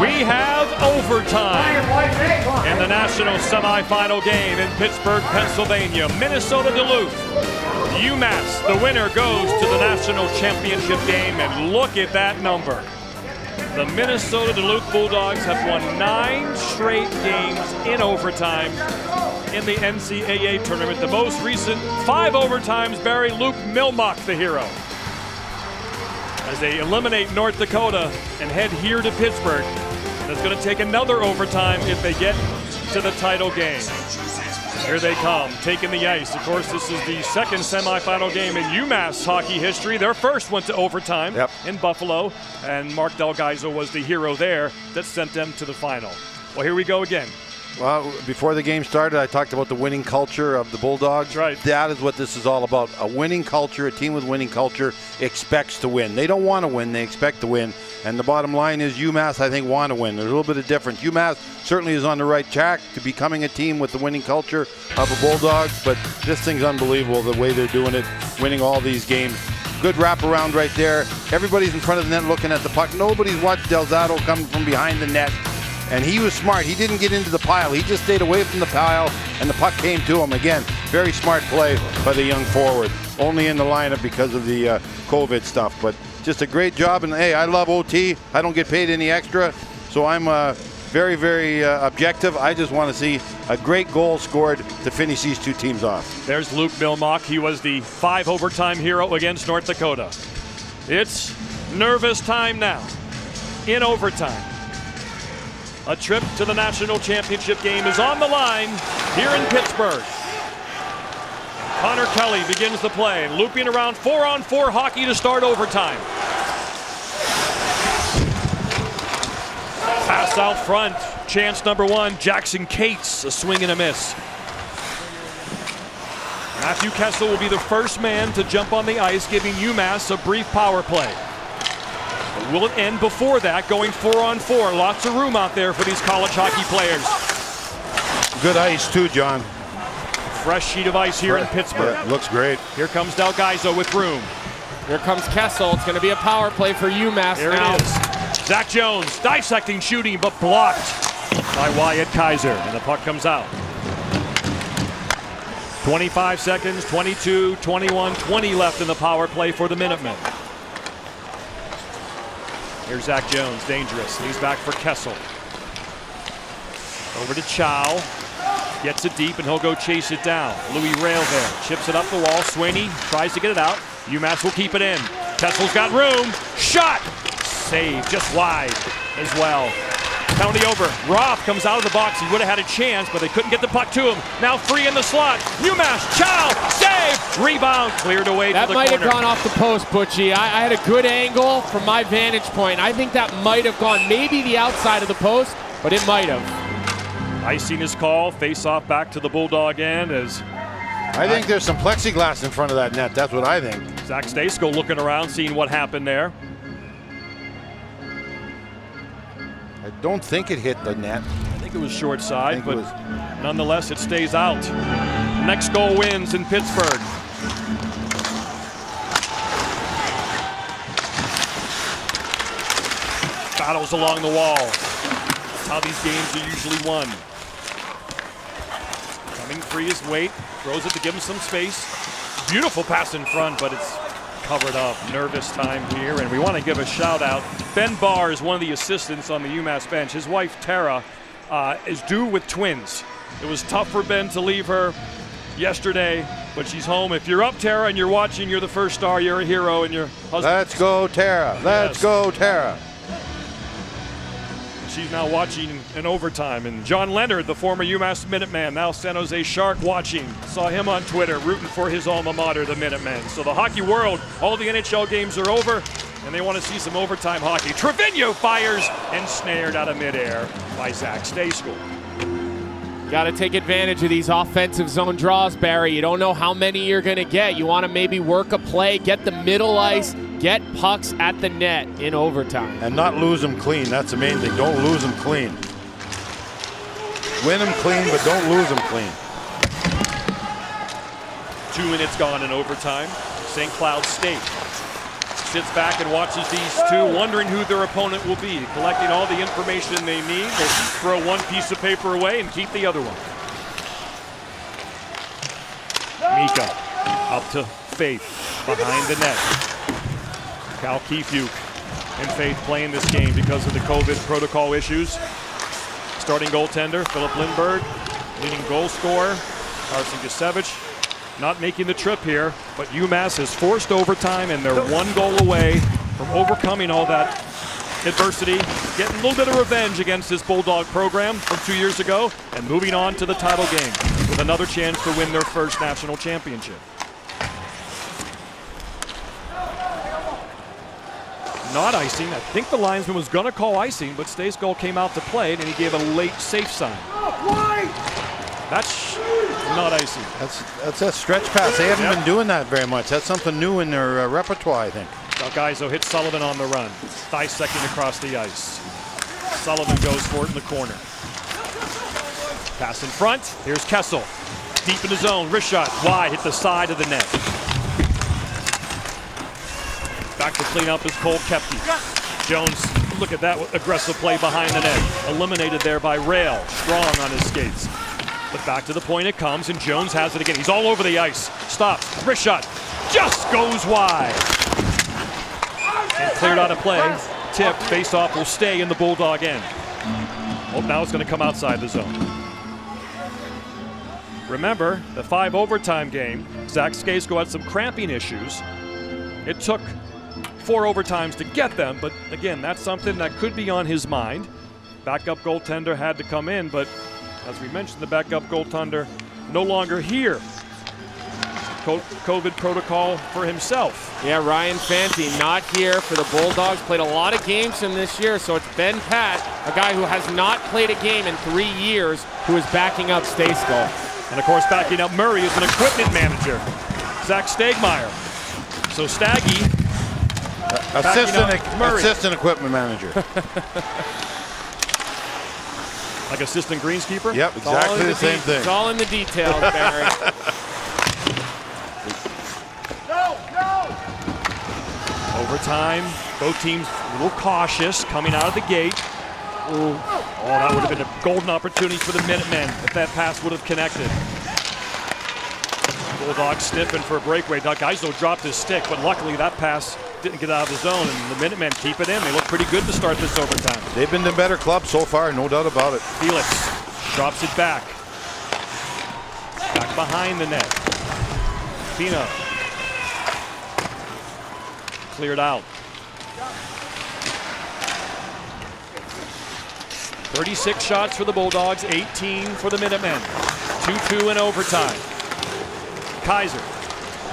We have overtime in the national semifinal game in Pittsburgh, Pennsylvania. Minnesota Duluth. UMass, the winner, goes to the national championship game, and look at that number. The Minnesota Duluth Bulldogs have won 9 straight games in overtime in the NCAA tournament. The most recent 5 overtimes bury Luke Milmock, the hero, as they eliminate North Dakota and head here to Pittsburgh. That's going to take another overtime if they get to the title game. Here they come, taking the ice. Of course, this is the second semifinal game in UMass hockey history. Their first went to overtime in Buffalo, and Mark Delgaizo was the hero there that sent them to the final. Well, here we go again. Well, before the game started, I talked about the winning culture of the Bulldogs. That's right. That is what this is all about. A winning culture, a team with winning culture expects to win. They don't want to win, they expect to win. And the bottom line is UMass, I think, want to win. There's a little bit of difference. UMass certainly is on the right track to becoming a team with the winning culture of a Bulldogs, but this thing's unbelievable the way they're doing it, winning all these games. Good wraparound right there. Everybody's in front of the net looking at the puck. Nobody's watched Delzato coming from behind the net. And he was smart. He didn't get into the pile. He just stayed away from the pile, and the puck came to him. Again, very smart play by the young forward. Only in the lineup because of the COVID stuff. But just a great job. And, hey, I love OT. I don't get paid any extra. So I'm very, very objective. I just want to see a great goal scored to finish these two teams off. There's Luke Milmock. He was the 5 overtime hero against North Dakota. It's nervous time now in overtime. A trip to the national championship game is on the line here in Pittsburgh. Connor Kelly begins the play, looping around 4-on-4 hockey to start overtime. Pass out front, chance number 1, Jackson Cates, a swing and a miss. Matthew Kessel will be the first man to jump on the ice, giving UMass a brief power play. Will it end before that, going 4-on-4? Lots of room out there for these college hockey players. Good ice too, John. Fresh sheet of ice here in Pittsburgh. Yeah, looks great. Here comes Delgaizo with room. Here comes Kessel. It's going to be a power play for UMass Here now. it is. Zach Jones dissecting, shooting, but blocked by Wyatt Kaiser, and the puck comes out. 25 seconds, 22, 21, 20 left in the power play for the Minutemen. Here's Zach Jones, dangerous. He's back for Kessel. Over to Chow. Gets it deep, and he'll go chase it down. Louis Rail there. Chips it up the wall. Sweeney tries to get it out. UMass will keep it in. Kessel's got room. Shot! Save just wide as well. Penalty over. Roth comes out of the box. He would have had a chance, but they couldn't get the puck to him. Now free in the slot. UMass, Chow, save! Rebound, cleared away to the corner. That might have gone off the post, Butchie. I had a good angle from my vantage point. I think that might have gone maybe the outside of the post, but it might have. Icing his call. Face off back to the Bulldog end as I think there's some plexiglass in front of that net. That's what I think. Zach Stasko looking around, seeing what happened there. I don't think it hit the net. I think it was short side, but nonetheless, it stays out. Next goal wins in Pittsburgh. Battles along the wall. That's how these games are usually won. Coming free is Waite. Throws it to give him some space. Beautiful pass in front, but it's covered up. Nervous time here, and we want to give a shout out. Ben Barr is one of the assistants on the UMass bench. His wife Tara is due with twins. It was tough for Ben to leave her yesterday, but she's home. If you're up, Tara, and you're watching, you're the first star. You're a hero, and your husband. Let's go, Tara. Let's go, Tara. she's now watching in overtime. And John Leonard, the former UMass Minuteman, now San Jose Shark, watching. Saw him on Twitter rooting for his alma mater, the Minutemen. So the hockey world, all the NHL games are over, and they want to see some overtime hockey. Trevino fires and snared out of midair by Zach Stejskal. Got to take advantage of these offensive zone draws, Barry. You don't know how many you're going to get. You want to maybe work a play, get the middle ice, get pucks at the net in overtime. And not lose them clean. That's the main thing. Don't lose them clean. Win them clean, but don't lose them clean. 2 minutes gone in overtime. St. Cloud State sits back and watches these two, wondering who their opponent will be, collecting all the information they need. They throw one piece of paper away and keep the other one. Mika up to Faith behind the net. Cal Kefuk and Faith playing this game because of the COVID protocol issues. Starting goaltender Philip Lindbergh, leading goal scorer Arsen Gusevich. Not making the trip here, but UMass has forced overtime, and they're 1 goal away from overcoming all that adversity, getting a little bit of revenge against this Bulldog program from 2 years ago, and moving on to the title game with another chance to win their first national championship. Not icing. I think the linesman was going to call icing, but Stejskal came out to play it, and he gave a late safe sign. That's not icing. That's a stretch pass. They haven't been doing that very much. That's something new in their repertoire, I think. Valgaiso hits Sullivan on the run. Dissecting across the ice. Sullivan goes for it in the corner. Pass in front. Here's Kessel. Deep in the zone. Wrist shot. Wide. Hit the side of the net. Back to clean up is Cole Kepke. Jones, look at that aggressive play behind the net. Eliminated there by Rail. Strong on his skates. But back to the point it comes, and Jones has it again. He's all over the ice. Stops. Wrist shot. Just goes wide. And cleared out of play. Tipped. Face-off will stay in the Bulldog end. Oh, now it's going to come outside the zone. Remember, the 5 overtime game, Zach Stejskal had some cramping issues. It took 4 overtimes to get them, but again, that's something that could be on his mind. Backup goaltender had to come in, but as we mentioned, the backup goaltender no longer here. COVID protocol for himself. Yeah, Ryan Fanti not here for the Bulldogs. Played a lot of games in this year, so it's Ben Pat, a guy who has not played a game in 3 years, who is backing up Stejskal. And of course, backing up Murray is an equipment manager, Zach Stegmeyer. So Staggy, assistant equipment manager. Like assistant greenskeeper? Yep, exactly the same thing. It's all in the details, Barry. Overtime, both teams a little cautious coming out of the gate. Ooh. Oh, that would have been a golden opportunity for the Minutemen if that pass would have connected. Bulldogs sniffing for a breakaway. Valgaiso dropped his stick, but luckily that pass didn't get out of the zone, and the Minutemen keep it in. They look pretty good to start this overtime. They've been the better club so far, no doubt about it. Felix drops it back. Back behind the net. Pino. Cleared out. 36 shots for the Bulldogs, 18 for the Minutemen. 2-2 in overtime. Kaiser.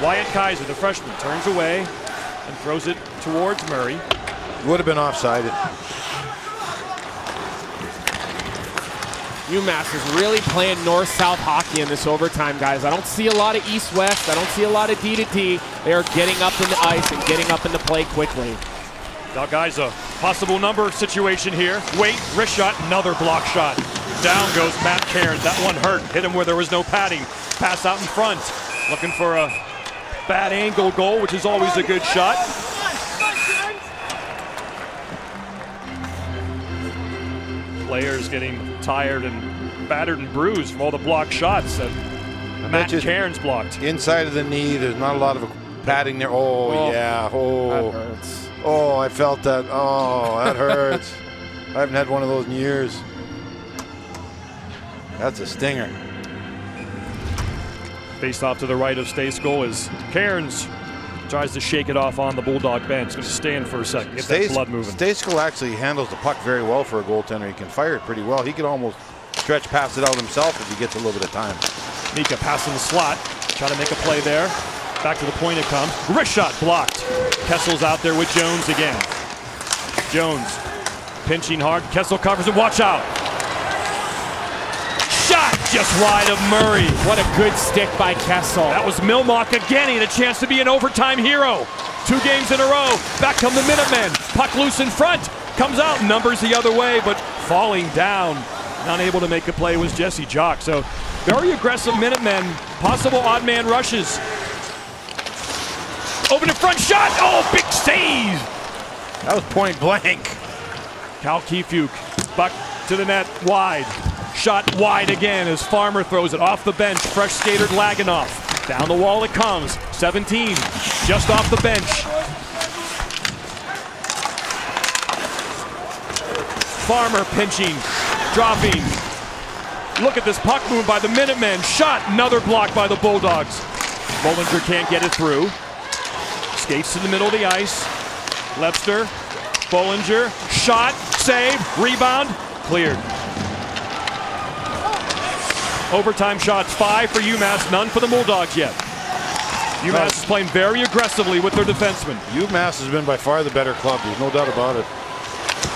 Wyatt Kaiser, the freshman, turns away and throws it towards Murray. Would have been offside. UMass is really playing north-south hockey in this overtime, guys. I don't see a lot of east-west. I don't see a lot of D-to-D. They are getting up in the ice and getting up in the play quickly. Valgaiso, possible number situation here. Wait, wrist shot, another block shot. Down goes Matt Cairns. That one hurt. Hit him where there was no padding. Pass out in front. Looking for a bad angle goal, which is always a good shot. Players getting tired and battered and bruised from all the blocked shots that Matt Cairns blocked. Inside of the knee, there's not a lot of padding there. Oh, yeah. Oh, that hurts. Oh, I felt that. Oh, that hurts. I haven't had one of those in years. That's a stinger. Faced off to the right of Stejskal is Cairns. Tries to shake it off on the Bulldog bench. Going to stand for a second. Get that blood moving. Stejskal actually handles the puck very well for a goaltender. He can fire it pretty well. He could almost stretch pass it out himself if he gets a little bit of time. Mika passing the slot. Try to make a play there. Back to the point it comes. Wrist shot blocked. Kessel's out there with Jones again. Jones pinching hard. Kessel covers it. Watch out. Shot just wide of Murray. What a good stick by Kessel. That was Milmock again. He had a chance to be an overtime hero. 2 games in a row. Back come the Minutemen. Puck loose in front. Comes out. Numbers the other way, but falling down. Not able to make a play was Jesse Jock. So very aggressive Minutemen. Possible odd man rushes. Open in front shot. Oh, big save. That was point blank. Cal Kefuk. Buck to the net. Wide. Shot wide again as Farmer throws it off the bench. Fresh skater Laganoff. Down the wall it comes. 17. Just off the bench. Farmer pinching. Dropping. Look at this puck move by the Minutemen. Shot. Another block by the Bulldogs. Bollinger can't get it through. Skates to the middle of the ice. Lepster. Bollinger. Shot. Save. Rebound. Cleared. Overtime shots, 5 for UMass, none for the Bulldogs yet. UMass is playing very aggressively with their defensemen. UMass has been by far the better club. There's no doubt about it.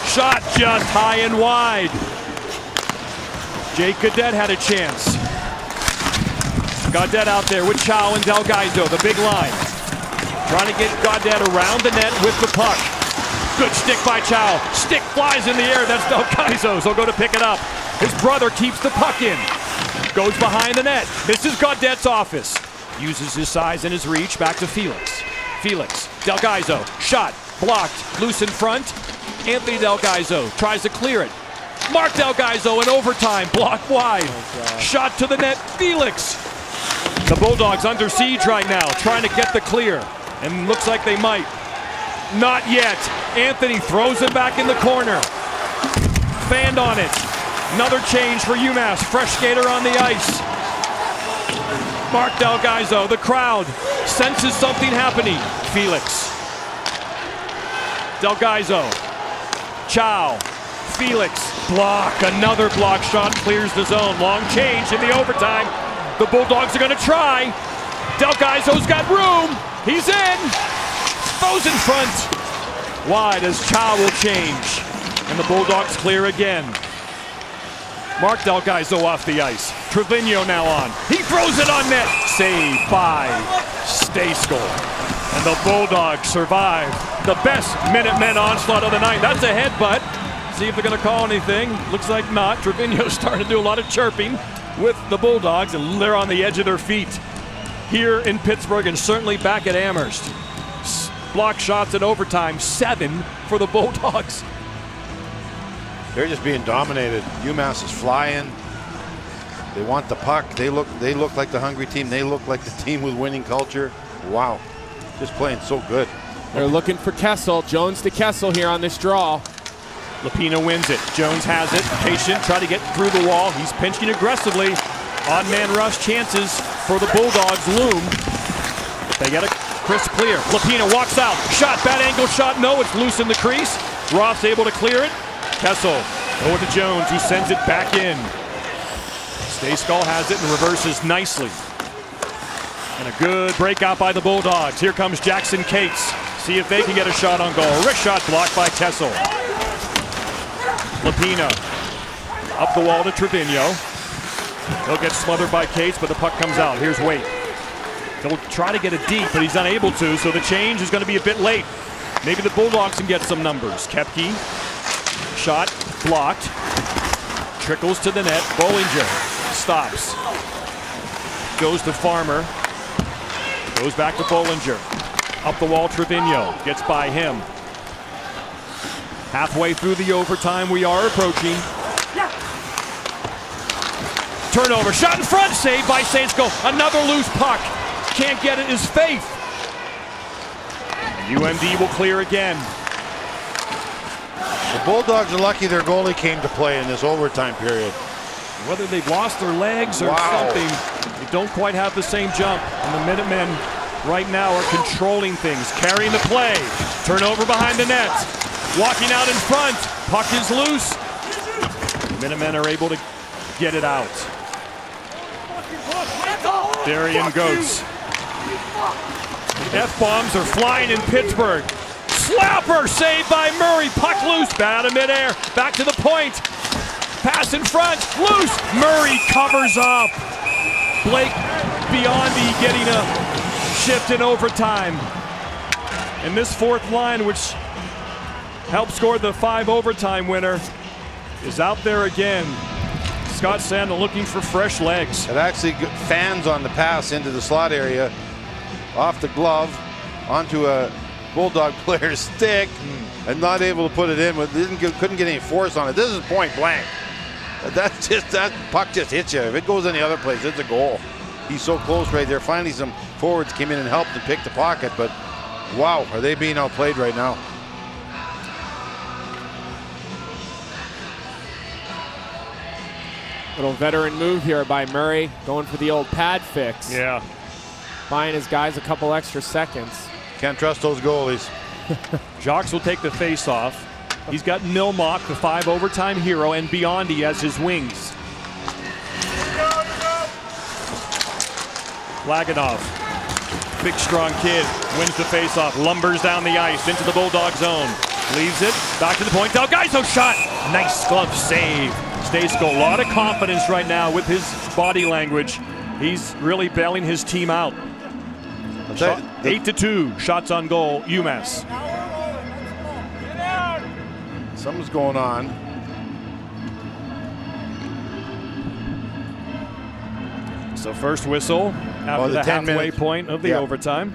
Shot just high and wide. Jake Gaudette had a chance. Gaudette out there with Chow and Delgaizo, the big line. Trying to get Gaudette around the net with the puck. Good stick by Chow. Stick flies in the air. That's Delgaizo. So he'll go to pick it up. His brother keeps the puck in. Goes behind the net. This is Gaudette's office. Uses his size and his reach. Back to Felix. Felix. Delgaizo. Shot. Blocked. Loose in front. Anthony Delgaizo tries to clear it. Mark Delgaizo in overtime. Blocked wide. Shot to the net. Felix. The Bulldogs under siege right now. Trying to get the clear. And looks like they might. Not yet. Anthony throws it back in the corner. Fanned on it. Another change for UMass. Fresh skater on the ice. Mark Delgaizo, the crowd, senses something happening. Felix. Delgaizo. Chow. Felix. Block. Another block shot clears the zone. Long change in the overtime. The Bulldogs are going to try. Delgaizo's got room. He's in. Throws in front. Wide as Chow will change. And the Bulldogs clear again. Mark Delgaizo off the ice. Trevino now on. He throws it on net. Saved by Stejskal. And the Bulldogs survive the best Minutemen onslaught of the night. That's a headbutt. See if they're going to call anything. Looks like not. Trevino's starting to do a lot of chirping with the Bulldogs, and they're on the edge of their feet here in Pittsburgh and certainly back at Amherst. Block shots in overtime. 7 for the Bulldogs. They're just being dominated. UMass is flying. They want the puck. They look like the hungry team. They look like the team with winning culture. Wow. Just playing so good. They're looking for Kessel. Jones to Kessel here on this draw. Lapina wins it. Jones has it. Patient, try to get through the wall. He's pinching aggressively. Odd man rush chances for the Bulldogs loom. They get a crisp clear. Lapina walks out. Shot, bad angle shot. No, it's loose in the crease. Ross able to clear it. Kessel over to Jones, who sends it back in. Stejskal has it and reverses nicely. And a good breakout by the Bulldogs. Here comes Jackson Cates. See if they can get a shot on goal. Wrist shot blocked by Kessel. Lapina up the wall to Trevino. He'll get smothered by Cates, but the puck comes out. Here's Waite. He'll try to get it deep, but he's unable to, so the change is going to be a bit late. Maybe the Bulldogs can get some numbers. Koepke. Shot blocked. Trickles to the net. Bollinger stops. Goes to Farmer. Goes back to Bollinger. Up the wall, Trevino. Gets by him. Halfway through the overtime, we are approaching. Turnover. Shot in front. Saved by Stejskal. Another loose puck. Can't get it is Faith. UMD will clear again. The Bulldogs are lucky their goalie came to play in this overtime period. Whether they've lost their legs or something, they don't quite have the same jump. And the Minutemen right now are controlling things, carrying the play. Turnover behind the net. Walking out in front. Puck is loose. Minutemen are able to get it out. Darian Goetz. F-bombs are flying in Pittsburgh. Slapper saved by Murray. Puck loose. Bat out of midair. Back to the point. Pass in front. Loose. Murray covers up. Blake Biondi getting a shift in overtime. And this fourth line, which helped score the 5 overtime winner, is out there again. Scott Sandel looking for fresh legs. It actually fans on the pass into the slot area, off the glove, onto a Bulldog player's stick, and not able to put it in. Couldn't get any force on it. This is point blank. That puck just hits you. If it goes any other place, it's a goal. He's so close right there. Finally, some forwards came in and helped and picked the pocket, but wow, are they being outplayed right now? Little veteran move here by Murray, going for the old pad fix. Yeah. Buying his guys a couple extra seconds. Can't trust those goalies. Jacques will take the face-off. He's got Milmock, the 5 overtime hero, and Biondi as his wings. Laganov, big strong kid, wins the face-off, lumbers down the ice into the Bulldog zone. Leaves it, back to the point. Delgaiso shot. Nice glove save. Stejsko, a lot of confidence right now with his body language. He's really bailing his team out. 8-2 shots on goal, UMass. Something's going on. So first whistle after the halfway minutes. point of the overtime.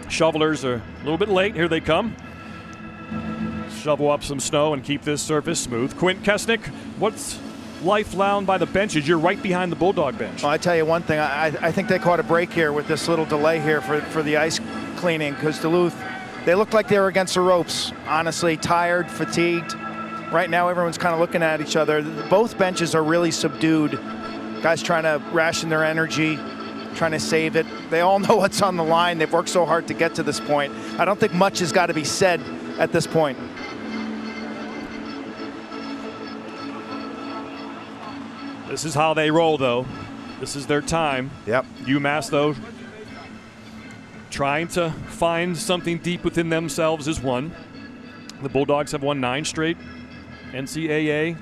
Shovelers are a little bit late. Here they come. Shovel up some snow and keep this surface smooth. Quint Kesnick, what's life found by the benches? You're right behind the Bulldog bench. Well, I tell you one thing, I think they caught a break here with this little delay here for the ice cleaning, because Duluth, they looked like they were against the ropes. Honestly, tired, fatigued. Right now, everyone's kind of looking at each other. Both benches are really subdued. Guys trying to ration their energy, trying to save it. They all know what's on the line. They've worked so hard to get to this point. I don't think much has got to be said at this point. This is how they roll, though. This is their time. Yep. UMass, though, trying to find something deep within themselves is one. The Bulldogs have won 9 straight NCAA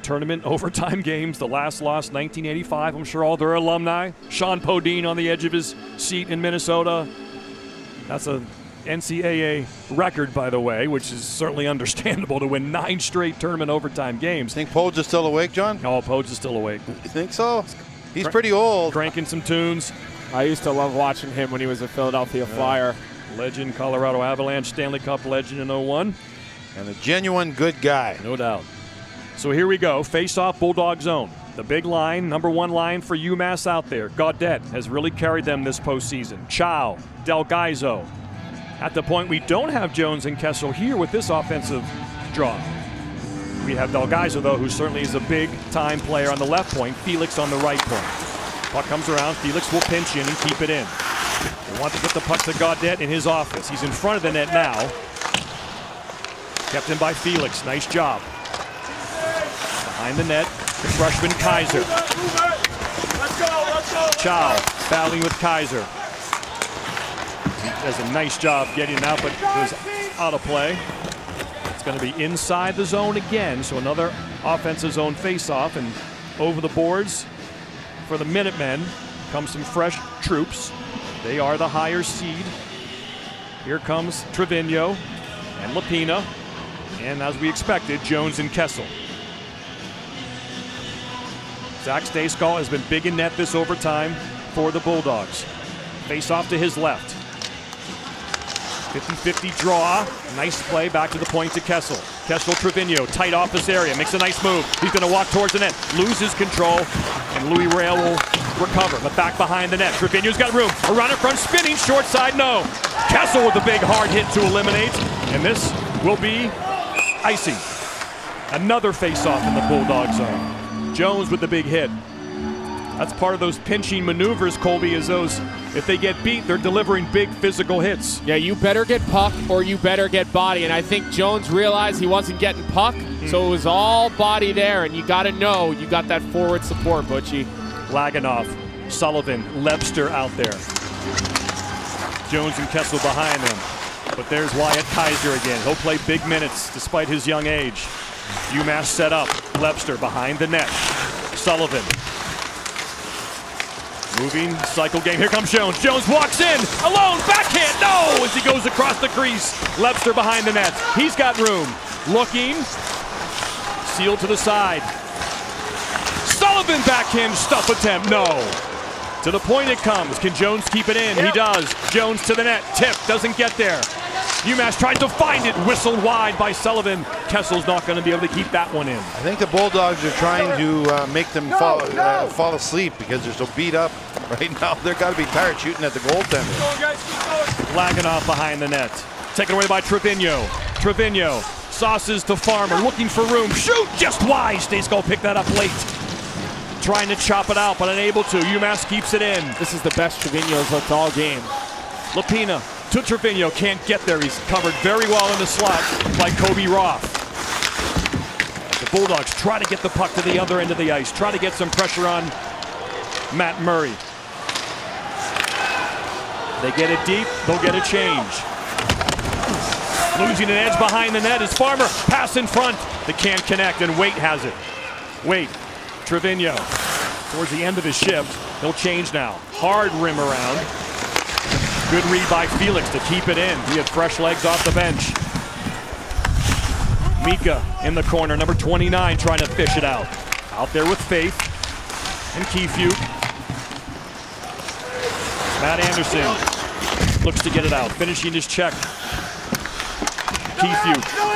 tournament overtime games. The last loss, 1985. I'm sure all their alumni. Sean Podine on the edge of his seat in Minnesota. That's a NCAA record, by the way, which is certainly understandable to win 9 straight tournament overtime games. Think Podes is still awake, John? Oh, Podes is still awake. You think so? He's pretty old. Cranking some tunes. I used to love watching him when he was a Philadelphia Flyer. Legend, Colorado Avalanche, Stanley Cup legend in 01. And a genuine good guy. No doubt. So here we go, face-off Bulldog zone. The big line, number 1 line for UMass out there. Gaudette has really carried them this postseason. Chow, Delgaiso. At the point, we don't have Jones and Kessel here with this offensive draw. We have Delgaiso, though, who certainly is a big-time player on the left point. Felix on the right point. Puck comes around. Felix will pinch in and keep it in. They want to get the puck to Gaudette in his office. He's in front of the net now. Kept in by Felix. Nice job. Behind the net, the freshman Kaiser. Chow battling with Kaiser. Does a nice job getting it out, but goes out of play. It's going to be inside the zone again, so another offensive zone face-off, and over the boards for the Minutemen comes some fresh troops. They are the higher seed. Here comes Trevino and Lapina, and as we expected, Jones and Kessel. Zach Stejsko has been big in net this overtime for the Bulldogs. Face-off to his left. 50-50 draw. Nice play back to the point to Kessel. Kessel, Trevino, tight office area, makes a nice move. He's going to walk towards the net, loses control, and Louis Rail will recover, but back behind the net. Trevino's got room. Around in front, spinning, short side, no. Kessel with a big hard hit to eliminate, and this will be icing. Another face-off in the Bulldog zone. Jones with the big hit. That's part of those pinching maneuvers, Colby, is those, if they get beat, they're delivering big physical hits. Yeah, you better get puck or you better get body. And I think Jones realized he wasn't getting puck, so it was all body there. And you got to know you got that forward support, Butchie. Laganoff, Sullivan, Lebster out there. Jones and Kessel behind them. But there's Wyatt Kaiser again. He'll play big minutes despite his young age. UMass set up. Lebster behind the net. Sullivan. Moving, cycle game. Here comes Jones. Jones walks in. Alone. Backhand. No! As he goes across the crease. Lebster behind the net. He's got room. Looking. Sealed to the side. Sullivan backhand stuff attempt. No. To the point it comes. Can Jones keep it in? He does. Jones to the net. Tip. Doesn't get there. UMass tried to find it. Whistled wide by Sullivan. Kessel's not going to be able to keep that one in. I think the Bulldogs are trying to make them fall asleep because they're so beat up right now. They're got to be tired shooting at the goaltender. Laganoff behind the net. Taken away by Trevino. Trevino sauces to Farmer. Looking for room. Shoot just wide. Stejskal picked that up late. Trying to chop it out, but unable to. UMass keeps it in. This is the best Trevino's looked all game. Lapina to Trevino. Can't get there. He's covered very well in the slot by Kobe Roth. The Bulldogs try to get the puck to the other end of the ice. Try to get some pressure on Matt Murray. They get it deep. They'll get a change. Losing an edge behind the net is Farmer. Pass in front. They can't connect, and Waite has it. Waite. Trevino towards the end of his shift. He'll change now. Hard rim around. Good read by Felix to keep it in. He had fresh legs off the bench. Mika in the corner, number 29, trying to fish it out. Out there with Faith and Keyfew. Matt Anderson looks to get it out, finishing his check. Keyfew.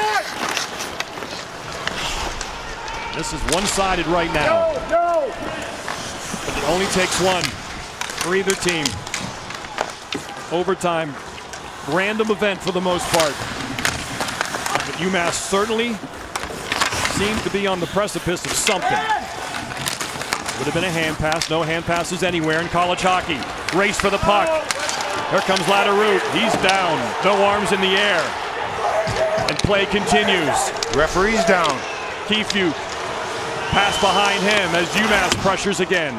This is one-sided right now. But it only takes one for either team. Overtime, random event for the most part. But UMass certainly seems to be on the precipice of something. Would have been a hand pass. No hand passes anywhere in college hockey. Race for the puck. Here comes Latteroute. He's down. No arms in the air. And play continues. Referee's down. Keyfew. Pass behind him as UMass pressures again.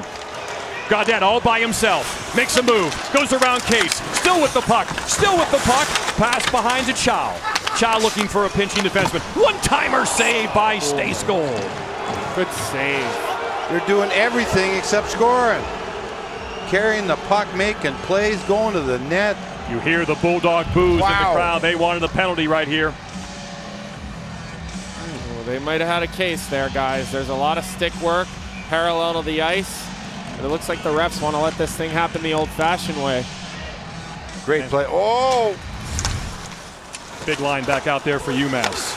Gaudette all by himself. Makes a move. Goes around Case. Still with the puck. Still with the puck. Pass behind to Chow. Chow looking for a pinching defenseman. One-timer save by Stejskal. Good save. They're doing everything except scoring. Carrying the puck, making plays, going to the net. You hear the Bulldog boos in the crowd. They wanted a penalty right here. They might have had a case there, guys. There's a lot of stick work parallel to the ice. And it looks like the refs want to let this thing happen the old-fashioned way. Great play. Oh! Big line back out there for UMass.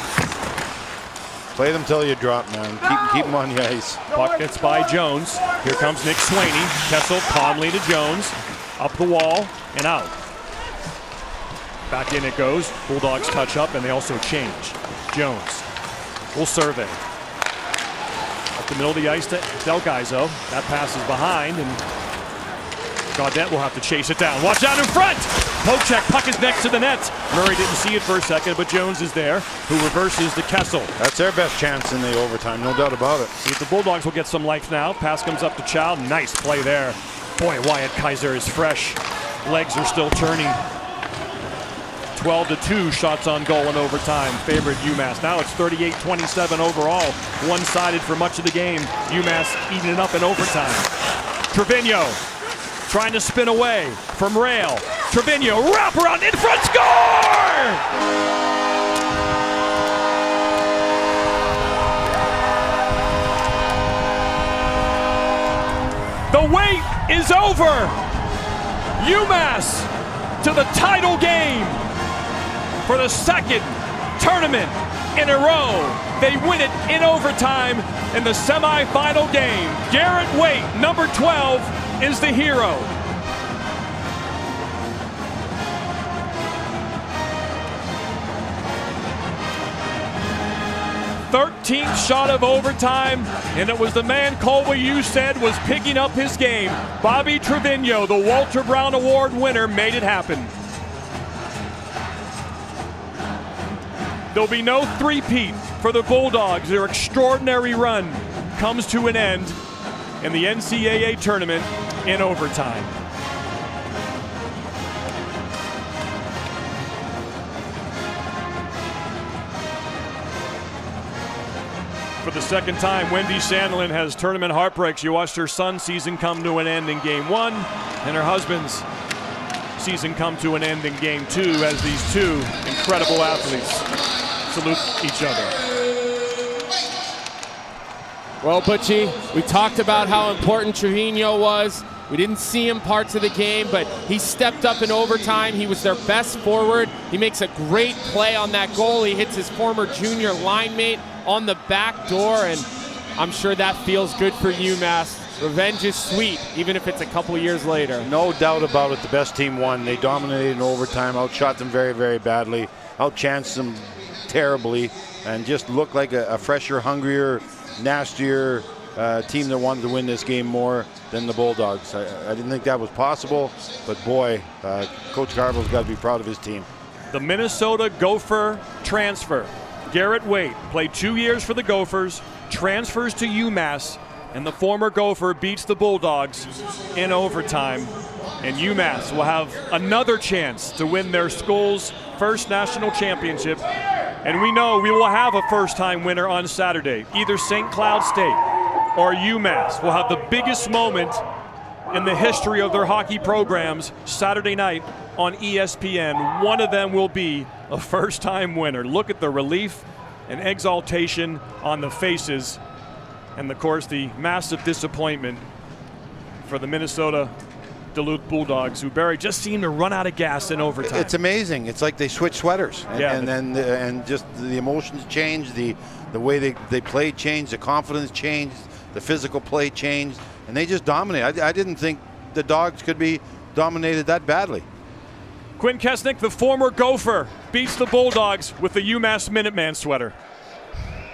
Play them till you drop, man. Keep them on the ice. Puck gets by Jones. Here comes Nick Swaney. Kessel calmly to Jones. Up the wall and out. Back in it goes. Bulldogs touch up and they also change. Jones will survey. Up the middle of the ice to Del Gaizo. That pass is behind, and Gaudette will have to chase it down. Watch out in front! Poke check, puck is next to the net. Murray didn't see it for a second, but Jones is there, who reverses to Kessel. That's their best chance in the overtime, no doubt about it. See if the Bulldogs will get some life now. Pass comes up to Chow. Nice play there. Boy, Wyatt Kaiser is fresh. Legs are still turning. 12-2 shots on goal in overtime. Favored UMass. Now it's 38-27 overall. One-sided for much of the game. UMass eating it up in overtime. Trevino trying to spin away from Rail. Trevino wrap around in front, score! The wait is over. UMass to the title game. For the second tournament in a row, they win it in overtime in the semifinal game. Garrett Waite, number 12, is the hero. 13th shot of overtime, and it was the man Colby, you said, was picking up his game. Bobby Trevino, the Walter Brown Award winner, made it happen. There'll be no three-peat for the Bulldogs. Their extraordinary run comes to an end in the NCAA tournament in overtime. For the second time, Wendy Sandlin has tournament heartbreaks. She watched her son's season come to an end in Game 1, and her husband's season come to an end in Game 2 as these two incredible athletes salute each other. Well, Butchie, we talked about how important Trevino was. We didn't see him parts of the game, but he stepped up in overtime. He was their best forward. He makes a great play on that goal. He hits his former junior line mate on the back door, and I'm sure that feels good for UMass. Revenge is sweet, even if it's a couple years later. No doubt about it, the best team won. They dominated in overtime, outshot them very, very badly, outchanced them terribly, and just looked like a fresher, hungrier, nastier team that wanted to win this game more than the Bulldogs. I didn't think that was possible, but boy, Coach Carville's got to be proud of his team. The Minnesota Gopher transfer. Garrett Waite played 2 years for the Gophers, transfers to UMass, and the former Gopher beats the Bulldogs in overtime. And UMass will have another chance to win their school's first national championship. And we know we will have a first-time winner on Saturday. Either St. Cloud State or UMass will have the biggest moment in the history of their hockey programs Saturday night on ESPN. One of them will be a first-time winner. Look at the relief and exaltation on the faces, and of course the massive disappointment for the Minnesota Duluth Bulldogs, who Barry just seemed to run out of gas in overtime. It's amazing. It's like they switched sweaters, and, Yeah. and just the emotions changed, the way they played changed, the confidence changed, the physical play changed, and they just dominated. I didn't think the Dogs could be dominated that badly. Quinn Kesnick, the former Gopher, beats the Bulldogs with the UMass Minuteman sweater.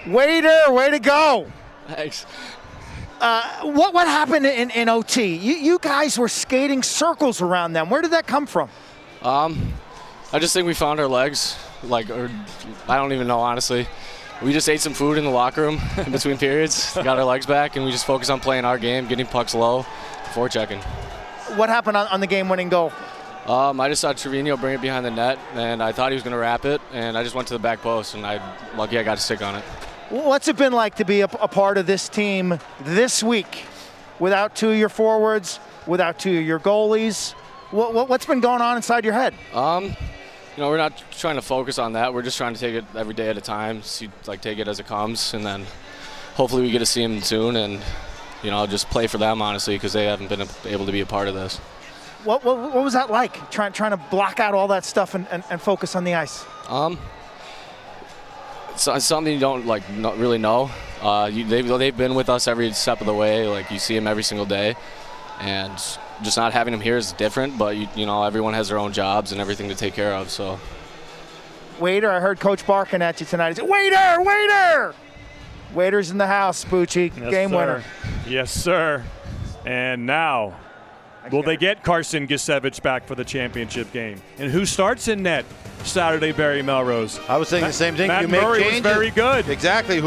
Waiter, way to go. Thanks. What happened in OT? You guys were skating circles around them. Where did that come from? I just think we found our legs. Or I don't even know, honestly. We just ate some food in the locker room in between periods, got our legs back, and we just focused on playing our game, getting pucks low, forechecking. What happened on the game-winning goal? I just saw Trevino bring it behind the net, and I thought he was going to wrap it, and I just went to the back post, and lucky I got a stick on it. What's it been like to be a part of this team this week without two of your forwards, without two of your goalies? What's been going on inside your head? We're not trying to focus on that. We're just trying to take it every day at a time, take it as it comes, and then hopefully we get to see them soon and, just play for them, honestly, because they haven't been able to be a part of this. What was that like, trying to block out all that stuff and focus on the ice? It's something you don't not really know. They've been with us every step of the way. You see them every single day, and just not having them here is different. But everyone has their own jobs and everything to take care of. So, Waiter, I heard Coach barking at you tonight. He said, "Waiter! Waiter's in the house, Bucci. Yes, Game sir. winner." Yes, sir. And now, will they get Carson Gisevich back for the championship game? And who starts in net Saturday, Barry Melrose? I was saying the same thing. Matt You make Murray changes. was very good. Exactly.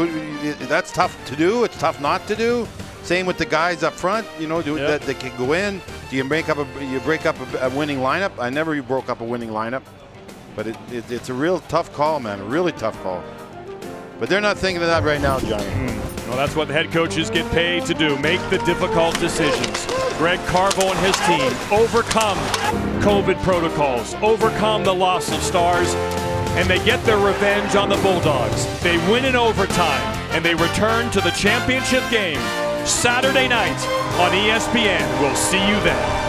That's tough to do. It's tough not to do. Same with the guys up front. That they can go in. Do you break up a winning lineup? I never broke up a winning lineup, but it's a real tough call, man. A really tough call. But they're not thinking of that right now, Johnny. Well, that's what head coaches get paid to do, make the difficult decisions. Greg Carville and his team overcome COVID protocols, overcome the loss of stars, and they get their revenge on the Bulldogs. They win in overtime, and they return to the championship game Saturday night on ESPN. We'll see you then.